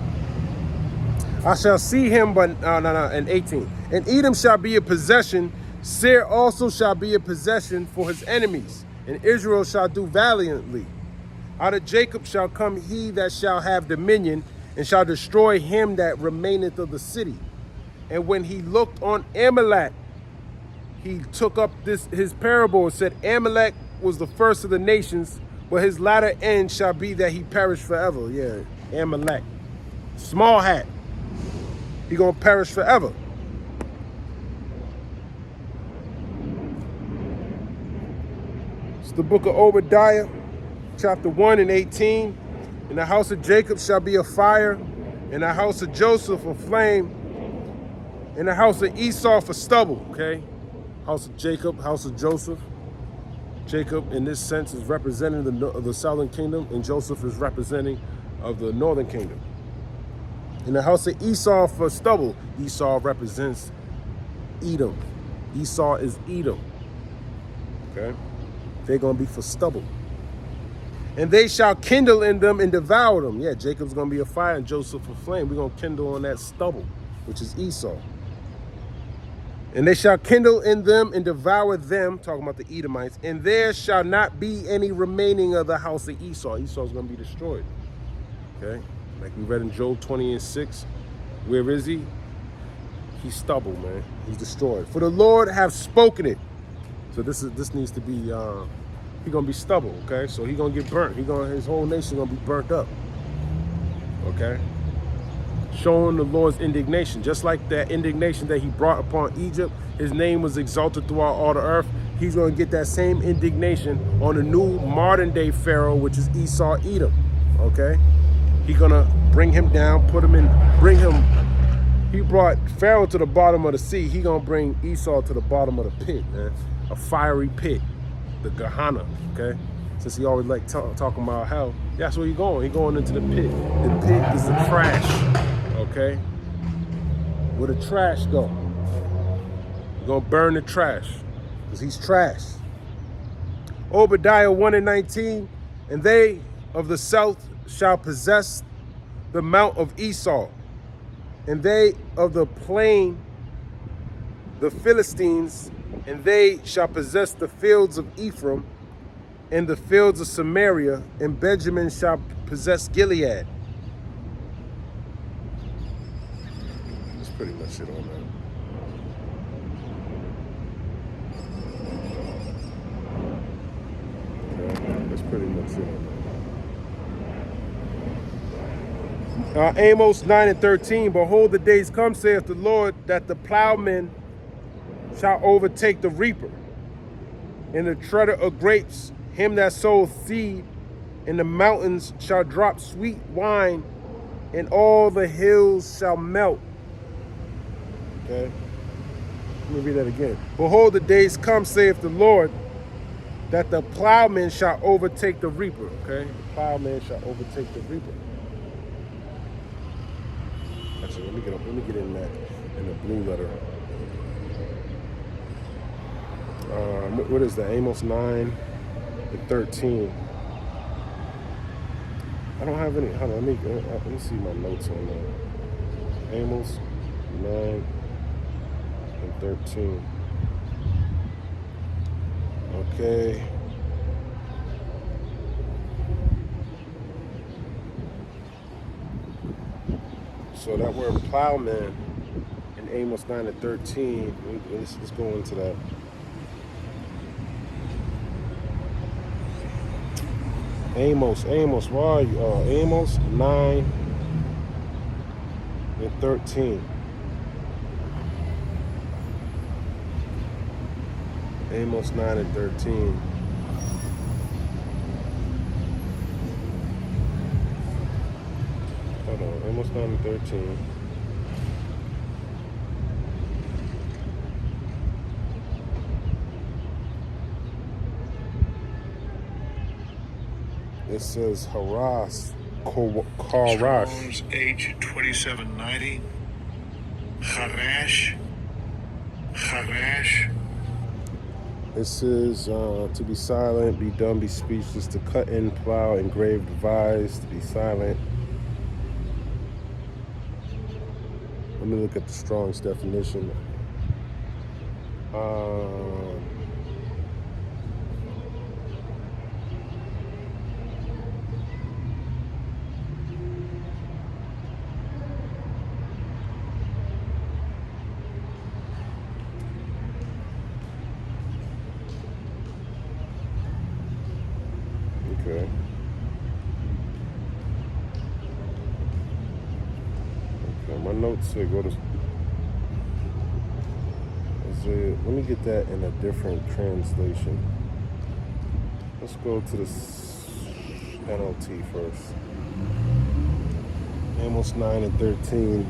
I shall see him, but and 18. And Edom shall be a possession. Seir also shall be a possession for his enemies. And Israel shall do valiantly. Out of Jacob shall come he that shall have dominion, and shall destroy him that remaineth of the city. And when he looked on Amalek, he took up his parable and said, Amalek was the first of the nations, but his latter end shall be that he perish forever. Yeah, Amalek. Small hat. He gonna perish forever. It's the book of Obadiah, chapter 1 and 18. In the house of Jacob shall be a fire, in the house of Joseph a flame, in the house of Esau for stubble. Okay, house of Jacob, house of Joseph. Jacob, in this sense, is representing the southern kingdom, and Joseph is representing of the northern kingdom. In the house of Esau for stubble, Esau represents Edom. Esau is Edom. Okay? They're going to be for stubble. And they shall kindle in them and devour them. Yeah, Jacob's going to be a fire and Joseph a flame. We're going to kindle on that stubble, which is Esau. And they shall kindle in them and devour them, talking about the Edomites, and there shall not be any remaining of the house of Esau. Esau's going to be destroyed. Okay? Like we read in Job 20 and 6. Where is he? He's stubble, man. He's destroyed. For the Lord have spoken it. So this needs to be, he's going to be stubble, okay? So he's going to get burnt. His whole nation going to be burnt up. Okay? Showing the Lord's indignation. Just like that indignation that he brought upon Egypt, his name was exalted throughout all the earth. He's going to get that same indignation on the new modern day Pharaoh, which is Esau, Edom. Okay? He's going to bring him down, he brought Pharaoh to the bottom of the sea. He's going to bring Esau to the bottom of the pit, man. A fiery pit, the Gehenna, okay? Since he always like talking about hell, that's where he's going. He's going into the pit. The pit is the trash, okay? Where the trash go? He's going to burn the trash, because he's trash. Obadiah 1 and 19, and they of the south shall possess the mount of Esau, and they of the plain, the Philistines, and they shall possess the fields of Ephraim and the fields of Samaria, and Benjamin shall possess Gilead. That's pretty much it on that. Okay, that's pretty much it on that. Amos 9 and 13, behold, the days come, saith the Lord, that the plowman shall overtake the reaper, and the treader of grapes, him that sows seed, and the mountains shall drop sweet wine, and all the hills shall melt. Okay, let me read that again. Behold, the days come, saith the Lord, that the plowman shall overtake the reaper. Okay, the plowman shall overtake the reaper. Actually, let me get in that in the blue letter. What is that? Amos 9 and 13. I don't have any. Hold on, let me see my notes on that. Amos 9 and 13. Okay. So that word plowman in Amos 9 and 13. Let's go into that. Amos, where are you? Amos 9 and 13. Amos 9 and 13. Amos 9:13. It says Haras, Karash. Strong's H2790. Harash. It says to be silent, be dumb, be speechless, to cut in, plow, engrave, devise, to be silent. Let me look at the Strong's definition. Okay. Okay, my notes say go to Isaiah. Let me get that in a different translation. Let's go to the NLT first. Amos 9:13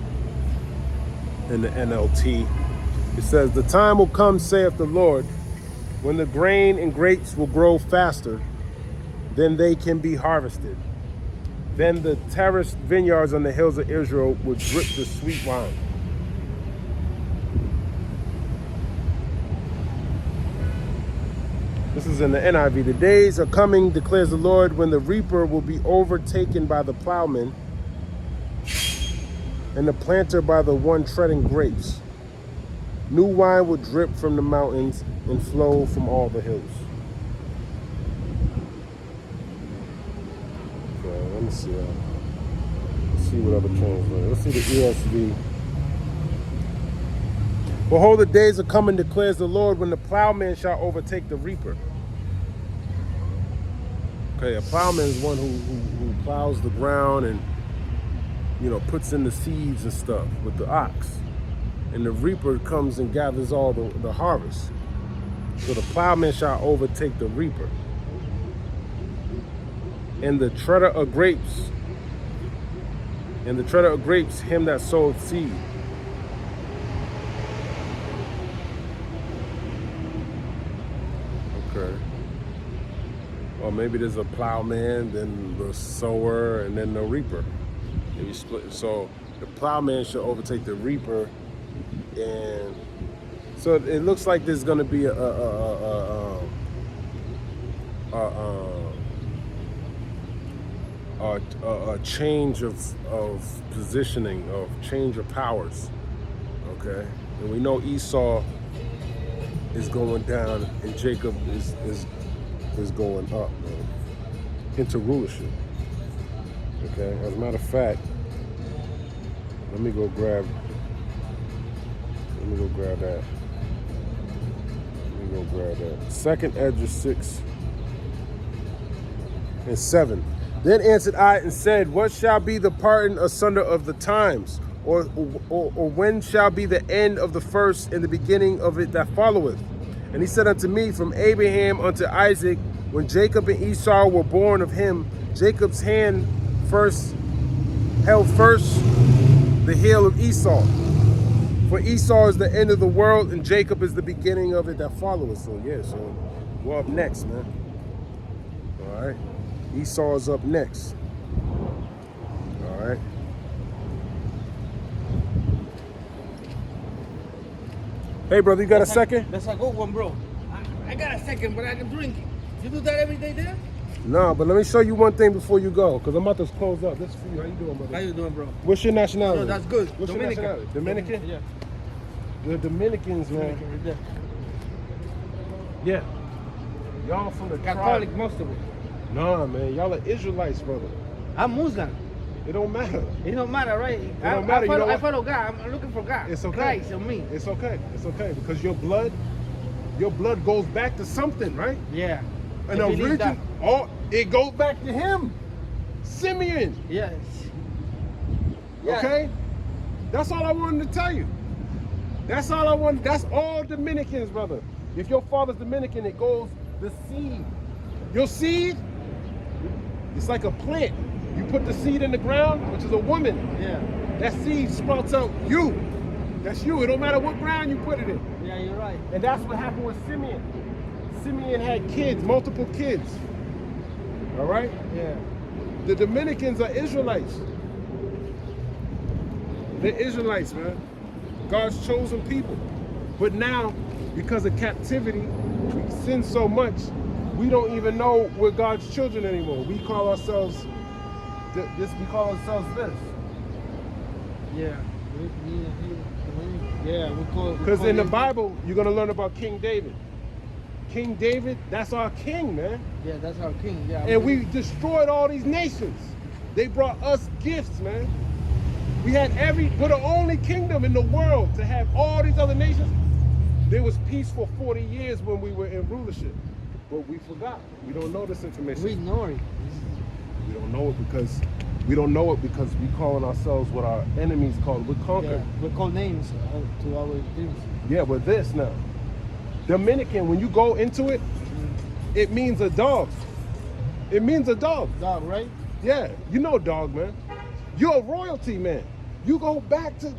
in the NLT. It says, "The time will come, saith the Lord, when the grain and grapes will grow faster than they can be harvested. Then the terraced vineyards on the hills of Israel will drip the sweet wine." This is in the NIV. "The days are coming, declares the Lord, when the reaper will be overtaken by the plowman and the planter by the one treading grapes. New wine will drip from the mountains and flow from all the hills." Okay, let me see. Let's see what other translation. Let's see the ESV. "Behold, the days are coming, declares the Lord, when the plowman shall overtake the reaper." Okay, a plowman is one who plows the ground and, you know, puts in the seeds and stuff with the ox. And the reaper comes and gathers all the harvest. So the plowman shall overtake the reaper. And the treader of grapes, him that soweth seed. Okay. Or maybe there's a plowman, then the sower, and then the reaper. Maybe split. So the plowman shall overtake the reaper, and so it looks like there's going to be a change of positioning, of change of powers. Okay, and we know Esau is going down, and Jacob is going up, man, into rulership. Okay, as a matter of fact, let me go grab that. Second Ezra 6:7. "Then answered I and said, What shall be the parting asunder of the times? Or when shall be the end of the first and the beginning of it that followeth? And he said unto me, From Abraham unto Isaac, when Jacob and Esau were born of him, Jacob's hand held first the heel of Esau. For Esau is the end of the world, and Jacob is the beginning of it that followeth." So yeah, so we're up next, man. All right, Esau is up next. All right. Hey, brother, you got a second? That's a good one, bro. I got a second, but I can drink it. You do that every day there? No, but let me show you one thing before you go, because I'm about to close up. This is for you. How you doing, brother? How you doing, bro? What's your nationality? No, that's good. What's Dominican. your nationality? Dominican? Yeah. The Dominicans, man. Dominican right there. Yeah. Y'all from the Catholic, tribe. most of it. Nah, man. Y'all are Israelites, brother. I'm Muslim. It don't matter. It don't matter, right? don't matter, you know I what? follow God. I'm looking for God. It's okay. Christ and me. It's okay. It's okay, because your blood goes back to something, right? Yeah. An I believe origin. that. Oh, it goes back to him, Simeon. Yes. Yeah. Okay? That's all I wanted to tell you. That's all I want. That's all Dominicans, brother. If your father's Dominican, it goes the seed. Your seed, it's like a plant. You put the seed in the ground, which is a woman. Yeah. That seed sprouts out you. That's you. It don't matter what ground you put it in. Yeah, you're right. And that's what happened with Simeon. Simeon had kids, multiple kids. All right? Yeah. The Dominicans are Israelites. They're Israelites, man. God's chosen people. But now, because of captivity, we sin so much, we don't even know we're God's children anymore. We call ourselves this. We call ourselves this. Yeah. Yeah, we call. Because in the Bible, you're gonna learn about King David. King David, that's our king, man. Yeah, that's our king. Yeah. And we destroyed all these nations. They brought us gifts, man. We're the only kingdom in the world to have all these other nations. There was peace for 40 years when we were in rulership. But we forgot. We don't know this information. We ignore it. We don't know it because we calling ourselves what our enemies call. We're conquered. Yeah, we call names to our dreams. Yeah, we're this now. Dominican, when you go into it, it means a dog. It means a dog. Dog, right? Yeah, you know dog, man. You're a royalty, man. You go back to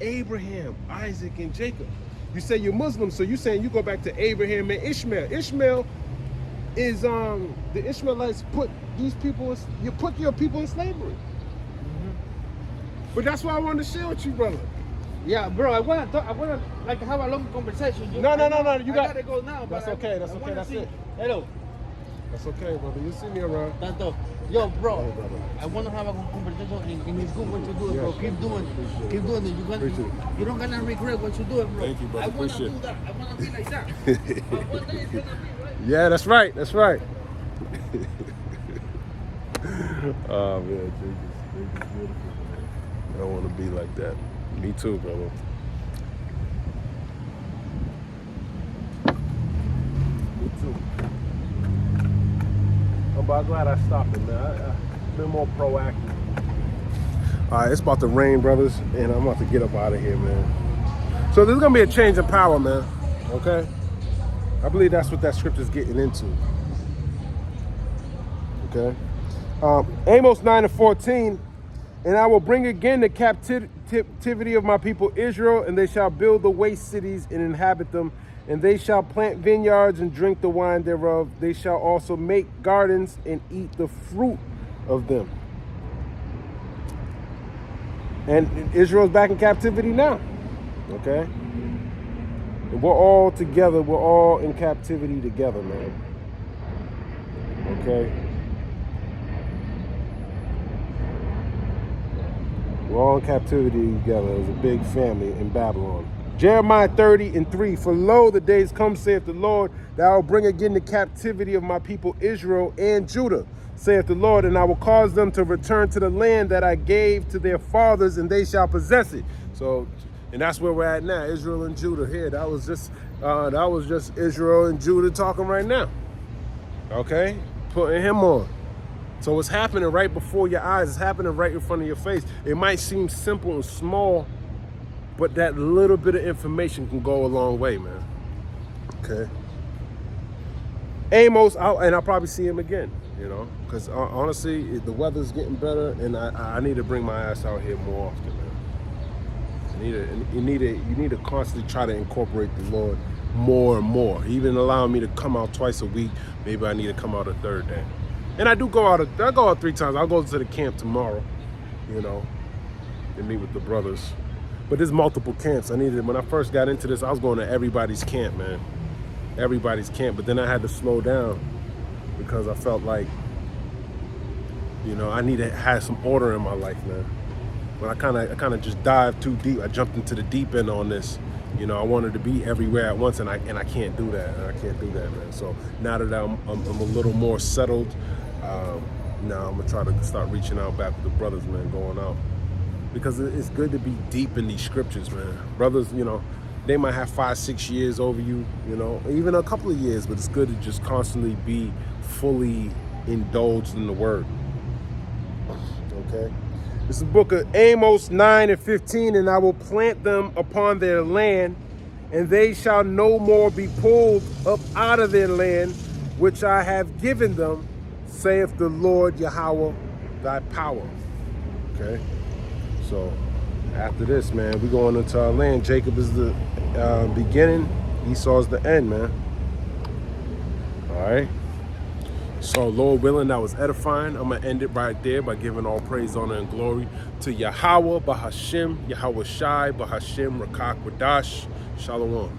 Abraham, Isaac, and Jacob. You say you're Muslim, so you're saying you go back to Abraham and Ishmael. Ishmael is the Ishmaelites put these people, you put your people in slavery. But that's why I wanted to share with you, brother. Yeah, bro. I wanna like have a long conversation. No. You I got. gotta go now. That's but okay. That's I okay. wanna That's see. it. Hello. That's okay, brother. You see me around. Tato. Yo, bro. Hey, brother. I wanna have a conversation and it's good what you do, Yeah, bro. sure. Keep doing it. Appreciate it. Keep doing it. Appreciate it. You don't gonna regret what you doing, bro. Thank you, brother. I wanna Appreciate do it. that. I wanna be like that. But one day it's gonna be right. Yeah, that's right. That's right. Oh man, Jesus is beautiful, man. I don't want to be like that. Me too, brother. Me too. I'm glad I stopped it, man. I've been more proactive. All right, it's about to rain, brothers, and I'm about to get up out of here, man. So there's gonna be a change in power, man. Okay. I believe that's what that scripture's getting into. Okay. Amos 9:14, and I will bring again the captivity of my people Israel, and they shall build the waste cities and inhabit them, and they shall plant vineyards and drink the wine thereof. They shall also make gardens and eat the fruit of them. And Israel's back in captivity now. Okay. And we're all together. We're all in captivity together, man. Okay. We're all in captivity together as a big family in Babylon. Jeremiah 30:3, for lo, the days come, saith the Lord, that I will bring again the captivity of my people Israel and Judah, saith the Lord, and I will cause them to return to the land that I gave to their fathers, and they shall possess it. So, and that's where we're at now, Israel and Judah here. That was just Israel and Judah talking right now. Okay, putting him on. So it's happening right before your eyes. It's happening right in front of your face. It might seem simple and small, but that little bit of information can go a long way, man. Okay. Amos, I'll probably see him again, you know, because honestly, the weather's getting better, and I need to bring my ass out here more often, man. You need to constantly try to incorporate the Lord more and more. Even allowing me to come out twice a week, maybe I need to come out a third day. And I go out 3 times. I'll go to the camp tomorrow, you know, and meet with the brothers. But there's multiple camps. When I first got into this, I was going to everybody's camp, man. Everybody's camp. But then I had to slow down because I felt like, you know, I need to have some order in my life, man. When I kind of just dived too deep, I jumped into the deep end on this. You know, I wanted to be everywhere at once, and I can't do that. I can't do that, man. So now that I'm a little more settled, now I'm gonna try to start reaching out back with the brothers, man, going out, because it's good to be deep in these scriptures, man. Brothers, you know, they might have 5-6 years over you, you know, even a couple of years, but it's good to just constantly be fully indulged in the word. Okay. This is the book of Amos 9:15, and I will plant them upon their land, and they shall no more be pulled up out of their land, which I have given them, saith the Lord Yahweh thy power. Okay? So after this, man, we going into our land. Jacob is the beginning. Esau's the end, man. All right? So, Lord willing, that was edifying. I'm going to end it right there by giving all praise, honor, and glory to Yahweh, Bahashim, Yahweh Shai, Bahashim, Rakak, Wadash. Shalom.